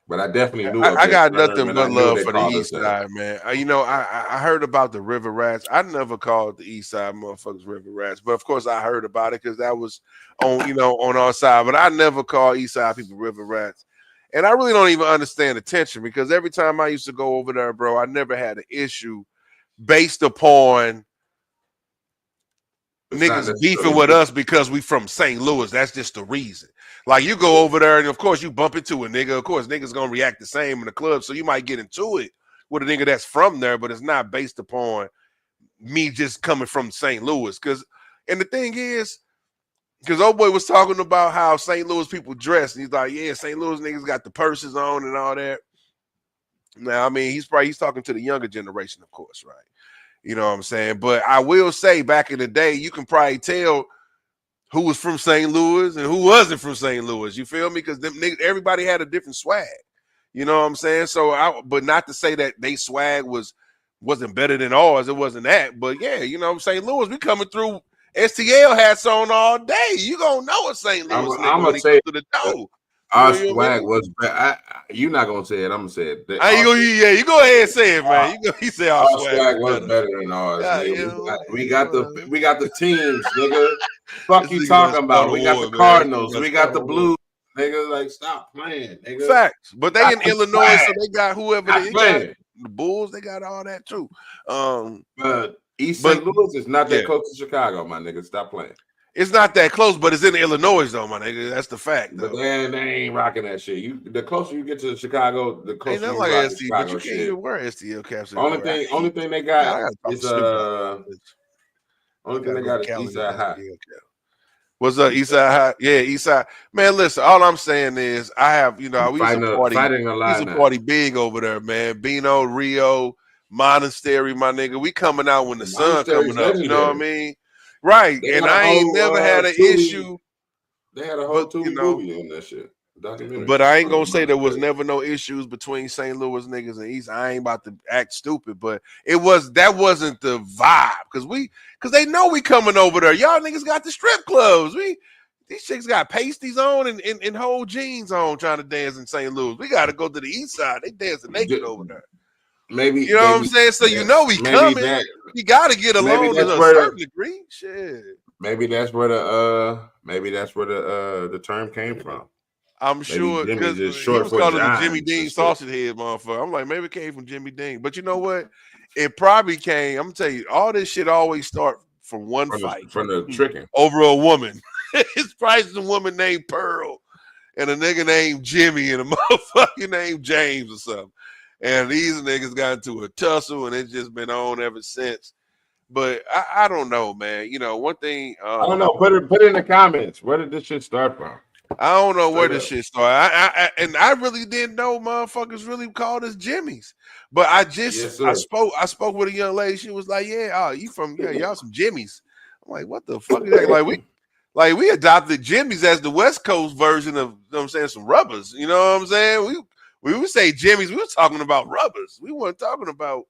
But I definitely knew. I got nothing but love for the East Side, man. You know, I heard about the River Rats. I never called the East Side motherfuckers River Rats, but of course I heard about it because that was on our side. But I never called East Side people River Rats, and I really don't even understand the tension, because every time I used to go over there, bro, I never had an issue based upon niggas beefing with us because we from St. Louis. That's just the reason. Like, you go over there and of course you bump into a nigga. Of course, niggas gonna react the same in the club. So you might get into it with a nigga that's from there, but it's not based upon me just coming from St. Louis. And the thing is, because old boy was talking about how St. Louis people dress, and he's like, yeah, St. Louis niggas got the purses on and all that. Now, I mean, he's talking to the younger generation, of course, right? You know what I'm saying? But I will say, back in the day, you can probably tell who was from St. Louis and who wasn't from St. Louis. You feel me? Because everybody had a different swag. You know what I'm saying? So, but not to say that they swag wasn't better than ours. It wasn't that. But yeah, you know, St. Louis, we coming through STL hats on all day. You gonna know a St. Louis nigga when he comes to the door. Our swag was bad. You're not gonna say it. I'm gonna say it. You go ahead and say it, man. He said our swag was better than ours. We got the teams, nigga. Fuck you talking about? We got the Cardinals. We got the Blues, nigga. Like, stop playing, nigga. Facts. But they in Illinois, so they got whoever they got. The Bulls, they got all that too. But East St. Louis is not that close to Chicago, my nigga. Stop playing. It's not that close, but it's in Illinois, though, my nigga. That's the fact. Though. But they ain't rocking that shit. The closer you get to Chicago, the closer you like rock STL, Chicago but you can't even wear STL caps. Only thing they got is Eastside High. What's up, Eastside High? Yeah, Eastside. Man, listen, all I'm saying is I have, we used to party big over there, man. Bino, Rio, Monastery, my nigga. We coming out when the sun coming up. You know what I mean? Right, and I ain't never had an issue. They had a whole movie on that shit. But I ain't gonna say there was never no issues between St. Louis niggas and East. I ain't about to act stupid, but that wasn't the vibe because they know we coming over there. Y'all niggas got the strip clubs. These chicks got pasties on and whole jeans on trying to dance in St. Louis. We got to go to the East Side. They dancing naked over there. Maybe you know what I'm saying. So we coming. You got to get along to a certain degree. Shit. Maybe that's where the term came from. I'm sure because he was calling the Jimmy Dean sausage head, motherfucker. I'm like, maybe it came from Jimmy Dean, but you know what? It probably came. I'm gonna tell you, all this shit always start from one fight, from the tricking over a woman. It's probably some woman named Pearl and a nigga named Jimmy and a motherfucker named James or something. And these niggas got into a tussle, and it's just been on ever since. But I don't know, man. You know, one thing I don't know. Put it in the comments. Where did this shit start from? I don't know where this shit started. I really didn't know motherfuckers really called us Jimmys. But I spoke with a young lady. She was like, "Yeah, y'all some Jimmys." I'm like, "What the fuck is that?" Like we adopted Jimmys as the West Coast version of, you know what I'm saying, some rubbers. You know what I'm saying? We would say Jimmys. We were talking about rubbers. We weren't talking about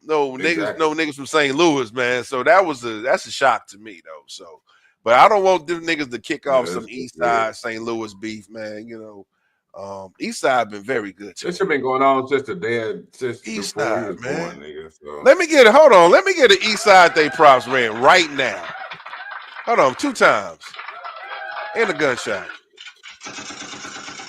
niggas from St. Louis, man. So that's a shock to me though. So. But I don't want them niggas to kick off some East Side St. Louis beef, man. You know, East Side been very good. This has been going on since the day since East before Side, he was man. born, nigga. So. Let me get an East Side they props ran right now. Hold on, 2 times. and a gunshot.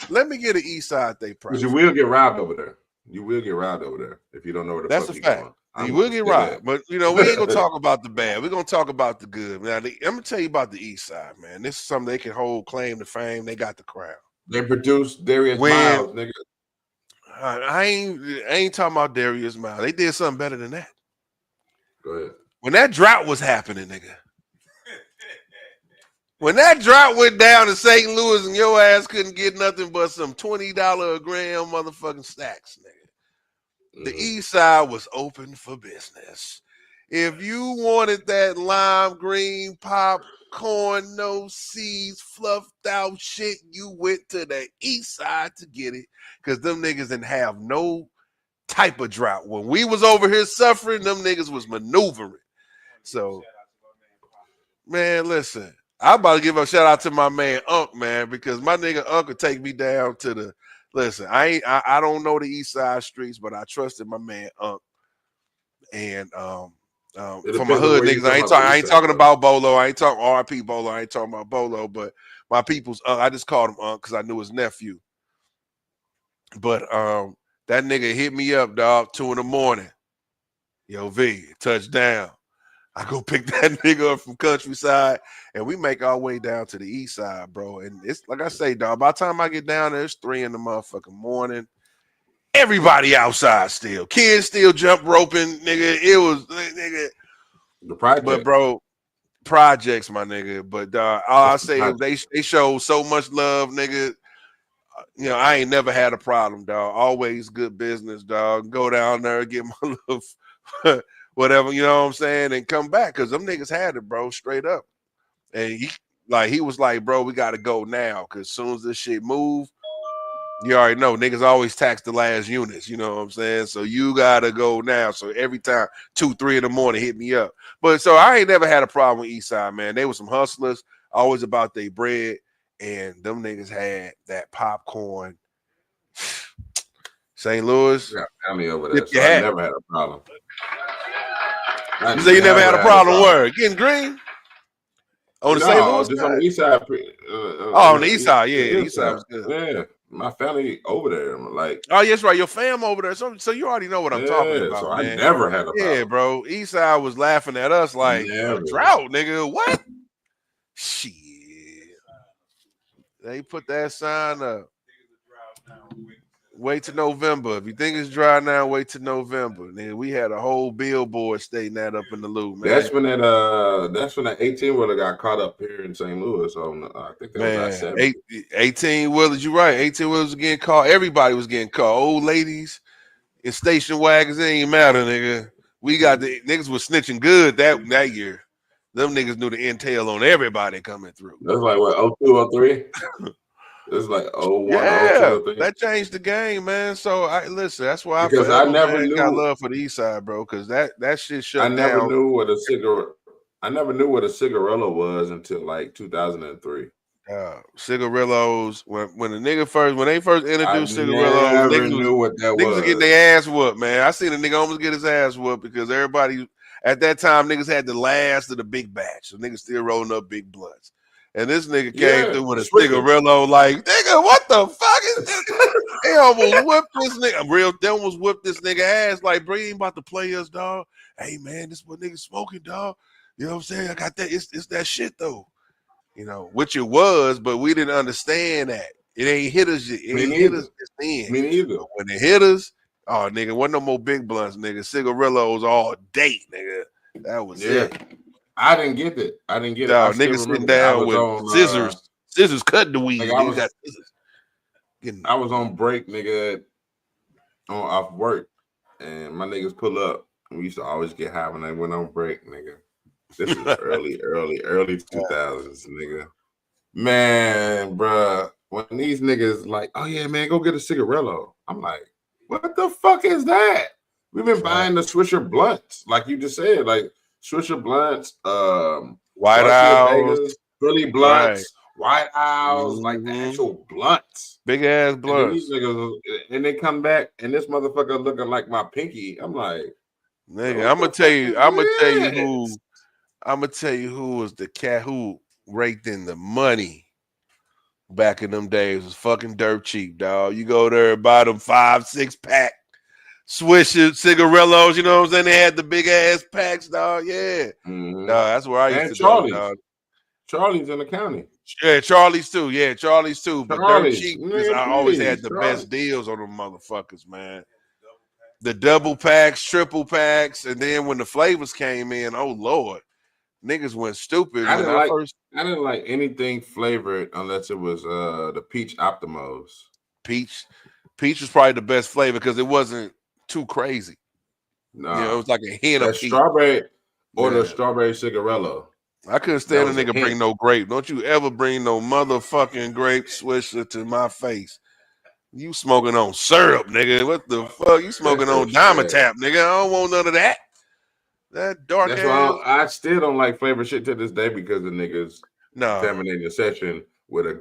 Let me get an East Side Day price. Because you will get robbed over there. You will get robbed over there if you don't know where the That's fuck a you're fact. going. You will get robbed, but you know we ain't gonna talk about the bad. We're gonna talk about the good. Now, I'm gonna tell you about the East Side, man. This is something they can hold claim to fame. They got the crowd. They produced Darius Miles, nigga. I ain't talking about Darius Miles. They did something better than that. Go ahead. When that drought was happening, nigga. When that drought went down in St. Louis and your ass couldn't get nothing but some $20 a gram motherfucking stacks, nigga. The East Side was open for business. If you wanted that lime green popcorn, no seeds, fluffed out shit, you went to the East Side to get it because them niggas didn't have no type of drought. When we was over here suffering, them niggas was maneuvering. So, man, listen, I'm about to give a shout out to my man Unc, man, because my nigga Unc could take me down to the. Listen, I don't know the East Side streets, but I trusted my man Unc. And for my hood niggas, I ain't talking about Bolo. I ain't talking RP Bolo. I ain't talking about Bolo, but my people's Unc. I just called him Unc because I knew his nephew. But that nigga hit me up, dog, 2 a.m. Yo, V, touchdown. I go pick that nigga up from Countryside, and we make our way down to the East Side, bro. And it's like I say, dog, by the time I get down there, it's 3 in the motherfucking morning. Everybody outside still. Kids still jump roping, nigga. It was, nigga. The project. But, bro, projects, my nigga. But all I say is they show so much love, nigga. You know, I ain't never had a problem, dog. Always good business, dog. Go down there, get my little whatever, you know what I'm saying, and come back because them niggas had it, bro, straight up. And he was like, bro, we got to go now because as soon as this shit move, you already know niggas always tax the last units, you know what I'm saying? So you got to go now. So every time 2, 3 in the morning, hit me up. But so I ain't never had a problem with East Side, man. They were some hustlers, always about their bread. And them niggas had that popcorn. St. Louis. Yeah, family over there. So I never had a problem. You say you never had a problem where? Getting green? On the St. Louis? Just on the East Side. On the East Side, yeah. The East Side was good. Yeah. My family over there. Like, oh, yes, right. Your fam over there. So you already know what I'm talking about. So man. I never had a problem. Yeah, bro. East Side was laughing at us like a drought, nigga. What? Shit. They put that sign up. Wait till November. If you think it's dry now, wait till November. Then we had a whole billboard stating that up in the loop, man. That's when that 18-wheeler got caught up here in St. Louis. So I think that was at 18-wheelers, you're right. 18-wheelers was getting caught. Everybody was getting caught. Old ladies in station wagons, it ain't matter, nigga. We got the niggas was snitching good that year. Them niggas knew the intel on everybody coming through. That's like what, 02, 03? It's like 01, yeah, 02, that changed the game, man. So I listen. That's why because I never knew. Got love for the East Side, bro. Because that shit shut down. I never knew what a cigarillo was until like 2003. Cigarillos. When they first introduced cigarillos, niggas knew what that was. Niggas was getting their ass whooped, man. I seen a nigga almost get his ass whooped because everybody at that time niggas had the last of the big batch, so niggas still rolling up big blunts. And this nigga came through with a cigarillo, like, nigga, what the fuck is this? They almost whipped this nigga. They almost whipped this nigga ass, like, bro, you ain't about to play us, dog. Hey, man, this is what niggas smoking, dog. You know what I'm saying? I got that. It's that shit, though. You know, which it was, but we didn't understand that. It ain't hit us yet. It ain't hit us just then. Me neither. But when it hit us, oh, nigga, wasn't no more big blunts, nigga. Cigarillos all day, nigga. That was it. I didn't get it. Dog, niggas sitting down with scissors. Scissors cut the weed. I was on break, nigga, off work, and my niggas pull up. We used to always get high when they went on break, nigga. This is early 2000s, nigga. Man, bruh, when these niggas like, oh yeah, man, go get a cigarillo. I'm like, what the fuck is that? We've been buying the Swisher blunts, like you just said, like Swisher blunts, White Owls, Philly blunts, White Owls, like the actual blunts, big ass blunts. And these niggas, and they come back, and this motherfucker looking like my pinky. I'm like, nigga, I'm gonna tell you who was the cat who raked in the money back in them days was fucking dirt cheap, dog. You go there and buy them 5-6 pack Swishers, cigarillos, you know what I'm saying? They had the big ass packs, dog. Yeah. Mhm. Dog, that's where I used And to go, Charlie's. dog. Charlie's in the county. Yeah, Charlie's too. Yeah, Charlie's too. But dirt Charlie's. cheap, Nigga, I always had please, the Charlie. best deals on them motherfuckers, man. The double packs, triple packs, and then when the flavors came in, oh Lord, niggas went stupid. I didn't like anything flavored unless it was the peach Optimos. Peach was probably the best flavor because it wasn't too crazy. Nah, You know, it was like a hint that of peach. strawberry or the Yeah. strawberry cigarello. I couldn't stand a was a nigga hint. bring no grape. Don't you ever bring no motherfucking grape Swisher to my face. You smoking on syrup, nigga. What the fuck? You smoking on Dimetap, nigga. I don't want none of that. That dark That's ass. why I still don't like flavor shit to this day because the niggas No. contaminating the session with a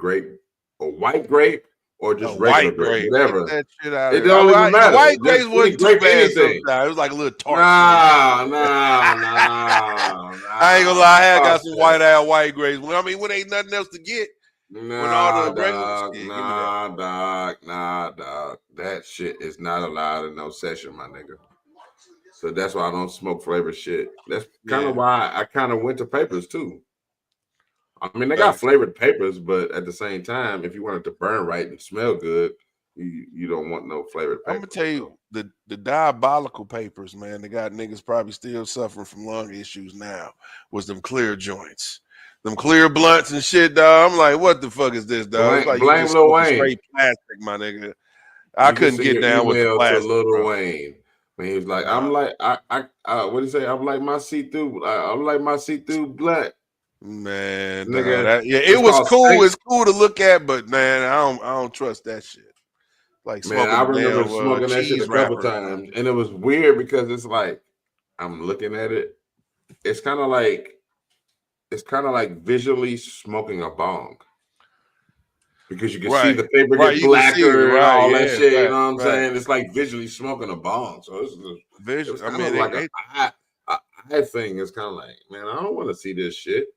white grape, or just A regular white grape, grape. whatever. Get that shit out It of don't there. even matter. The white Just grapes wasn't any too grape, bad anything. sometimes. It was like a little tart. Nah. I ain't gonna lie. I had got some white grapes. Well, I mean, when ain't nothing else to get. Nah, all the regular dog. shit, give me that. Nah, dog. That shit is not allowed in no session, my nigga. So that's why I don't smoke flavor shit. That's kind of why I kind of went to papers too. I mean, they got flavored papers, but at the same time, if you want it to burn right and smell good, you don't want no flavored paper. I'm gonna tell you the diabolical papers, man. They got niggas probably still suffering from lung issues now. Was them clear joints, them clear blunts and shit, dog. I'm like, what the fuck is this, dog? It's like you Blame just Lil smoking Wayne. straight plastic, my nigga. I couldn't get down with the plastic, to Lil bro. Wayne. When he was like, I'm like, what do you say? I'm like my see-through. I'm like my see-through blunt. Man, Nigga, it was cool. It's cool to look at, but man, I don't trust that shit. Like man, I remember damn, smoking that shit a couple times, and it was weird because it's like I'm looking at it. It's kind of like visually smoking a bong. Because you can see the paper get blacker and all that shit. You know what I'm saying? It's like visually smoking a bong. So it's kind of like a eye thing. It's kind of like, man, I don't want to see this shit.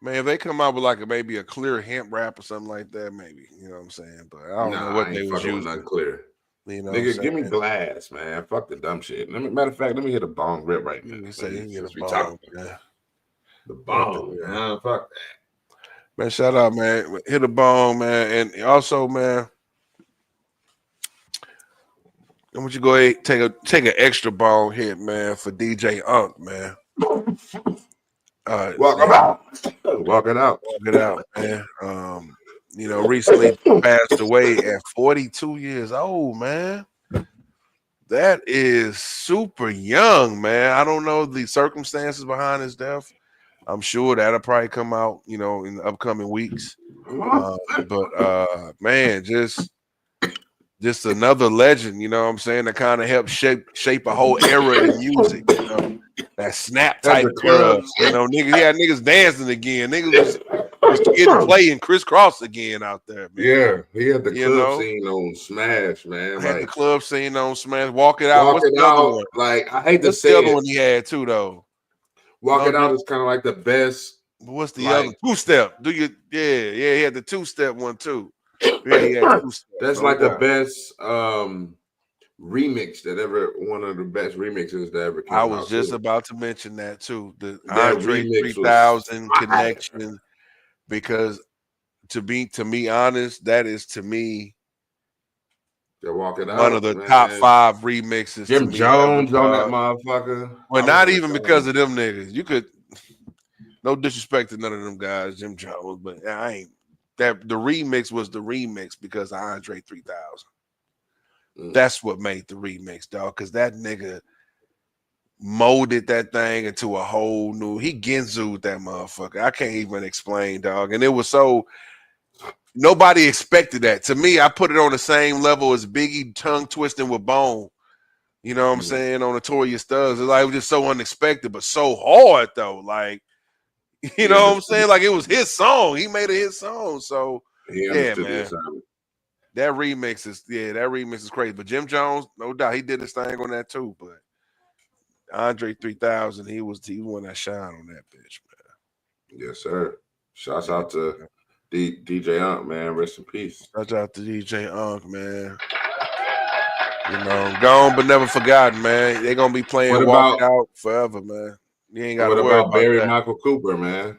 Man, if they come out with like maybe a clear hemp wrap or something like that, maybe. You know what I'm saying? But I don't know what they was using. Nothing clear. You know, nigga, give me glass, man. Fuck the dumb shit. Matter of fact, let me hit a bong rip right now. The bong, man. Fuck that. Man, shout out, man. Hit a bong, man. And also, man, I want you to go ahead take an extra bong hit, man, for DJ Unk, man. Walk it out, man. You know, recently passed away at 42 years old, man. That is super young, man. I don't know the circumstances behind his death. I'm sure that'll probably come out, you know, in the upcoming weeks. But man, just another legend, you know what I'm saying, that kind of helped shape a whole era in music, you know, that snap type era, you know, niggas dancing again, niggas was getting playing crisscross again out there, man. Yeah, he had the club scene on Smash, man. I had the club scene on Smash. Walk It Out. What's the other one? Like, I hate to say the other one he had too, though. Walk It Out is kind of like the best. What's the other two-step? He had the two-step one too. Yeah, he had two-step. That's like the best remix that ever, one of the best remixes that ever came out. I was just about to mention that too. The Andre 3000 connection, because to be honest, that is to me Walk It Out, one of the top 5 remixes. Jim Jones on that motherfucker. Well, not even because of them niggas. You could, no disrespect to none of them guys, Jim Jones, but the remix was the remix because of Andre 3000. That's what made the remix, dog, because that nigga molded that thing into a whole new, he Genzu'd that motherfucker. I can't even explain, dog. And it was so, nobody expected that. To me, I put it on the same level as Biggie tongue twisting with Bone. You know what I'm saying? On Notorious Thugs. It's like, it was just so unexpected, but so hard though. Like, you know what I'm saying? Like, it was his song. He made it his song. So yeah, man. That remix is crazy. But Jim Jones, no doubt, he did his thing on that too. But Andre 3000, he was one that shine on that bitch, man. Yes, sir. Shouts out to DJ Unk, man, rest in peace. Shout out to DJ Unk, man. You know, gone but never forgotten, man. They're gonna be playing What Walk about- Out forever, man. You ain't gotta What worry about Barry that. Michael Cooper, man?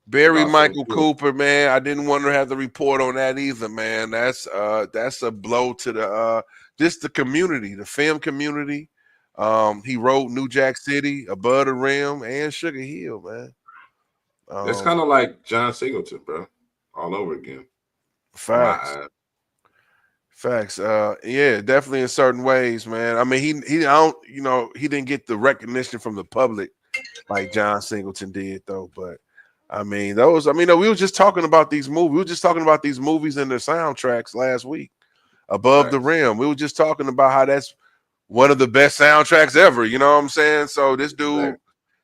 Barry Lost Michael him, too. Cooper, man. I didn't want to have to report on that either, man. That's a blow to the just the community, the film community. He wrote New Jack City, Above the Rim, and Sugar Hill, man. It's kind of like John Singleton, bro, all over again. Facts. Facts. Yeah, definitely in certain ways, man. I mean, he don't, you know, he didn't get the recognition from the public like John Singleton did, though. But I mean, we were just talking about these movies. We were just talking about these movies and their soundtracks last week. Above the Rim. We were just talking about how that's one of the best soundtracks ever. You know what I'm saying? So this dude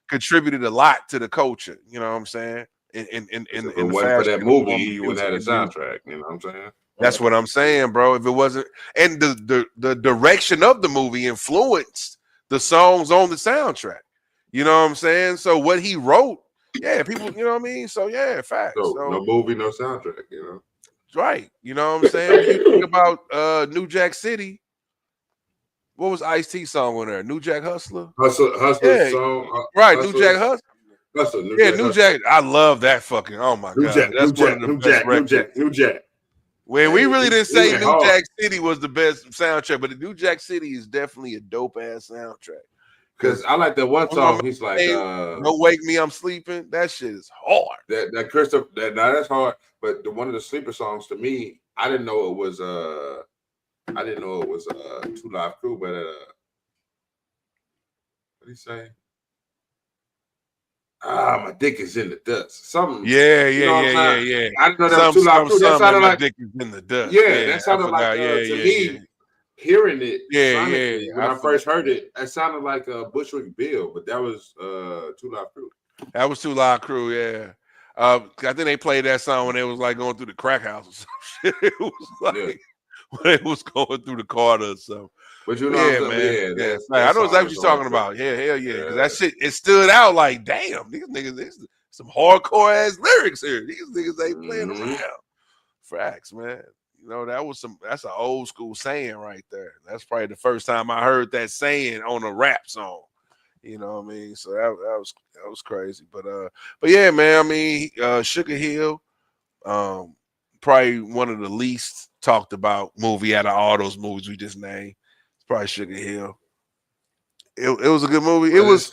contributed a lot to the culture. You know what I'm saying? In If the it wasn't for that movie, you wouldn't have a music. soundtrack. You know what I'm saying? That's what I'm saying, bro. If it wasn't, and the direction of the movie influenced the songs on the soundtrack. You know what I'm saying? So what he wrote, yeah, people, you know what I mean? So yeah, facts. So, So, no movie, no soundtrack, you know. right. You know what I'm saying? When you think about New Jack City, what was Ice-T song on there? New Jack Hustler? Hustler Yeah. song. Right, Hustler. New Jack Hustler. New Jack. I love that fucking. Oh my god, that's one of the best records. New Jack. When we really didn't say went New hard. Jack City was the best soundtrack, but the New Jack City is definitely a dope ass soundtrack. Because I like that one song. He's like, "Don't Wake Me, I'm Sleeping." That shit is hard. That Christopher. That's hard. But one of the sleeper songs to me, I didn't know it was 2 Live Crew, but what did he say? My dick is in the dust. Something. Yeah. I didn't know that was 2 Some, Live Crew. That sounded my like dick is in the dust. Yeah, that sounded like to me. Hearing it, Yeah. when I first heard it, it sounded like Bushwick Bill, but that was 2 Live Crew. That was 2 Live Crew, yeah. I think they played that song when they was like going through the crack house or some shit. It was like when it was going through the Carter or something. But you know, man. I know exactly what you're talking about. Yeah, hell yeah. 'Cause that shit, it stood out like, damn, these niggas, there's some hardcore ass lyrics here. These niggas ain't playing around. Facts, man. You know, that's an old school saying right there. That's probably the first time I heard that saying on a rap song. You know what I mean? So that was crazy. But yeah, man, I mean, Sugar Hill, probably one of the least talked about movie out of all those movies we just named. It's probably Sugar Hill. It was a good movie. It was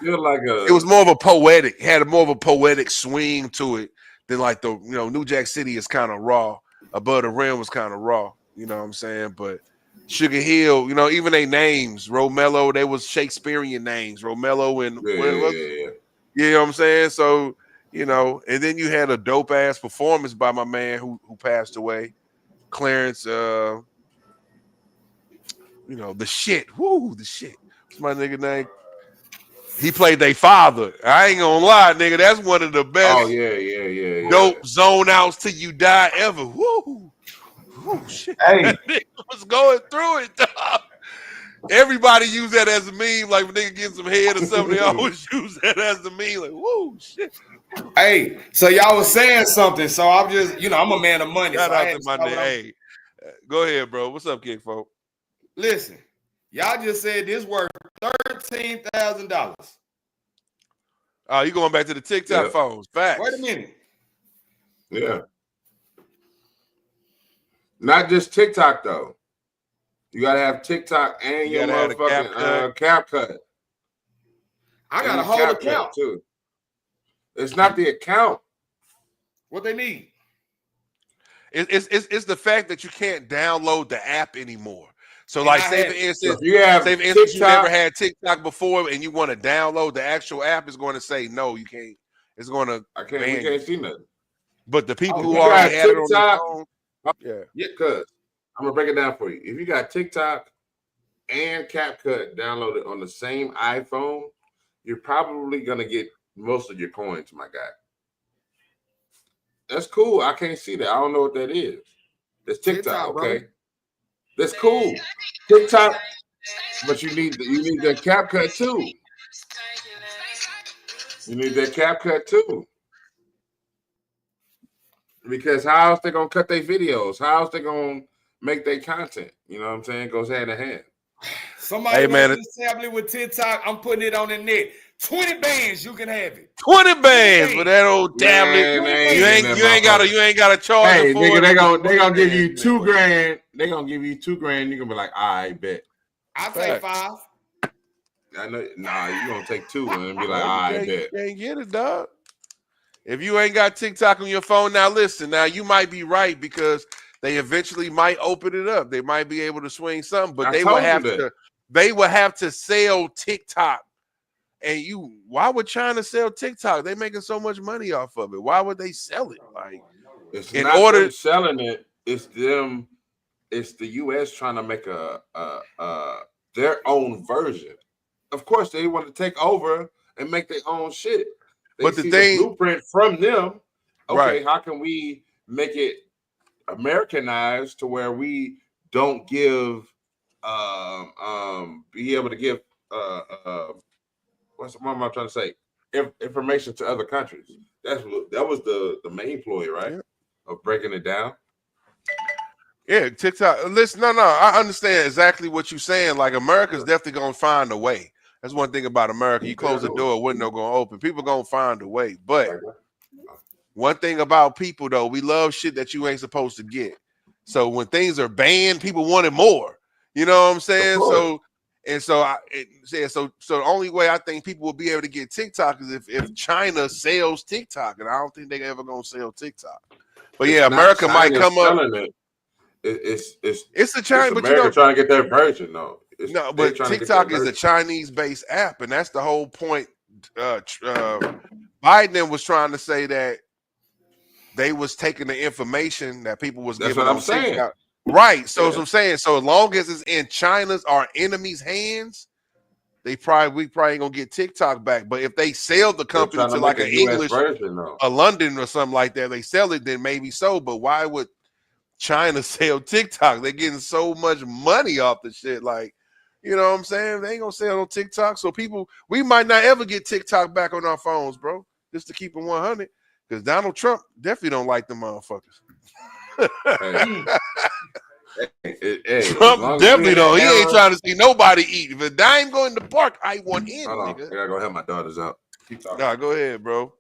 more of a poetic, had more of a poetic swing to it than like New Jack City is kind of raw. Above the Rim was kind of raw, you know what I'm saying? But Sugar Hill, even their names, Romello, they was Shakespearean names, Romello and you know what I'm saying? So, and then you had a dope ass performance by my man who passed away, Clarence. The shit. Woo, the shit. What's my nigga name? He played their father. I ain't gonna lie, nigga. That's one of the best. Oh yeah. Dope zone outs till you die ever. Woo. Woo, shit. Hey, was going through it, dog. Everybody use that as a meme. Like when nigga getting some head or something, they always use that as a meme. Like, woo, shit. Hey, so y'all was saying something. So I'm just, I'm a man of money. Shout so out to my nigga. Hey, go ahead, bro. What's up, kid, folk? Listen, y'all just said this worth $13,000. Oh, you going back to the TikTok phones? Facts. Wait a minute. Yeah. Not just TikTok though. You gotta have TikTok and your motherfucking CapCut. I got a whole account too. It's not the account. What they need? It's the fact that you can't download the app anymore. So, like, say for instance, you never had TikTok before, and you want to download the actual app, is going to say no, you can't. It's going to. We can't see nothing. But the people who already had it on their phone, because I'm gonna break it down for you. If you got TikTok and CapCut downloaded on the same iPhone, you're probably gonna get most of your coins, my guy. That's cool. I can't see that. I don't know what that is. It's TikTok, okay? Bro. That's cool. TikTok, but you need that CapCut too. You need that CapCut too. Because how else they gonna cut their videos? How else they gonna make their content? You know what I'm saying? Goes hand in hand. Somebody Hey, man, wants this tablet with TikTok. I'm putting it on the net. 20 bands, you can have it. 20 bands for that old tablet. Man, You ain't gotta charge Hey, for nigga, it. they gonna give you $2,000. They gonna give you $2,000. You gonna be like, I bet. I'll take 5. I know. Nah, you gonna take 2 and be like, I bet. You can't get it, dog. If you ain't got TikTok on your phone, now listen. Now you might be right because they eventually might open it up. They might be able to swing something, but they will have to. They will have to sell TikTok. And why would China sell TikTok? They making so much money off of it. Why would they sell it? Like, it's not them selling it. It's them. It's the U.S. trying to make their own version. Of course, they want to take over and make their own shit. But the blueprint from them. Okay, right. How can we make it Americanized to where we don't give be able to give what am I trying to say? Information to other countries. That was the main ploy, right? Yeah. Of breaking it down. Yeah, TikTok. Listen, no, I understand exactly what you're saying. Like, America's definitely gonna find a way. That's one thing about America. You close the door, a window gonna open. People gonna find a way. But one thing about people, though, we love shit that you ain't supposed to get. So when things are banned, people want it more. You know what I'm saying? So the only way I think people will be able to get TikTok is if China sells TikTok, and I don't think they're ever gonna sell TikTok. But yeah, America might come up. It's the China, but America trying to get their version though. No, but TikTok is a Chinese-based app, and that's the whole point. Biden was trying to say that they was taking the information that people was giving on TikTok. Right. So as I'm saying, so as long as it's in China's, our enemy's hands, we probably ain't gonna get TikTok back. But if they sell the company to like an English version, a London or something like that, they sell it, then maybe so. But why would China sell TikTok? They're getting so much money off the shit. Like, you know what I'm saying? They ain't gonna sell on TikTok. So we might not ever get TikTok back on our phones, bro. Just to keep it 100. Because Donald Trump definitely don't like them motherfuckers. Trump definitely don't. He ain't trying to see nobody eat. If a dime going to the park, I want in. Nigga. I gotta go help my daughters out. Nah, go ahead, bro.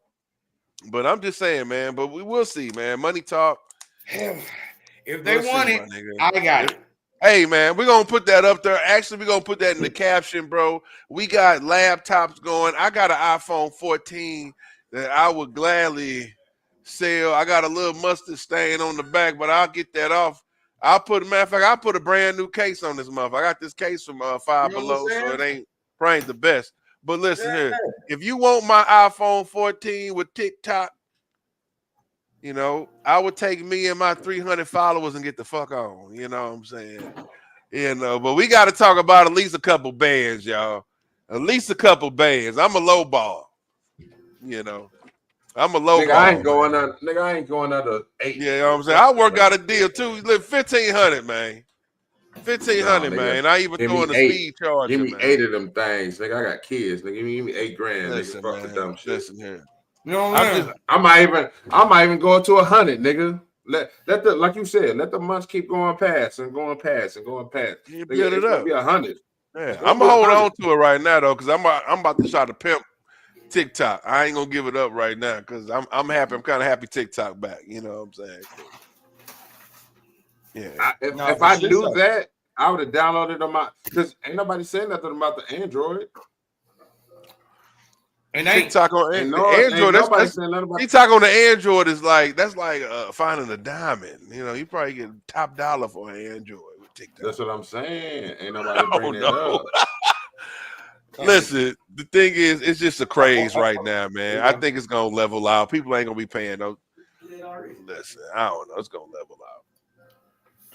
But I'm just saying, man. But we will see, man. Money talk. If they want it, I got it. Hey, man, we're going to put that up there. Actually, we're going to put that in the caption, bro. We got laptops going. I got an iPhone 14 that I would gladly sell. I got a little mustard stain on the back, but I'll get that off. I'll put a brand new case on this month. I got this case from Five Below, so it probably ain't the best. But listen here, if you want my iPhone 14 with TikTok, you know, I would take me and my 300 followers and get the fuck on. You know what I'm saying? You know, but we got to talk about at least a couple bands, y'all. At least a couple bands. I'm a low ball. You know, I'm a low ball. I ain't going under 8. Yeah, you know what I'm saying? I work out a deal too. Live 1,500, man. 1,500, man. I even throwing a speed charge. Give me 8 of them things, nigga. I got kids, nigga. Give me $8,000. Listen, nigga. Fuck the dumb shit. Listen here. You know what I might even go to 100, nigga. Let the like you said, let the months keep going past and going past and going past. You build it up. Be 100. Yeah, I'm gonna hold on to it right now though, because I'm about to try to pimp TikTok. I ain't gonna give it up right now because I'm happy. I'm kind of happy TikTok back. You know what I'm saying? Yeah. If I do that, I would have downloaded on my because ain't nobody saying nothing about the Android. And TikTok on Android. TikTok on the Android is like finding a diamond. You know, you probably get top dollar for an Android with TikTok. That's what I'm saying. Ain't nobody bringing it up. Listen, the thing is, it's just a craze right now, man. I think it's gonna level out. People ain't gonna be paying no. Listen, I don't know. It's gonna level out.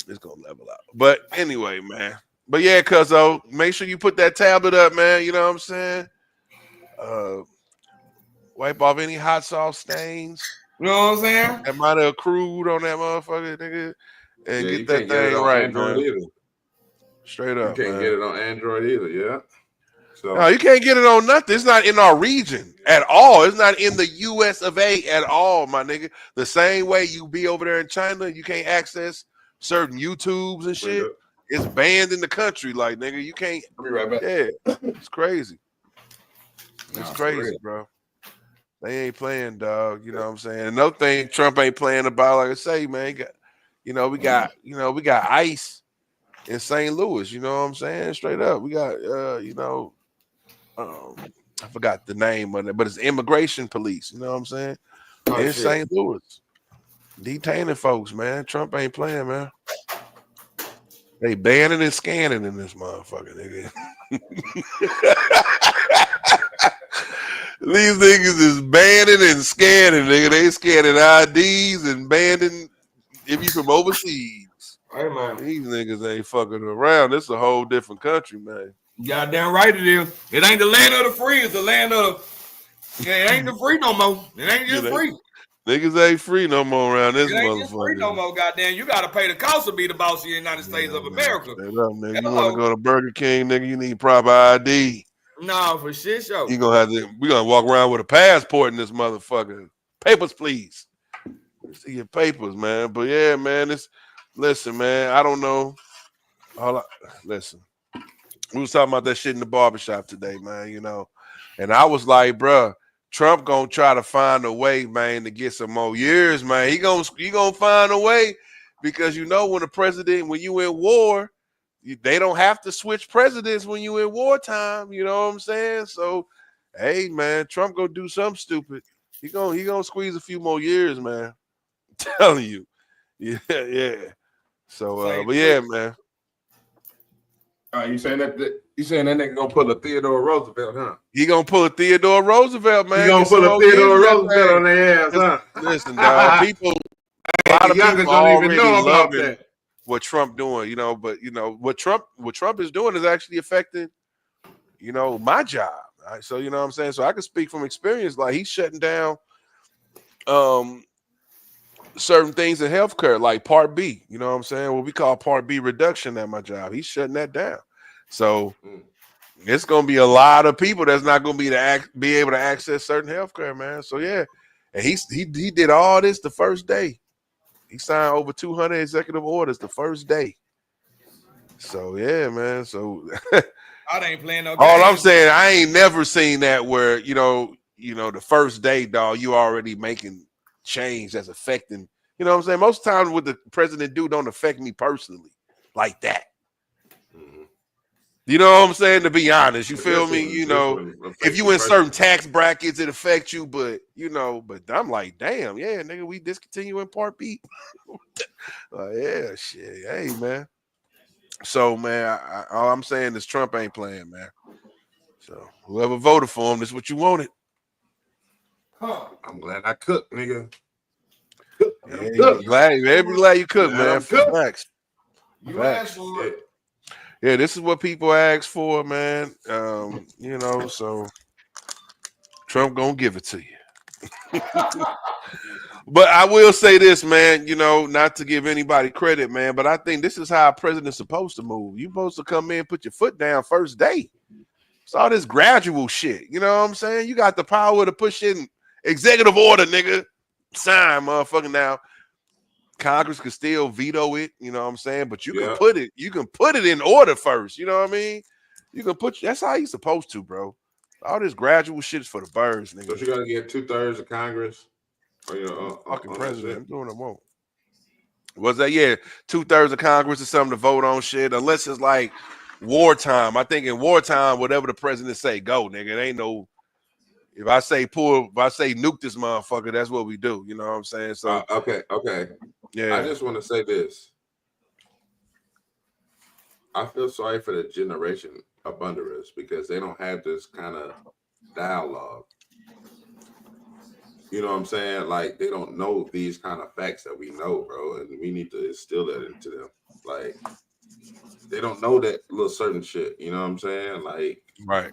It's gonna level out. But anyway, man. But yeah, cuzzo, make sure you put that tablet up, man. You know what I'm saying? Wipe off any hot sauce stains. You know what I'm saying? That might have accrued on that motherfucker, nigga. And get that thing right, man. Either. Straight up. You can't get it on Android either, yeah. So No, you can't get it on nothing. It's not in our region at all. It's not in the U.S. of A. at all, my nigga. The same way you be over there in China, you can't access certain YouTubes and shit. It's banned in the country. Like, nigga, you can't. I'll be right back. Yeah, it's crazy. It's Nah, for crazy, real. bro. They ain't playing, dog. You know what I'm saying? Another thing Trump ain't playing about, like I say, man, we got ICE in St. Louis. You know what I'm saying? Straight up. We got I forgot the name of it, but it's immigration police. You know what I'm saying? Oh, In shit. St. Louis. Detaining folks, man. Trump ain't playing, man. They banning and scanning in this motherfucker, nigga. These niggas is banning and scanning, nigga. They scanning IDs and banning if you from overseas. Hey, man. These niggas ain't fucking around. This is a whole different country, man. Goddamn right it is. It ain't the land of the free. It's the land of. Yeah, it ain't the free no more. It ain't just free. Niggas ain't free no more around this It ain't just free no motherfucker. more. Goddamn, you got to pay the cost to be the boss of the United States of America. Straight up, nigga. You Hello. want to go to Burger King, nigga? You need proper ID. No, for shit show. You gonna have to. We gonna walk around with a passport in this motherfucker. Papers, please. See your papers, man. But yeah, man. Listen, man. I don't know. Listen. We was talking about that shit in the barbershop today, man. You know, and I was like, bruh, Trump gonna try to find a way, man, to get some more years, man. He gonna find a way because when when you in war. They don't have to switch presidents when you in wartime. You know what I'm saying? So, hey, man, Trump gonna do something stupid. He gonna squeeze a few more years, man. I'm telling you. Yeah. So, but yeah, man. You saying that nigga gonna pull a Theodore Roosevelt, huh? He gonna pull a Theodore Roosevelt, man. He gonna pull a Theodore Roosevelt on their ass, huh? Listen, dog. A lot of youngers people don't even already know about loving that. what Trump doing, but what Trump is doing is actually affecting, my job. Right? So you know what I'm saying. So I can speak from experience. Like he's shutting down, certain things in healthcare, like Part B. You know what I'm saying? What we call Part B reduction at my job. He's shutting that down. So it's gonna be a lot of people that's not gonna be able to access certain healthcare, man. So yeah, and he did all this the first day. He signed over 200 executive orders the first day. So yeah, man. So I ain't playing no. All I'm saying, I ain't never seen that where the first day, dog, you already making change that's affecting. You know what I'm saying? Most times, what the president do don't affect me personally like that. You know what I'm saying? To be honest, you feel me? If you in certain tax brackets, it affects you, but I'm like, damn, yeah, nigga, we discontinuing Part B. Yeah, shit, hey, man. So, man, all I'm saying is Trump ain't playing, man. So, whoever voted for him, this is what you wanted. I'm glad I cooked, nigga. Glad you cooked, man. Facts. You asked for it. Yeah, this is what people ask for, man. So Trump gonna give it to you. But I will say this, man, not to give anybody credit, man, but I think this is how a president's supposed to move. You're supposed to come in, put your foot down first day. It's all this gradual shit. You know what I'm saying? You got the power to push in executive order, nigga. Sign, motherfucker. Now, Congress can still veto it, you know what I'm saying? But you can put it in order first, you know what I mean? That's how you're supposed to, bro. All this gradual shit is for the birds, nigga. So you gotta get 2/3 of Congress. Fucking president. I'm doing what I want. Was that 2/3 of Congress is something to vote on shit, unless it's like wartime. I think in wartime, whatever the president say, go, nigga. It ain't no. If I say nuke this motherfucker, that's what we do. You know what I'm saying? So okay. Yeah. I just want to say this. I feel sorry for the generation up under us because they don't have this kind of dialogue. You know what I'm saying? Like they don't know these kind of facts that we know, bro, and we need to instill that into them. Like they don't know that little certain shit. You know what I'm saying? Like right.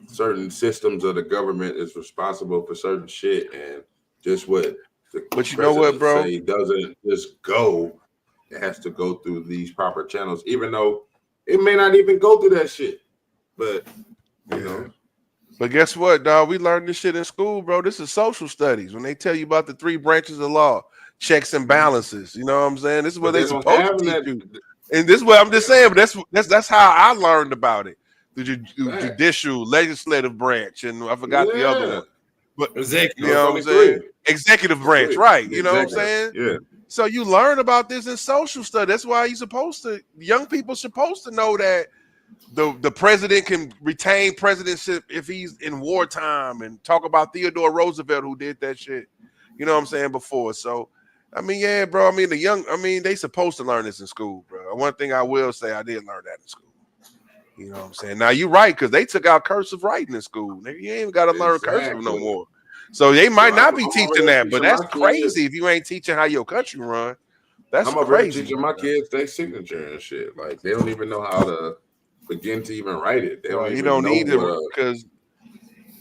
Certain systems of the government is responsible for certain shit, and just what the but you know what, bro? Say doesn't just go. It has to go through these proper channels, even though it may not even go through that shit. But you know, But guess what, dog? We learned this shit in school, bro. This is social studies. When they tell you about the 3 branches of law, checks and balances, you know what I'm saying? This is what but they they don't supposed to have teach that. you. And this is what I'm just saying, but that's how I learned about it. The Facts. judicial, legislative branch, and I forgot the other Yeah. one. But Exactly. you know what I'm saying? Executive branch, right? You know what I'm saying? Yeah. So you learn about this in social studies. That's why you're supposed to. Young people supposed to know that the president can retain presidency if he's in wartime, and talk about Theodore Roosevelt who did that shit. You know what I'm saying before. So I mean, yeah, bro. I mean, they supposed to learn this in school, bro. One thing I will say, I did learn that in school. You know what I'm saying? Now you're right, because they took out cursive writing in school. You ain't even got to learn cursive no Exactly. more. So they might not be I'm teaching over there that, but teaching that's my kids. crazy if you ain't teaching how your country run. That's I'm over here crazy. teaching my kids their signature and shit. Like they don't even know how to begin to even write it. They don't You even don't know need what to, because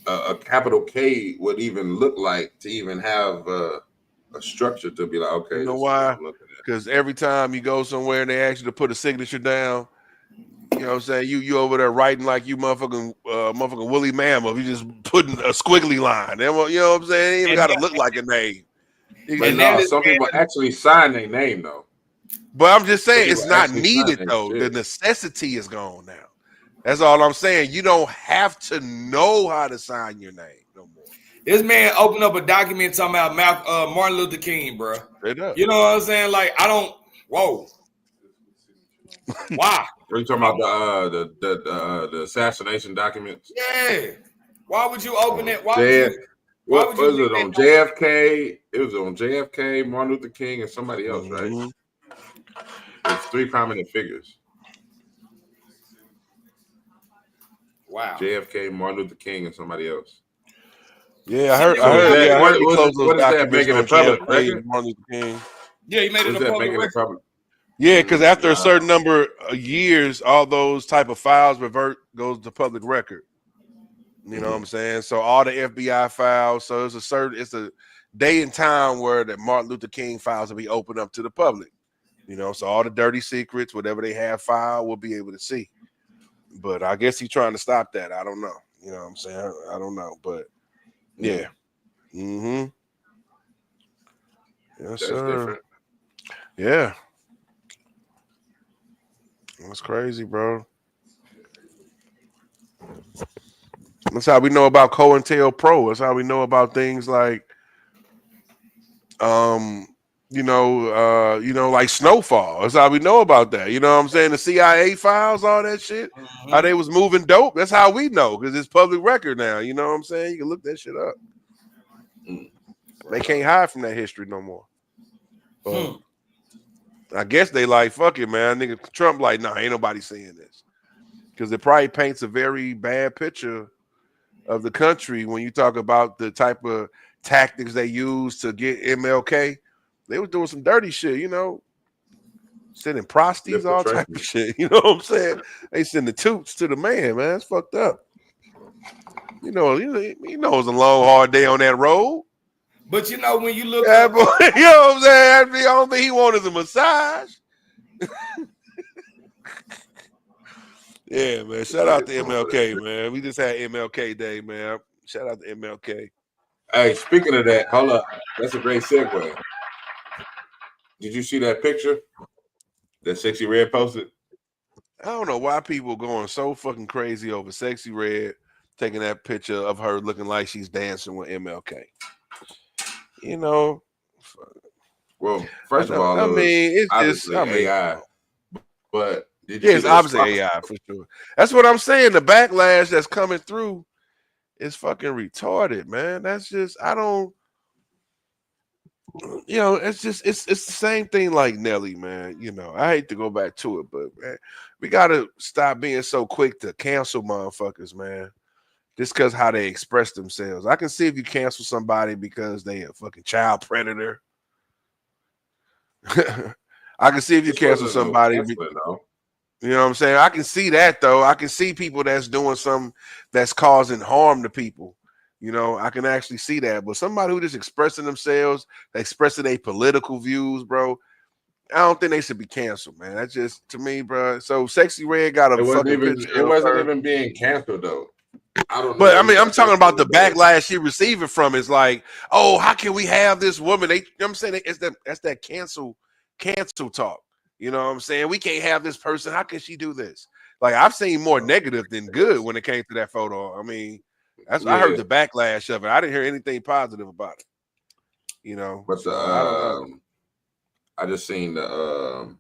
a capital K would even look like to even have a structure to be like, okay, you know this is why? what I'm looking at. Because every time you go somewhere and they ask you to put a signature down, you know what I'm saying? You over there writing like you motherfucking Willie Mammoth. You just putting a squiggly line. You know what I'm saying? It ain't even got to look like a name. But no, some people actually sign their name though. But I'm just saying Some it's people not actually sign needed their though. The shit. necessity is gone now. That's all I'm saying. You don't have to know how to sign your name no more. This man opened up a document talking about Martin Luther King, bro. Straight up. You know what I'm saying? Like, I don't. Whoa. Why? Are you talking about the assassination documents? Yeah. Why would you open it? Why What would you was it on JFK? It was on JFK, Martin Luther King, and somebody else, right? It's 3 prominent figures. Wow. JFK, Martin Luther King, and somebody else. Yeah, I heard he closed those what is that, documents making on a public JFK record? and Martin Luther King. Yeah, he made it Was a that public making a record. public? Yeah, because after a certain number of years, all those type of files goes to public record. You know what I'm saying? So all the FBI files. So it's a day and time where the Martin Luther King files will be opened up to the public. You know, so all the dirty secrets, whatever they have filed, we'll be able to see. But I guess he's trying to stop that. I don't know. You know what I'm saying? I don't know. But yeah. Mm-hmm. Yes, That's sir. different. Yeah. That's crazy, bro. That's how we know about COINTELPRO. That's how we know about things like like Snowfall. That's how we know about that. You know what I'm saying? The CIA files, all that shit. How they was moving dope. That's how we know, because it's public record now. You know what I'm saying? You can look that shit up. They can't hide from that history no more. I guess they like, fuck it, man. Nigga Trump like, nah, ain't nobody seeing this. Because it probably paints a very bad picture of the country when you talk about the type of tactics they used to get MLK. They was doing some dirty shit, you know, sending prostitutes, all type of shit. You know what I'm saying? They send the toots to the man. It's fucked up. You know, he knows a long, hard day on that road. But you know, when you look up, you know what I'm saying? The only thing he wanted is a massage. Yeah, man. Shout out to MLK, man. We just had MLK Day, man. Shout out to MLK. Hey, speaking of that, hold up. That's a great segue. Did you see that picture that Sexy Red posted? I don't know why people going so fucking crazy over Sexy Red taking that picture of her looking like she's dancing with MLK. You know. Well, first of all, I mean, it's obviously just AI. But did you it's obviously AI for sure. That's what I'm saying. The backlash that's coming through is fucking retarded, man. That's just, I don't, you know, it's just, it's the same thing like Nelly, man. You know, I hate to go back to it, but man, we gotta stop being so quick to cancel motherfuckers, man. Just because how they express themselves. I can see if you cancel somebody because they a fucking child predator. I can see if you cancel somebody. You know what I'm saying? I can see that though. I can see people that's doing something that's causing harm to people. You know, I can actually see that. But somebody who just expressing themselves, expressing their political views, bro, I don't think they should be canceled, man. That's just to me, bro. So Sexy Red got a fucking picture. It wasn't even being canceled though. I don't know. But I mean, I'm talking about the backlash she receiving from is like, oh, how can we have this woman? They, you know what I'm saying, that's that cancel talk. You know what I'm saying? We can't have this person. How can she do this? Like I've seen more negative than good when it came to that photo. I mean, I heard the backlash of it. I didn't hear anything positive about it. You know, but the I don't know. I just seen the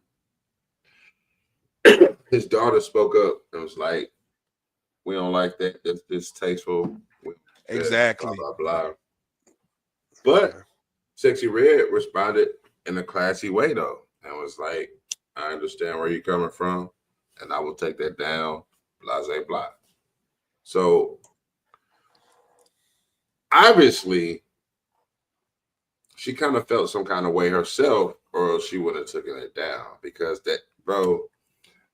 his daughter spoke up and was like, "We don't like that. That's distasteful." Exactly. Blah blah blah. But Sexy Red responded in a classy way though, and was like, "I understand where you're coming from, and I will take that down." Blah blah blah. So obviously, she kind of felt some kind of way herself, or else she would have taken it down. Because that, bro,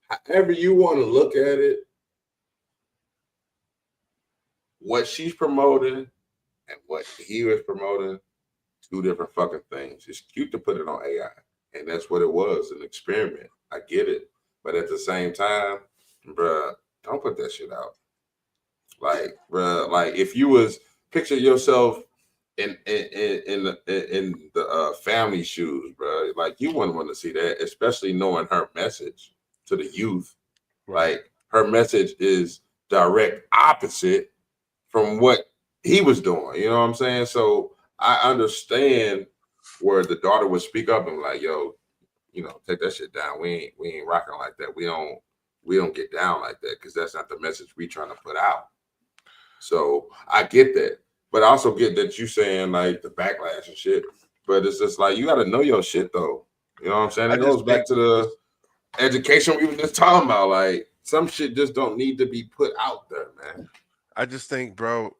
however you want to look at it, what she's promoting and what he was promoting, two different fucking things. It's cute to put it on AI, and that's what it was, an experiment. I get it, but at the same time, bruh, don't put that shit out. Like, bruh, like if you was picture yourself in the family shoes, bro. Like you wouldn't want to see that, especially knowing her message to the youth. Like her message is direct opposite from what he was doing. You know what I'm saying? So I understand where the daughter would speak up and like, yo, you know, take that shit down. We ain't rocking like that. We don't get down like that because that's not the message we trying to put out. So I get that. But I also get that you saying like the backlash and shit. But it's just like you got to know your shit though. You know what I'm saying? It goes back to the education we were just talking about. Like some shit just don't need to be put out there, man. I just think, bro,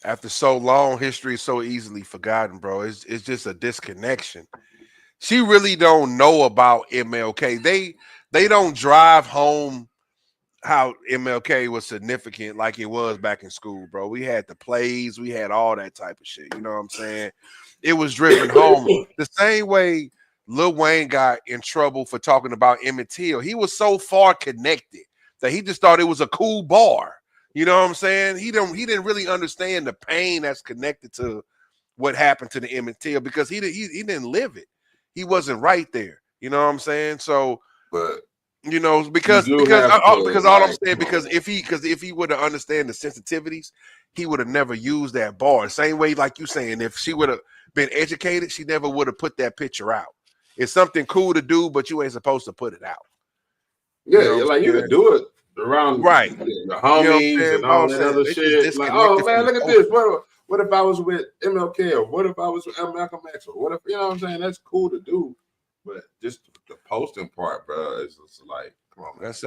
after so long, history is so easily forgotten, bro. It's just a disconnection. She really don't know about MLK. They don't drive home how MLK was significant like it was back in school, bro. We had the plays, we had all that type of shit. You know what I'm saying? It was driven home the same way Lil Wayne got in trouble for talking about Emmett Till. He was so far connected that he just thought it was a cool bar. You know what I'm saying? He didn't really understand the pain that's connected to what happened to the Emmett Till because he didn't live it. He wasn't right there. You know what I'm saying? So, but you know, because all I'm saying, because if he would have understand the sensitivities, he would have never used that bar. Same way, like you saying, if she would have been educated, she never would have put that picture out. It's something cool to do, but you ain't supposed to put it out. Yeah, you know, like you could do it around the homies and all that other shit. Like, oh man, look at this. What if I was with MLK or what if I was with Malcolm X or what if, you know what I'm saying? That's cool to do. But just the posting part, bro, is just like, come on, man. That's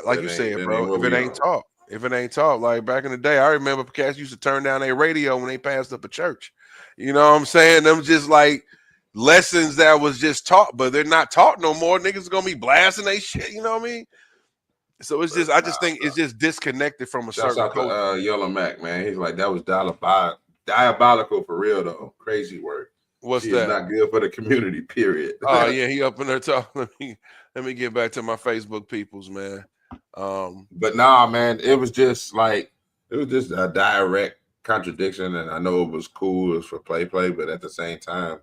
like you said, bro. If it ain't talk, like back in the day, I remember cats used to turn down their radio when they passed up a church. You know what I'm saying? Them just like lessons that was just taught, but they're not taught no more. Niggas gonna be blasting they shit. You know what I mean? So it's just, I just think it's just disconnected from a certain culture. Yellow Mac, man. He's like, that was diabolical for real though. Crazy work. What's she that? Is not good for the community, period. Oh yeah, he up in there talking. Let me get back to my Facebook peoples, man. But nah, man, it was just a direct contradiction, and I know it was cool, it was for play, but at the same time,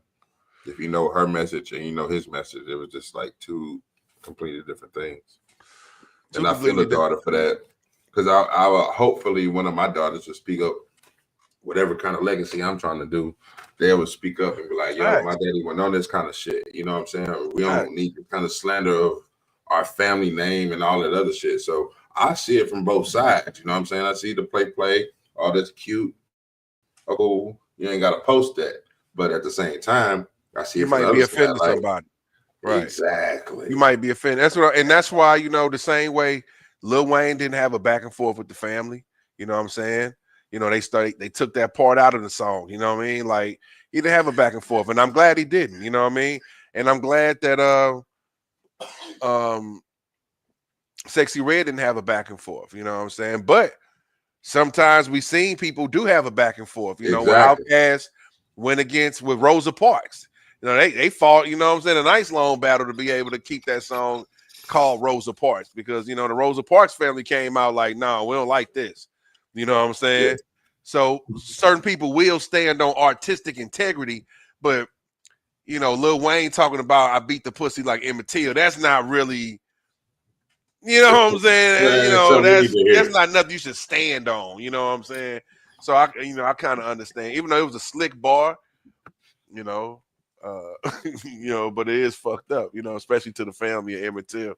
if you know her message and you know his message, it was just like two completely different things. And I feel a daughter for that because I will hopefully one of my daughters will speak up, whatever kind of legacy I'm trying to do. They would speak up and be like, yo, my daddy went on this kind of shit. You know what I'm saying? We don't need the kind of slander of our family name and all that other shit. So I see it from both sides. You know what I'm saying? I see the play, all that's cute. Oh, you ain't got to post that. But at the same time, I see you might be offending somebody. Right. Exactly. You might be offended. That's why, you know, the same way Lil Wayne didn't have a back and forth with the family. You know what I'm saying? You know, they took that part out of the song. You know what I mean? Like he didn't have a back and forth, and I'm glad he didn't. You know what I mean? And I'm glad that Sexy Red didn't have a back and forth. You know what I'm saying? But sometimes we seen people do have a back and forth. You know, when Outkast went against with Rosa Parks, You know, they fought, you know what I'm saying, a nice long battle to be able to keep that song called Rosa Parks because, you know, the Rosa Parks family came out like, no, we don't like this. You know what I'm saying? Yeah. So certain people will stand on artistic integrity, but, you know, Lil Wayne talking about I beat the pussy like Emmett Till, that's not really, you know what I'm saying? Yeah, You know, something we need to hear. that's not nothing you should stand on, you know what I'm saying? So I kind of understand, even though it was a slick bar, you know, you know, but it is fucked up, you know, especially to the family of Emmett Till.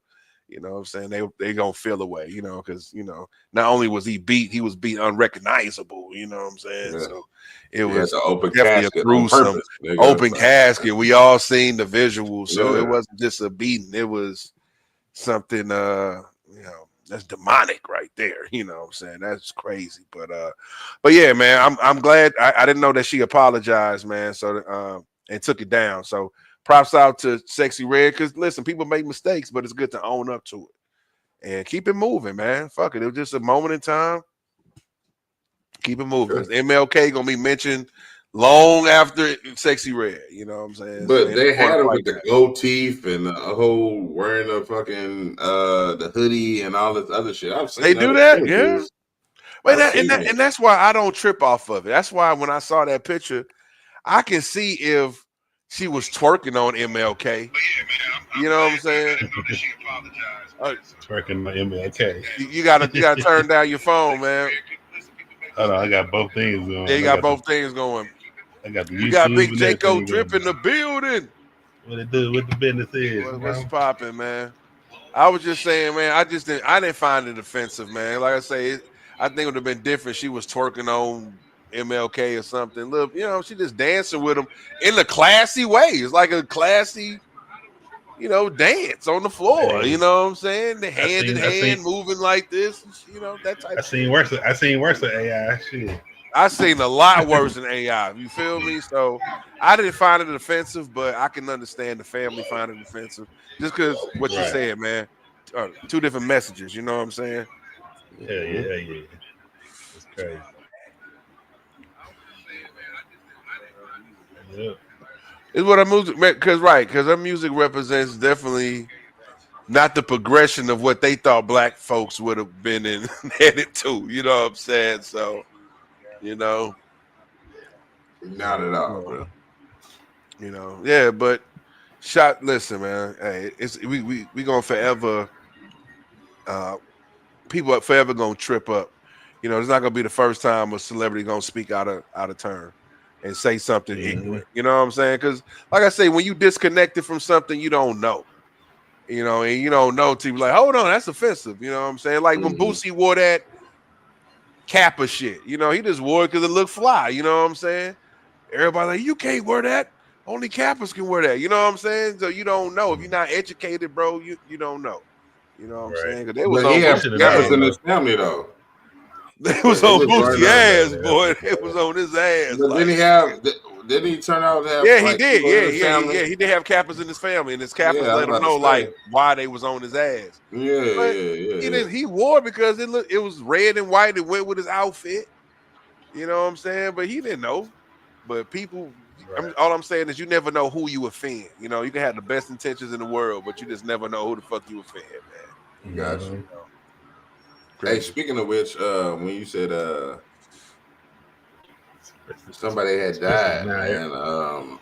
You know what I'm saying? They gonna feel away, you know, because, you know, not only was he beat unrecognizable, you know what I'm saying? Yeah. So it He had was the open definitely casket a on gruesome purpose. Nigga. open Like, casket. We all seen the visuals, so Yeah. it wasn't just a beating, it was something you know, that's demonic right there. You know what I'm saying? That's crazy. But yeah, man, I'm glad I didn't know that she apologized, man. So and took it down. So props out to Sexy Red, because listen, people make mistakes, but it's good to own up to it and keep it moving, man. Fuck it. It was just a moment in time. Keep it moving. Because MLK gonna be mentioned long after Sexy Red. You know what I'm saying? but So, they had him with the gold teeth and the whole wearing the fucking the hoodie and all this other shit. I've seen they do other that, yeah. images. But I've seen it. and that's why I don't trip off of it. That's why when I saw that picture, I can see if she was twerking on MLK. You know what I'm saying? Twerking my MLK. You gotta turn down your phone, man. Hold on, I got both things going. Yeah, you got both things going. I got the You YouTube got Big and Jaco everything Drip in going. the building. What it do? What the business is? What's popping, man? I was just saying, man. I didn't find it offensive, man. Like I say, I think it would have been different. She was twerking on MLK or something. Look, you know, she just dancing with him in a classy way. It's like a classy, you know, dance on the floor. Hey, you know what I'm saying? The hand in I seen- hand, moving like this. You know, that type. I seen worse. I seen worse than AI shit. I seen a lot worse than AI. You feel me? So I didn't find it offensive, but I can understand the family finding it offensive just because what you Right. said, man. Two different messages. You know what I'm saying? Yeah. It's crazy. Yeah. It's what her music, because her music represents definitely not the progression of what they thought black folks would have been in headed to. You know what I'm saying? So, you know, Not at all, bro. you know, yeah, but listen, man, hey, it's we gonna forever people are forever gonna trip up. You know, it's not gonna be the first time a celebrity gonna speak out of turn and say something ignorant. You know what I'm saying? Because, like I say, when you disconnected from something, you don't know. You know, and you don't know to be like, hold on, that's offensive. You know what I'm saying? Like when Boosie wore that Kappa shit. You know, he just wore it because it looked fly. You know what I'm saying? Everybody like, you can't wear that. Only Kappas can wear that. You know what I'm saying? So you don't know. If you're not educated, bro, you don't know. You know what I'm saying? Because they was But he on had Boosie Kappas ass. in his family though. They was on was Boosie right ass, boy. They was on his ass. But didn't he turn out to have? Yeah, he like, did. people in his family? Yeah. He did have Kappas in his family, and his Kappas Yeah, I was let him about to know say. like why they was on his ass. Yeah. He didn't. He wore it because it was red and white. It went with his outfit. You know what I'm saying? But he didn't know. But people, Right. all I'm saying is you never know who you offend. You know, you can have the best intentions in the world, but you just never know who the fuck you offend, man. Gotcha. Hey, Crazy. speaking of which, when you said somebody had died, man,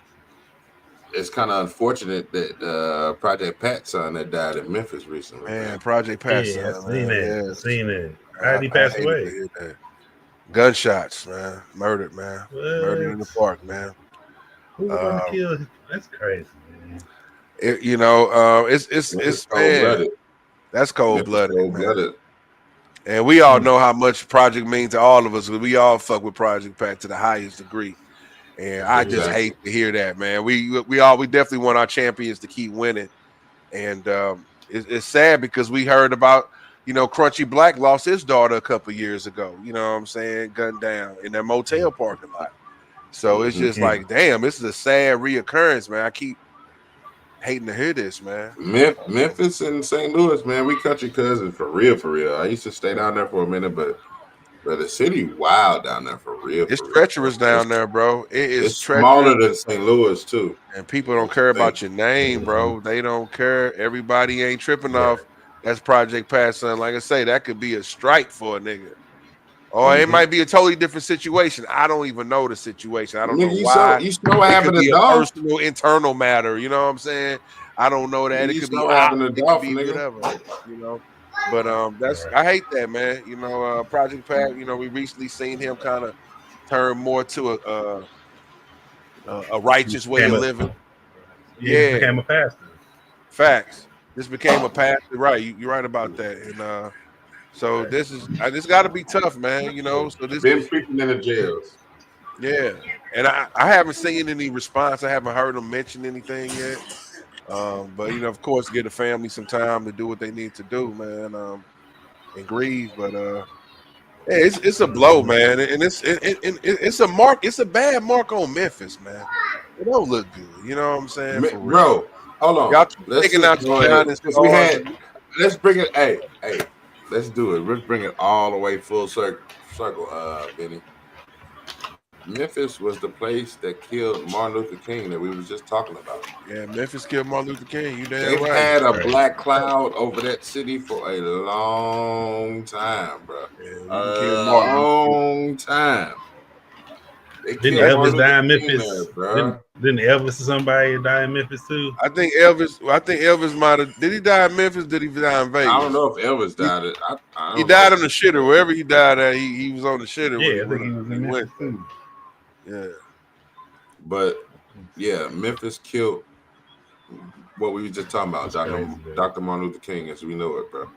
it's kind of unfortunate that Project Pat's son had died in Memphis recently. Man, Project Pat, Yeah, I son, seen man. it. Yes. Seen it. How did he pass hated away? to hear that. Gunshots, man. Murdered, man. Murdered in the park, man. Who was gonna kill? That's crazy, man. It's cold blooded. That's cold blooded, Cold man. blooded. And we all know how much Project means to all of us. We all fuck with Project Pat to the highest degree. And I just hate to hear that, man. We definitely want our champions to keep winning. And it's sad because we heard about, Crunchy Black lost his daughter a couple years ago. You know what I'm saying? Gunned down in that motel parking lot. So it's just like, damn, this is a sad reoccurrence, man. I keep hating to hear this, man. Memphis and St. Louis, man, we country cousins for real, for real. I used to stay down there for a minute, but But the city wild down there for real. It's for real. treacherous down there, bro. It is It's smaller treacherous, than St. Louis too. and people don't care about your name, bro. They don't care. Everybody ain't tripping off. That's Project Pat, son. Like I say, that could be a strike for a nigga. Or it might be a totally different situation. I don't even know the situation. I don't know why. You know what It happened could to be a Dolph? personal, internal matter. You know what I'm saying? I don't know that. It You could be know what happened to it could Dolph, be nigga? whatever. You know. But that's I hate that, man. You know, Project Pat. You know, we recently seen him kind of turn more to a righteous way of living. He became a pastor. Facts. This became a pastor, right? You're right about that. And so this got to be tough, man. You know, so this Been preaching in the jails. yeah. And I haven't seen any response. I haven't heard them mention anything yet. But you know, of course, give the family some time to do what they need to do, man. And grieve, but yeah, it's a blow, man, and it's a mark. It's a bad mark on Memphis, man. It don't look good. You know what I'm saying, for real. Bro, hold on. Y'all Let's taking out go your ahead. Giannis 'Cause we stars. had. Let's bring it. Hey, let's do it. Let's bring it all the way full circle. Benny. Memphis was the place that killed Martin Luther King that we was just talking about. Yeah, Memphis killed Martin Luther King. You damn They've right. had a black cloud over that city for a long time, bro. Yeah, A long time. Didn't Elvis die in Memphis? Didn't Elvis or somebody die in Memphis too? I think Elvis might have. Did he die in Memphis? Did he die in Vegas? I don't know if Elvis died. He died on the shitter. Wherever he died at, he was on the shitter. Yeah, I think he was in Memphis too. Yeah. But yeah, Memphis killed what we were just talking about, Dr. Martin Luther King, as we know it, bro.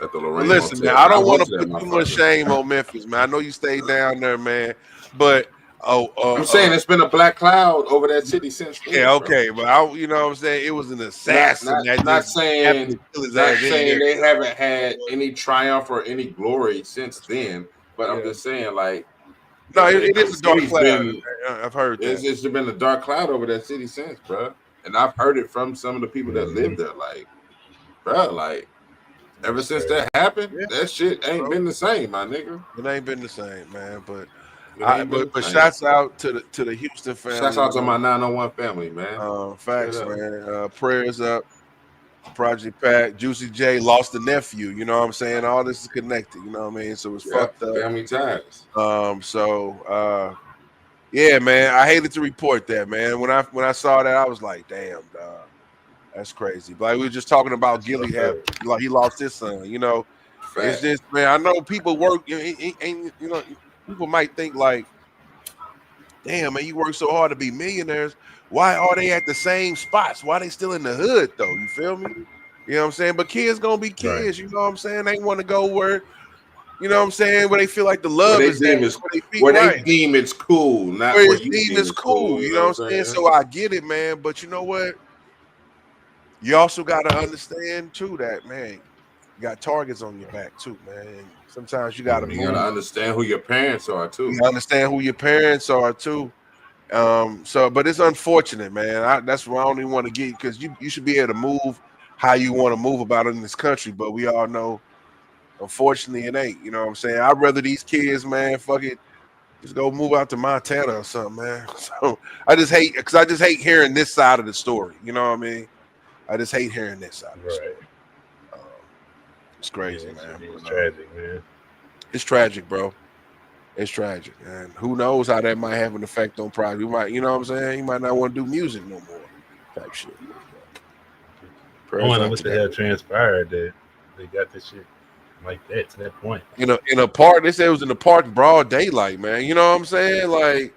At the Lorraine Listen, Hotel. man, I don't want to put too much shame on Memphis, man. I know you stayed down there, man, but I'm saying it's been a black cloud over that city since then. Yeah, okay, but you know what I'm saying? It was an assassin. Not saying they haven't had any triumph or any glory since then, but I'm just saying, like, no, it is a dark cloud. I've heard that. It's been a dark cloud over that city since, bro. And I've heard it from some of the people that live there, like, bro, like, ever since that happened, that shit ain't been the same, my nigga. It ain't been the same, man. But shouts out to the Houston family. Shouts out to my 901 family, man. Facts, man. Prayers up. Project Pat, Juicy J lost a nephew. You know what I'm saying? All this is connected. You know what I mean? So it's fucked up. Family ties. Yeah, man. I hated to report that, man. When I saw that, I was like, damn, dog. That's crazy. Like we were just talking about Gilly he lost his son. You know, it's just, man. I know people work, and you know, people might think like, damn, man, you work so hard to be millionaires. Why are they at the same spots? Why they still in the hood though? You feel me? You know what I'm saying? But kids gonna be kids. Right. You know what I'm saying? They want to go where, you know what I'm saying, where they feel like the love is there. Where they deem it's cool, not where you deem it's cool. You know what I'm saying? So I get it, man. But you know what? You also got to understand too that, man, you got targets on your back too, man. Sometimes you got to understand who your parents are too. You understand who your parents are too. But it's unfortunate, man. That's why I don't even want to get, because you should be able to move how you want to move about it in this country. But we all know, unfortunately, it ain't. You know what I'm saying? I'd rather these kids, man, fuck it, just go move out to Montana or something, man. So I just hate hearing this side of the story. You know what I mean? I just hate hearing this side of the story. It's crazy, man. It's tragic, man. It's tragic, bro. It's tragic, and who knows how that might have an effect on Project. You might, you know what I'm saying? You might not want to do music no more, type shit. I wonder what the hell transpired that they got this shit like that to that point. You know, in a park, they said it was in the park, broad daylight, man. You know what I'm saying? Like,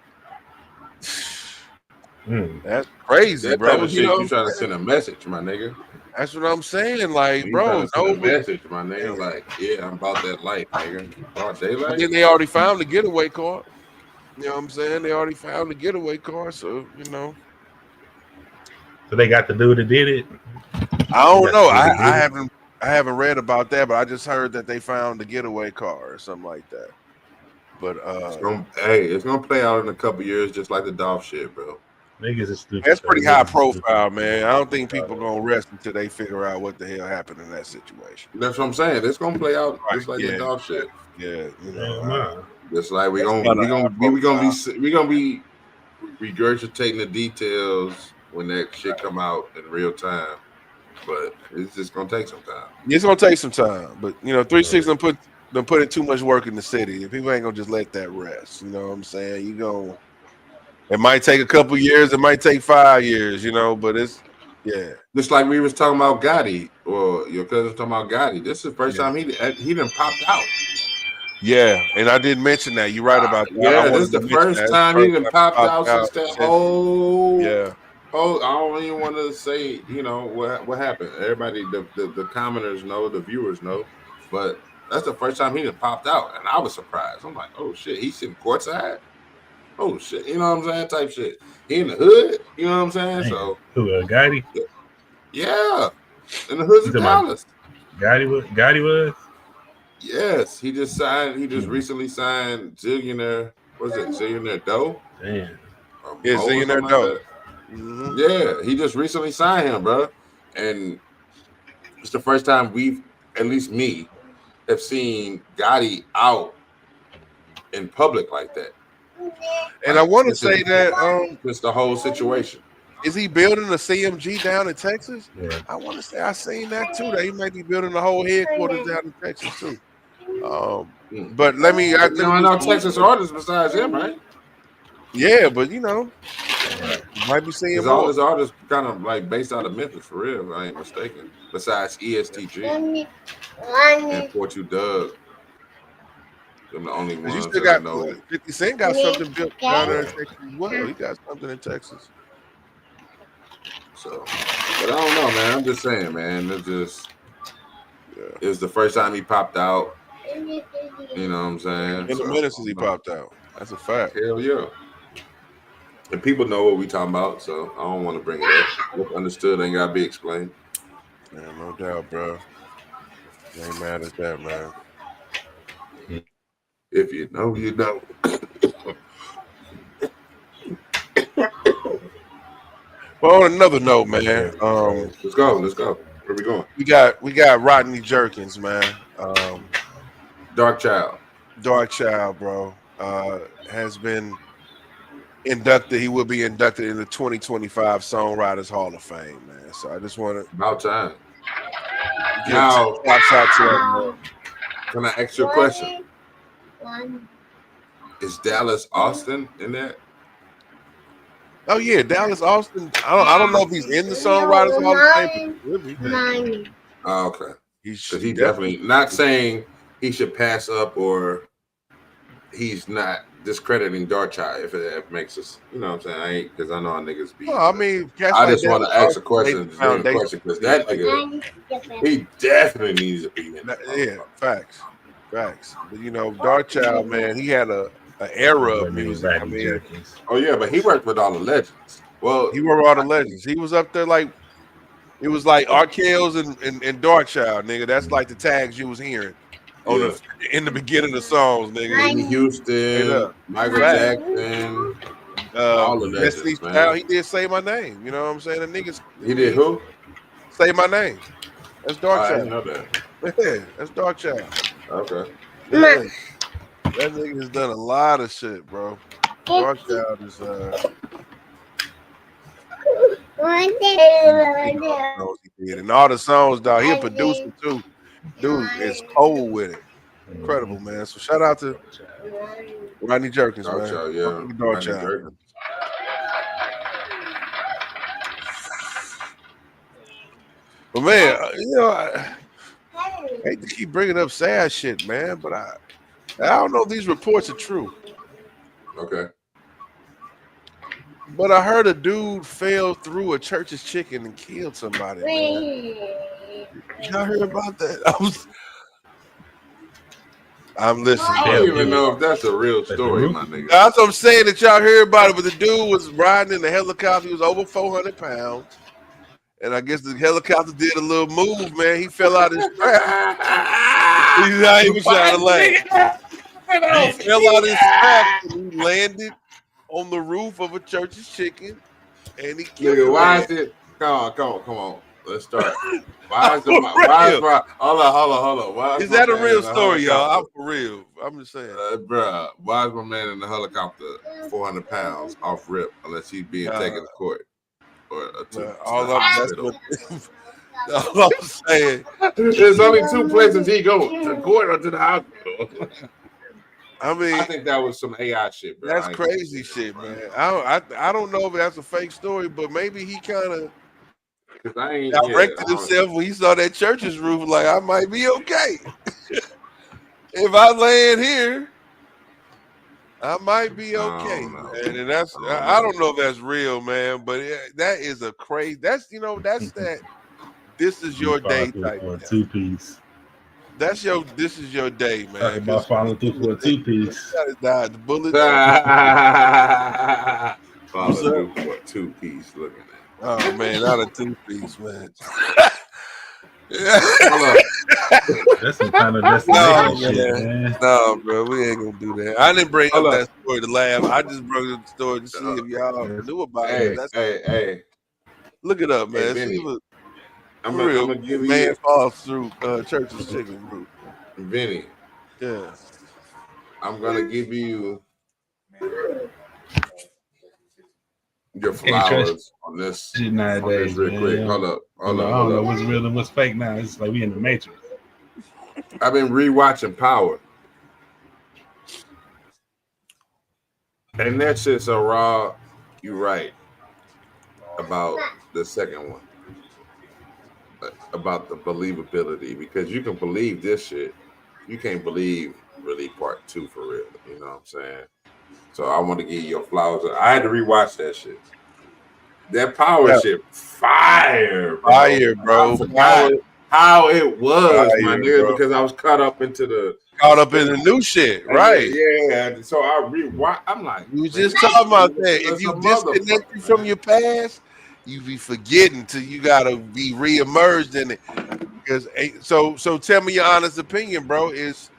that's crazy, bro. You know, you trying to send a message, my nigga. That's what I'm saying, like, bro. No message, my nigga. Like, yeah, I'm about that life, nigga. Broad daylight. But then they already found the getaway car. You know what I'm saying? They already found the getaway car, so you know. So they got the dude that did it. I don't know. I haven't read about that, but I just heard that they found the getaway car or something like that. But it's gonna play out in a couple years, just like the Dolph shit, bro. Niggas is stupid. That's pretty though. high Niggas is stupid. profile, man. I don't think people gonna rest until they figure out what the hell happened in that situation. That's what I'm saying. It's gonna play out just like Yeah. the Dolph shit. Yeah, you Hell know. no. Just like we gonna Kinda we gonna be we gonna high be we gonna be regurgitating the details when that shit come out in real time. But it's just gonna take some time. It's gonna take some time, but you know, 3-6 done put in too much work in the city. People ain't gonna just let that rest. You know what I'm saying? You go. It might take a couple years. It might take 5 years. You know, but it's Just like we was talking about Gotti, or your cousin was talking about Gotti. This is the first time he done popped out. yeah. And I didn't mention that. You're right about that. Yeah, I this wanted is the to mention first that. It's time the he first done time popped out since that whole. Yeah. Oh, I don't even want to say, what happened. Everybody, the commenters know, the viewers know, but that's the first time he done popped out, and I was surprised. I'm like, oh shit, he's sitting courtside. Oh shit, you know what I'm saying? Type shit. He in the hood, you know what I'm saying? Damn. So Who? Gotti? yeah, in the hoods You of talking about- Dallas. Gotti was? Yes, he just recently signed Zillionaire. What's it? Zillionaire Doe? Damn. Yeah, Mo or Zillionaire something Doe. that. Yeah, he just recently signed him, bro. And it's the first time at least me, have seen Gotti out in public like that. And I want to say that just the whole situation. is he building a CMG down in Texas? Yeah. I want to say I seen that too. That he might be building the whole headquarters down in Texas too. But let me. I know Texas artists besides him, right? Yeah, but you know, might be seeing Because all more. his artists kind of like based out of Memphis for real, if I ain't mistaken. Besides ESTG and 42 Doug. Them the only ones You still that I got know. 50 Cent got something built down there in Texas as well. He got something in Texas. So, but I don't know, man. I'm just saying, man. It was the first time he popped out. You know what I'm saying? In the minutes he popped out. That's a fact. Hell yeah. And people know what we talking about, so I don't want to bring it up. What's understood ain't gotta be explained. Yeah, no doubt, bro. Ain't mad at that, man. If you know, you know. Well, on another note, man. Let's go. Where we going? We got Rodney Jerkins, man. Dark Child, bro. Has been inducted. He will be inducted in the 2025 Songwriters Hall of Fame, man. So I just want to about time. give Now, shouts out to him, man. Can I ask you a question? Is Dallas Austin in that? Oh yeah, Dallas Austin. I don't know if he's in the Songwriters Hall of Fame, but he will be. Oh, okay. Because He definitely not saying he should pass up or he's not discrediting Dark Child if it makes us, you know what I'm saying? I ain't because I know our niggas be. Well, I mean, I just want to ask a question because that nigga, he definitely needs to be in. Yeah, facts. But you know, Dark Child, man, he had an era of music. I mean, oh yeah, but he worked with all the legends. Well, he worked with all the legends. He was up there like it was like Arkells and Dark Child, nigga. That's like the tags you was hearing on in the beginning of the songs, nigga. Whitney Houston, Michael Jackson, all the legends, man. He did Say My Name. You know what I'm saying? The niggas. He did who? Say My Name. That's Dark Child. I didn't know that. Yeah, that's Dark Child. Okay. Yeah. That nigga has done a lot of shit, bro. Dark Child is and all the songs, dog. He a producer too. Dude is cold with it. Incredible, man. So shout out to Rodney Jerkins, Dark man. Child, yeah. Dark Child. But man, you know, I hate to keep bringing up sad shit, man, but I don't know if these reports are true. Okay. But I heard a dude fell through a church's chicken and killed somebody. Man. Y'all heard about that? I'm listening. I don't even know if that's a real story, my nigga. That's what I'm saying, that y'all heard about it, but the dude was riding in the helicopter. He was over 400 pounds. And I guess the helicopter did a little move, man. He fell out his strap. He's not even trying to land. He fell out his strap and he landed on the roof of a church's chicken and he killed Nigga, the why man. is it? Come on. Let's start. Hold on. Why Is my that a man real in the story, y'all? helicopter? I'm for real. I'm just saying. Bruh, why is my man in the helicopter 400 pounds off rip unless he's being taken to court or to the hospital? All I'm saying. There's only two places he goes, to court or to the hospital. I mean, I think that was some AI shit, bro. that's crazy shit, man. I don't know if that's a fake story, but maybe he kind of directed himself when he saw that church's roof. Like, I might be okay if I land here. I might be okay, man. And that's I don't know if that's real, man. But that is a crazy. That's that. This is your day type for a 2-piece. That's this is your day, man. Talk about following through for a 2-piece. Died the bullets. Follow through for a 2-piece. Looking at. Oh man, not a 2-piece, man. That's some kind of destination shit, man. No, bro, we ain't gonna do that. I didn't bring up that story to laugh. I just brought up the story to see if y'all knew about it. Hey. Look it up, man. Vinny, see I'm gonna give you man falls through church's chicken root. Vinny. Yeah. I'm gonna give you your flowers on this nowadays, real quick. Hold up. I don't know what's real and what's fake now. It's like we in the Matrix. I've been rewatching Power. And that shit's so raw. You're right about the second one. About the believability, because you can believe this shit. You can't believe really part 2 for real. You know what I'm saying? So I want to give you your flowers. I had to rewatch that shit. That Power shit, fire, bro. Fire, bro. I forgot how it was, my nigga, bro. because I was caught up in the new shit, right? Yeah. So I rewatch. I'm like, you just talking about that. If you disconnected from your past, you be forgetting till you gotta be reemerged in it. Because so tell me your honest opinion, bro. Is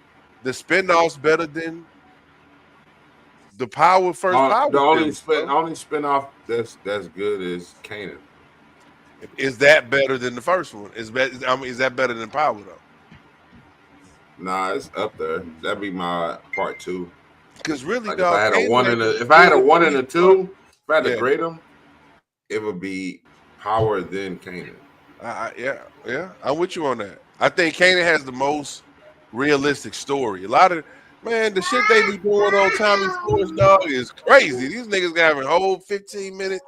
the spinoffs better than the Power Power? The only spinoff that's good is Kanan. Is that better than the first one? Is that better than Power though? Nah, it's up there. That'd be my part 2. Because really, like dog, if I had a 1 and a 2, if I had to grade them, it would be Power then Kanan. Yeah, I'm with you on that. I think Kanan has the most realistic story. A lot of the shit they be doing on Tommy Sports, dog, is crazy. These niggas having whole 15-minute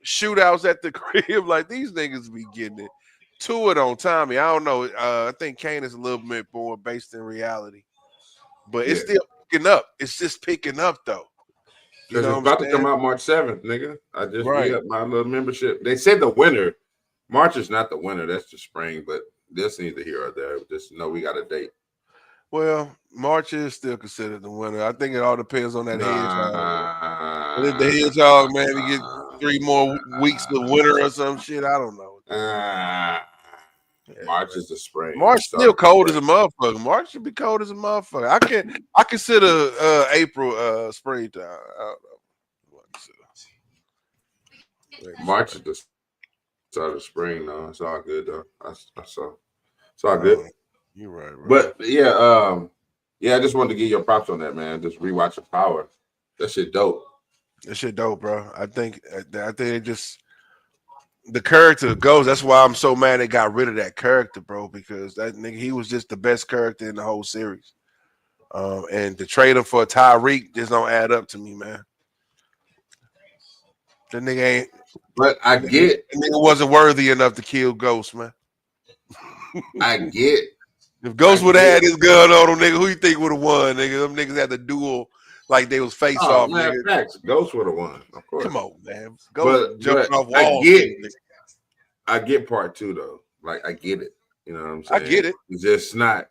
shootouts at the crib. Like, these niggas be getting it to it on Tommy. I don't know. I think Kanan's a little bit more based in reality, but it's still picking up. It's just picking up though. Because it's about to come out March 7th, nigga. I just re-upped my little membership. They said the winter. March is not the winter. That's the spring, but this neither here or there. Just know we got a date. Well, March is still considered the winter. I think it all depends on that hedgehog. If the hedgehog, man, we get 3 more weeks of winter or some shit, I don't know. March is the spring. March still cold as a motherfucker. March should be cold as a motherfucker. I consider April springtime. I don't know. March is the start of spring, though. It's all good though. It's all good. You're right, bro. But yeah, I just wanted to give your props on that, man. Just rewatching Power. That shit dope. That shit dope, bro. I think it just the character goes. That's why I'm so mad they got rid of that character, bro. Because that nigga, he was just the best character in the whole series. And to trade him for Tyreek just don't add up to me, man. That nigga ain't. But I get that nigga wasn't worthy enough to kill Ghost, man. I get. If Ghost would have had his gun on him, nigga, who you think would have won, nigga? Them niggas had the duel like they was face off, man, nigga. Facts. Ghost would have won, of course. Come on, man. Ghost jumping off walls. I get part 2 though. Like I get it. You know what I'm saying? I get it. It's just not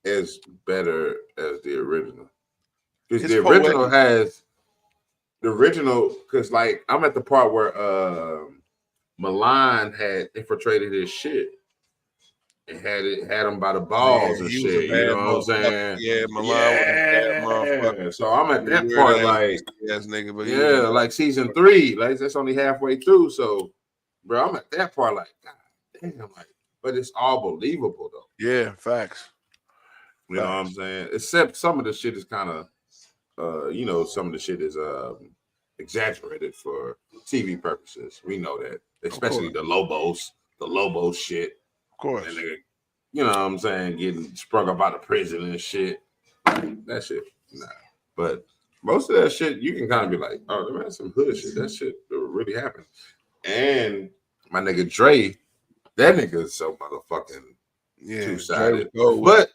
as better as the original. Because the original because like I'm at the part where Milan had infiltrated his shit. and had him by the balls and he was a shit. You know bad what I'm motherfucker. saying? Yeah, Milan was a bad motherfucker. Yeah. So I'm at that Weird part, ass like, ass nigga, but he yeah, was like season 3, like that's only halfway through. So, bro, I'm at that part, like, God damn, like, but it's all believable though. yeah, facts. You know what I'm saying? Except some of the shit is kind of, you know, some of the shit is exaggerated for TV purposes. We know that, especially the Lobos shit. Of course. And they, you know what I'm saying, getting sprung up out of prison and shit. That shit, nah. But most of that shit, you can kind of be like, oh, man, some hood shit. That shit really happened. And my nigga Dre, that nigga is so motherfucking two-sided. But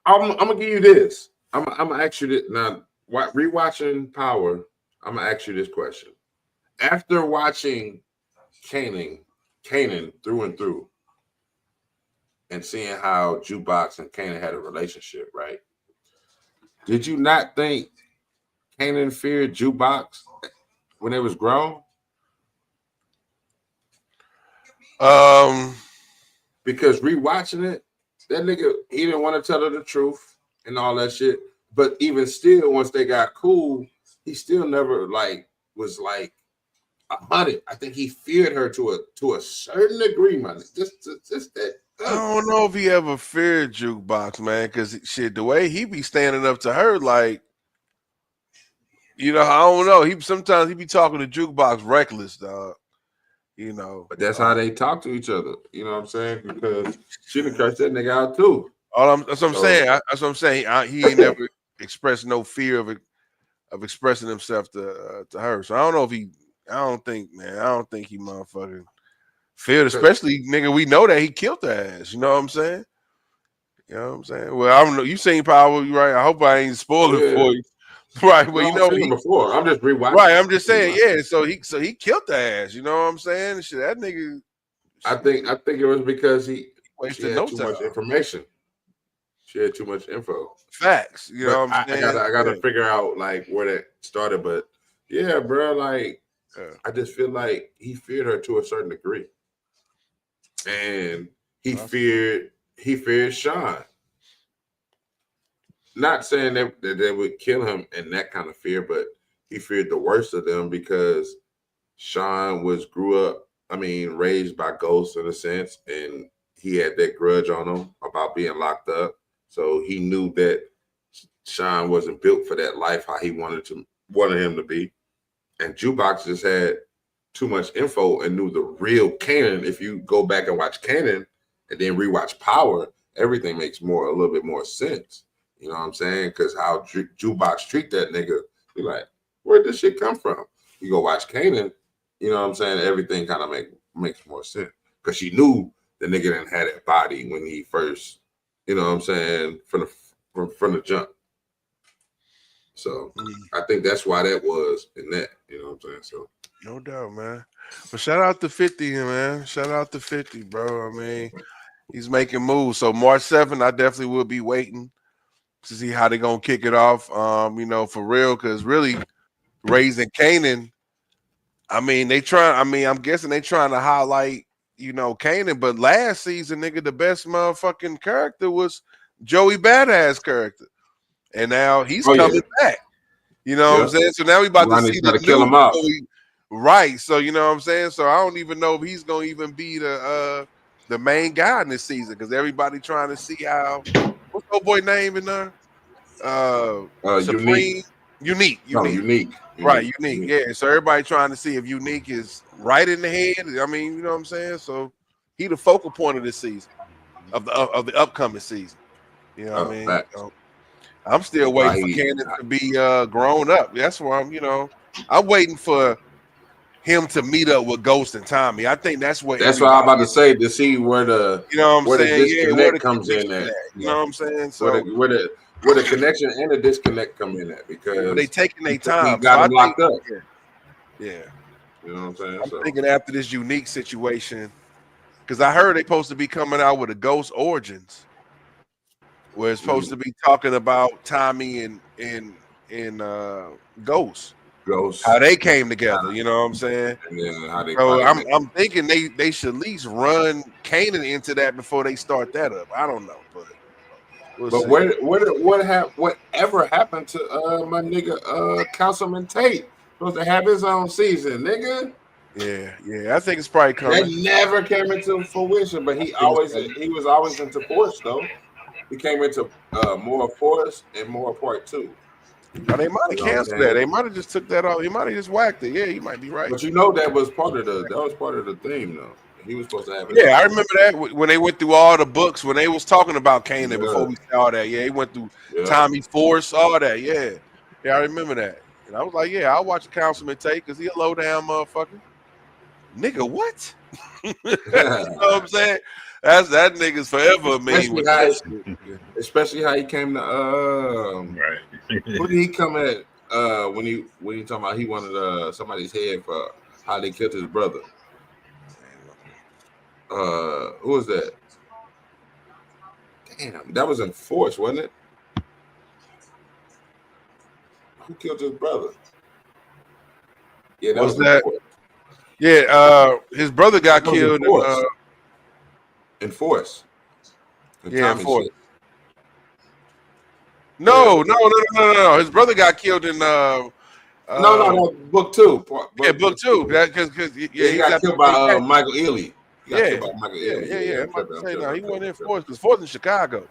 I'm gonna give you this. I'm gonna ask you this now. Rewatching Power, I'm gonna ask you this question. After watching Kanan through and through, and seeing how Jukebox and Kanan had a relationship, right? Did you not think Kanan feared Jukebox when they was grown? Because rewatching it, that nigga, he didn't want to tell her the truth and all that shit. But even still, once they got cool, he still never was 100. I think he feared her to a certain degree, man. Just that. I don't know if he ever feared Jukebox, man, because shit, the way he be standing up to her, like, you know, I don't know. Sometimes he be talking to Jukebox reckless, dog. You know, but that's how they talk to each other. You know what I'm saying? Because she done cursed that nigga out too. That's what I'm saying. That's what I'm saying. He ain't never expressed no fear of expressing himself to her. So I don't know if I don't think he motherfucking feared, especially nigga. We know that he killed her ass. You know what I'm saying? You know what I'm saying? Well, I don't know. You seen Power, right? I hope I ain't spoiling for you. Right, well, you know, I've seen him before. I'm just rewatching. Right, I'm just saying, yeah. So he killed the ass. You know what I'm saying? Shit, that nigga. I think it was because she wasted had too much information. She had too much info. Facts. You know what I'm saying? I gotta figure out like where that started, but yeah, bro. Like, I just feel like he feared her to a certain degree, and he feared Sean. Not saying that they would kill him in that kind of fear, but he feared the worst of them because Sean raised by ghosts in a sense, and he had that grudge on him about being locked up. So he knew that Sean wasn't built for that life how he wanted him to be. And Jukebox just had too much info and knew the real Kanan. If you go back and watch Kanan and then rewatch Power, everything makes a little bit more sense. You know what I'm saying? Because how Jukebox treat that nigga, be like, where'd this shit come from? You go watch Kanan, you know what I'm saying? Everything kind of makes more sense. Because she knew the nigga didn't have that body when he first, you know what I'm saying, from the jump. So I think that's why that was in that, you know what I'm saying? So no doubt, man. But shout out to 50, man. Shout out to 50, bro. I mean, he's making moves. So March 7th, I definitely will be waiting to see how they're gonna kick it off. You know, for real, because really raising Kanan, I mean, I'm guessing they trying to highlight, you know, Kanan, but last season, nigga, the best motherfucking character was Joey Badass character. And now he's coming back. You know what I'm saying? So now we about to see the kill him off. Right. So you know what I'm saying? So I don't even know if he's gonna even be the main guy in this season because everybody trying to see how what's old boy name in there? Supreme Unique. Right, Unique. Yeah. So everybody trying to see if Unique is right in the head. I mean, you know what I'm saying? So he the focal point of this season, of the upcoming season. You know what I mean? So, I'm still waiting for Kanan to be grown up. That's why I'm waiting for him to meet up with Ghost and Tommy. I think that's what I'm about to say, to see where the disconnect comes in at. You know what I'm saying? So where the connection and the disconnect come in at, because they taking their time. He got him locked up. Yeah. You know what I'm saying? I'm thinking after this Unique situation, because I heard they're supposed to be coming out with a Ghost Origins, where it's supposed to be talking about Tommy and Ghost. Ghost. how they came together. You know what I'm saying? And then how they So probably met. I'm thinking they should at least run Kanan into that before they start that up. I don't know, but we'll But see. whatever happened to my nigga Councilman Tate? Supposed to have his own season, nigga. Yeah. I think it's probably That coming. never came into fruition, but he was always into Force though. He came into more Force and more Part 2. Now, they might have You know what I'm canceled saying? that. They might have just took that off. He might have just whacked it. Yeah, you might be right. But you know that was part of the theme though. He was supposed to have. Yeah, I remember that when they went through all the books when they was talking about Kanan before we saw that. Yeah, he went through Tommy Force, all that. Yeah, I remember that. And I was like, yeah, I'll watch the Councilman Tate because he a low down motherfucker. Nigga, what? You know what I'm saying? That nigga's forever mean. Especially how he came to Right. who did he come at when he talking about he wanted somebody's head for how they killed his brother. Who was that? Damn, that was in Force, wasn't it? Who killed his brother? Yeah, that was that? Force. Yeah, his brother got killed in Force. Yeah, in Force. No. His brother got killed in no, book 2. Book 2. Because he got killed by Michael Ealy. Yeah. I'm about to say now he wasn't in Force because Force in Chicago.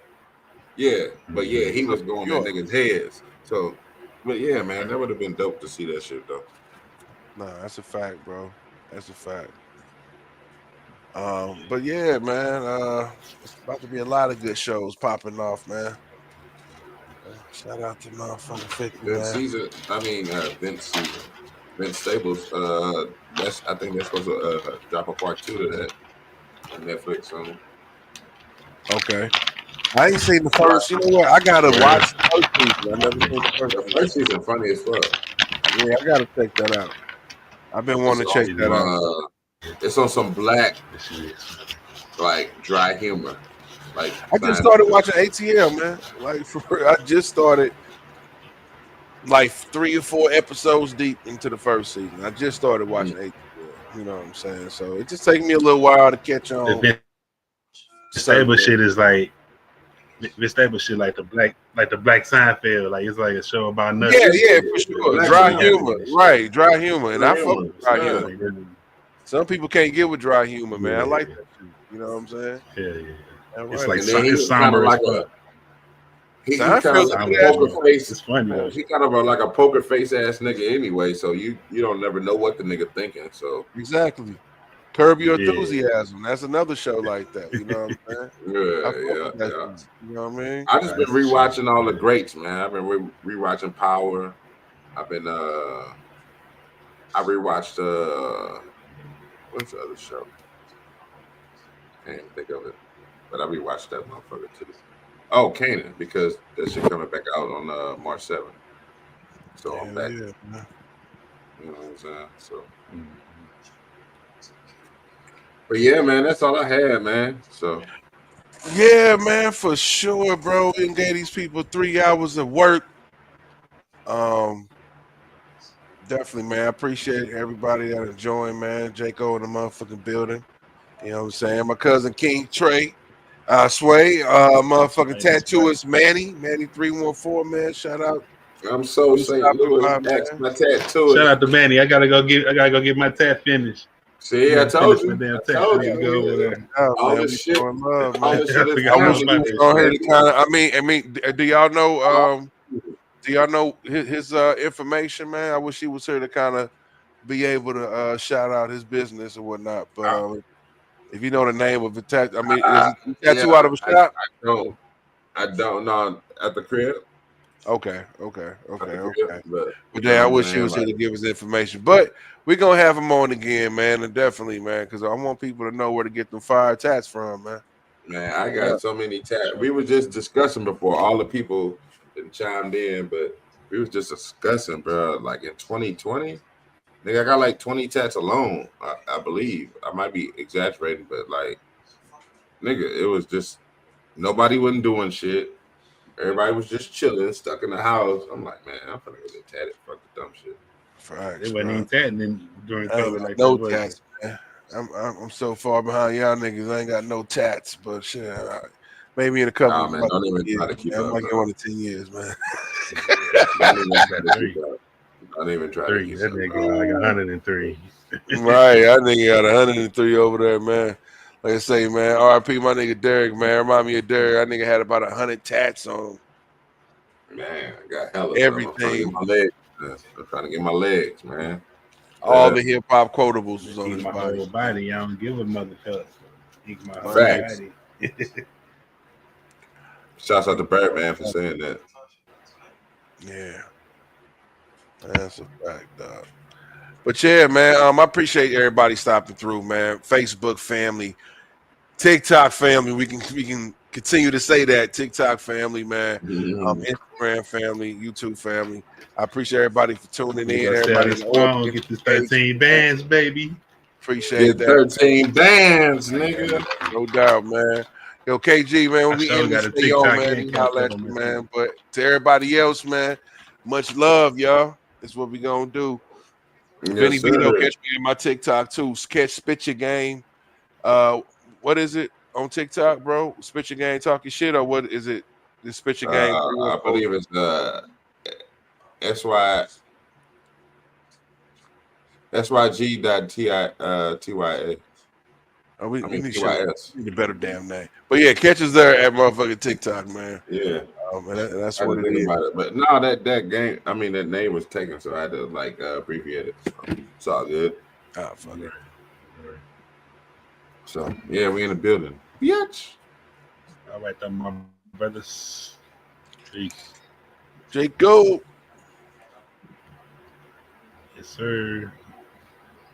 Yeah, but yeah, he was going at niggas' heads. So, but yeah, man, that would have been dope to see that shit though. Nah, that's a fact, bro. That's a fact. But yeah, man, it's about to be a lot of good shows popping off, man. Shout out to motherfucking 50, Vince Staples. I think they're supposed to drop a part 2 to that on Netflix. Okay. I ain't seen the first. You know what? I gotta watch the first season. I never seen the first. The first season funny as fuck. Yeah, I gotta check that out. I've been wanting to check that out. It's on some black, like dry humor. Like I just started watching ATL, man. Like I just started like 3 or 4 episodes deep into the first season. I just started watching ATL. You know what I'm saying? So it just takes me a little while to catch on. The Stable shit is like this Stable shit like the black Seinfeld. Like it's like a show about nothing. Yeah, for sure. Dry humor. Right, dry humor. And I fuck with dry humor. Some people can't get with dry humor, man. I like that shit. You know what I'm saying? Yeah. Right. It's like it's somber as fuck. He's kind of like a poker face. It's funny. He's kind of like a poker face ass nigga anyway. So you don't never know what the nigga thinking. So exactly. Curb Your Enthusiasm. That's another show like that. You know what I'm saying? Yeah. You know what I mean? I just been rewatching all the greats, man. I've been rewatching Power. I've been I rewatched what's the other show? Can't even think of it. But I rewatched that motherfucker too. Oh, Kanan, because that shit coming back out on March 7th. So I'm back. You know what I'm saying? So but yeah, man, that's all I had, man. So yeah, man, for sure, bro. We gave these people 3 hours of work. Definitely, man. I appreciate everybody that enjoying, man. Jaco in the motherfucking building. You know what I'm saying? My cousin King Trey. Sway, motherfucking tattooist Manny 314, man. Shout out. I'm so St. Louis. My tattoo. Shout out to Manny. I gotta go get my tat finished. See, I told you. All this shit. I mean, do y'all know? Do y'all know his information, man? I wish he was here to kind of be able to shout out his business or whatnot. But if you know the name of the tattoo, I mean, is it tattoo out of a shop? I don't know at the crib. Okay. But I wish he was here to give us information. But we're gonna have him on again, man, and definitely, man, because I want people to know where to get them fire tats from, man. Man, I got so many tats. We were just discussing before all the people that chimed in, but we was just discussing, bro. Like in 2020, nigga, I got like 20 tats alone. I believe I might be exaggerating, but like, nigga, it was just nobody wasn't doing shit. Everybody was just chilling, stuck in the house. I'm like, man, I'm gonna get tatted. Fuck the dumb shit. Facts, They wasn't even bro. tatting during I ain't COVID got like no that, was it? tats, man. I'm so far behind y'all niggas. I ain't got no tats, but shit, maybe in a couple Nah, of man, like, don't even years. try to keep Man, I up, might get bro. one in 10 years, man. Don't even try to Three. keep up. Don't even try to Three. keep That up, nigga bro. got like 103. Right, I think he got 103 over there, man. Like I say, man, RIP my nigga Derek, man. Remind me of Derek. That nigga had about 100 tats on him. Man, I got hella, bro. I'm trying to Everything. get my legs. Man. I'm trying to get my legs, man. All the hip hop quotables was on Eat his my body. whole body. I don't give a motherfucker. Eat my whole Facts. body. Shouts out to Birdman for saying that. Yeah, that's a fact, dog. But yeah, man, I appreciate everybody stopping through, man. Facebook family, TikTok family. We can continue to say that TikTok family, man. Mhm. Instagram family, YouTube family. I appreciate everybody for tuning We in. gonna sell Everybody in this the phone, audience, get this engaging, 13 man. bands, baby. Appreciate Get that, 13 bands, nigga. no doubt, man. Yo, KG, man, I when we sure end, we got a stay on, TikTok man. and We holler CapCut at on you, my man. shit. But to everybody else, man, much love, y'all. That's what we gonna do. Vinny Yes, Vito, sir. catch me in my TikTok too. Catch Spit Your Game. What is it on TikTok, bro? Spit Your Game, talking shit, or what is it? The Spit Your Game I believe it's SY SYG.TYA. We I we mean need TYS. a better damn name. But yeah, catch us there at motherfucking TikTok, man. Yeah. And that's I what didn't it think is. about it. But no, that game, I mean that name was taken, so I had to like abbreviate it. So it's all good. Ah, fuck it. So yeah, we in the building. Bitch. All right, then, my brothers. Peace. Jacob. Yes, sir.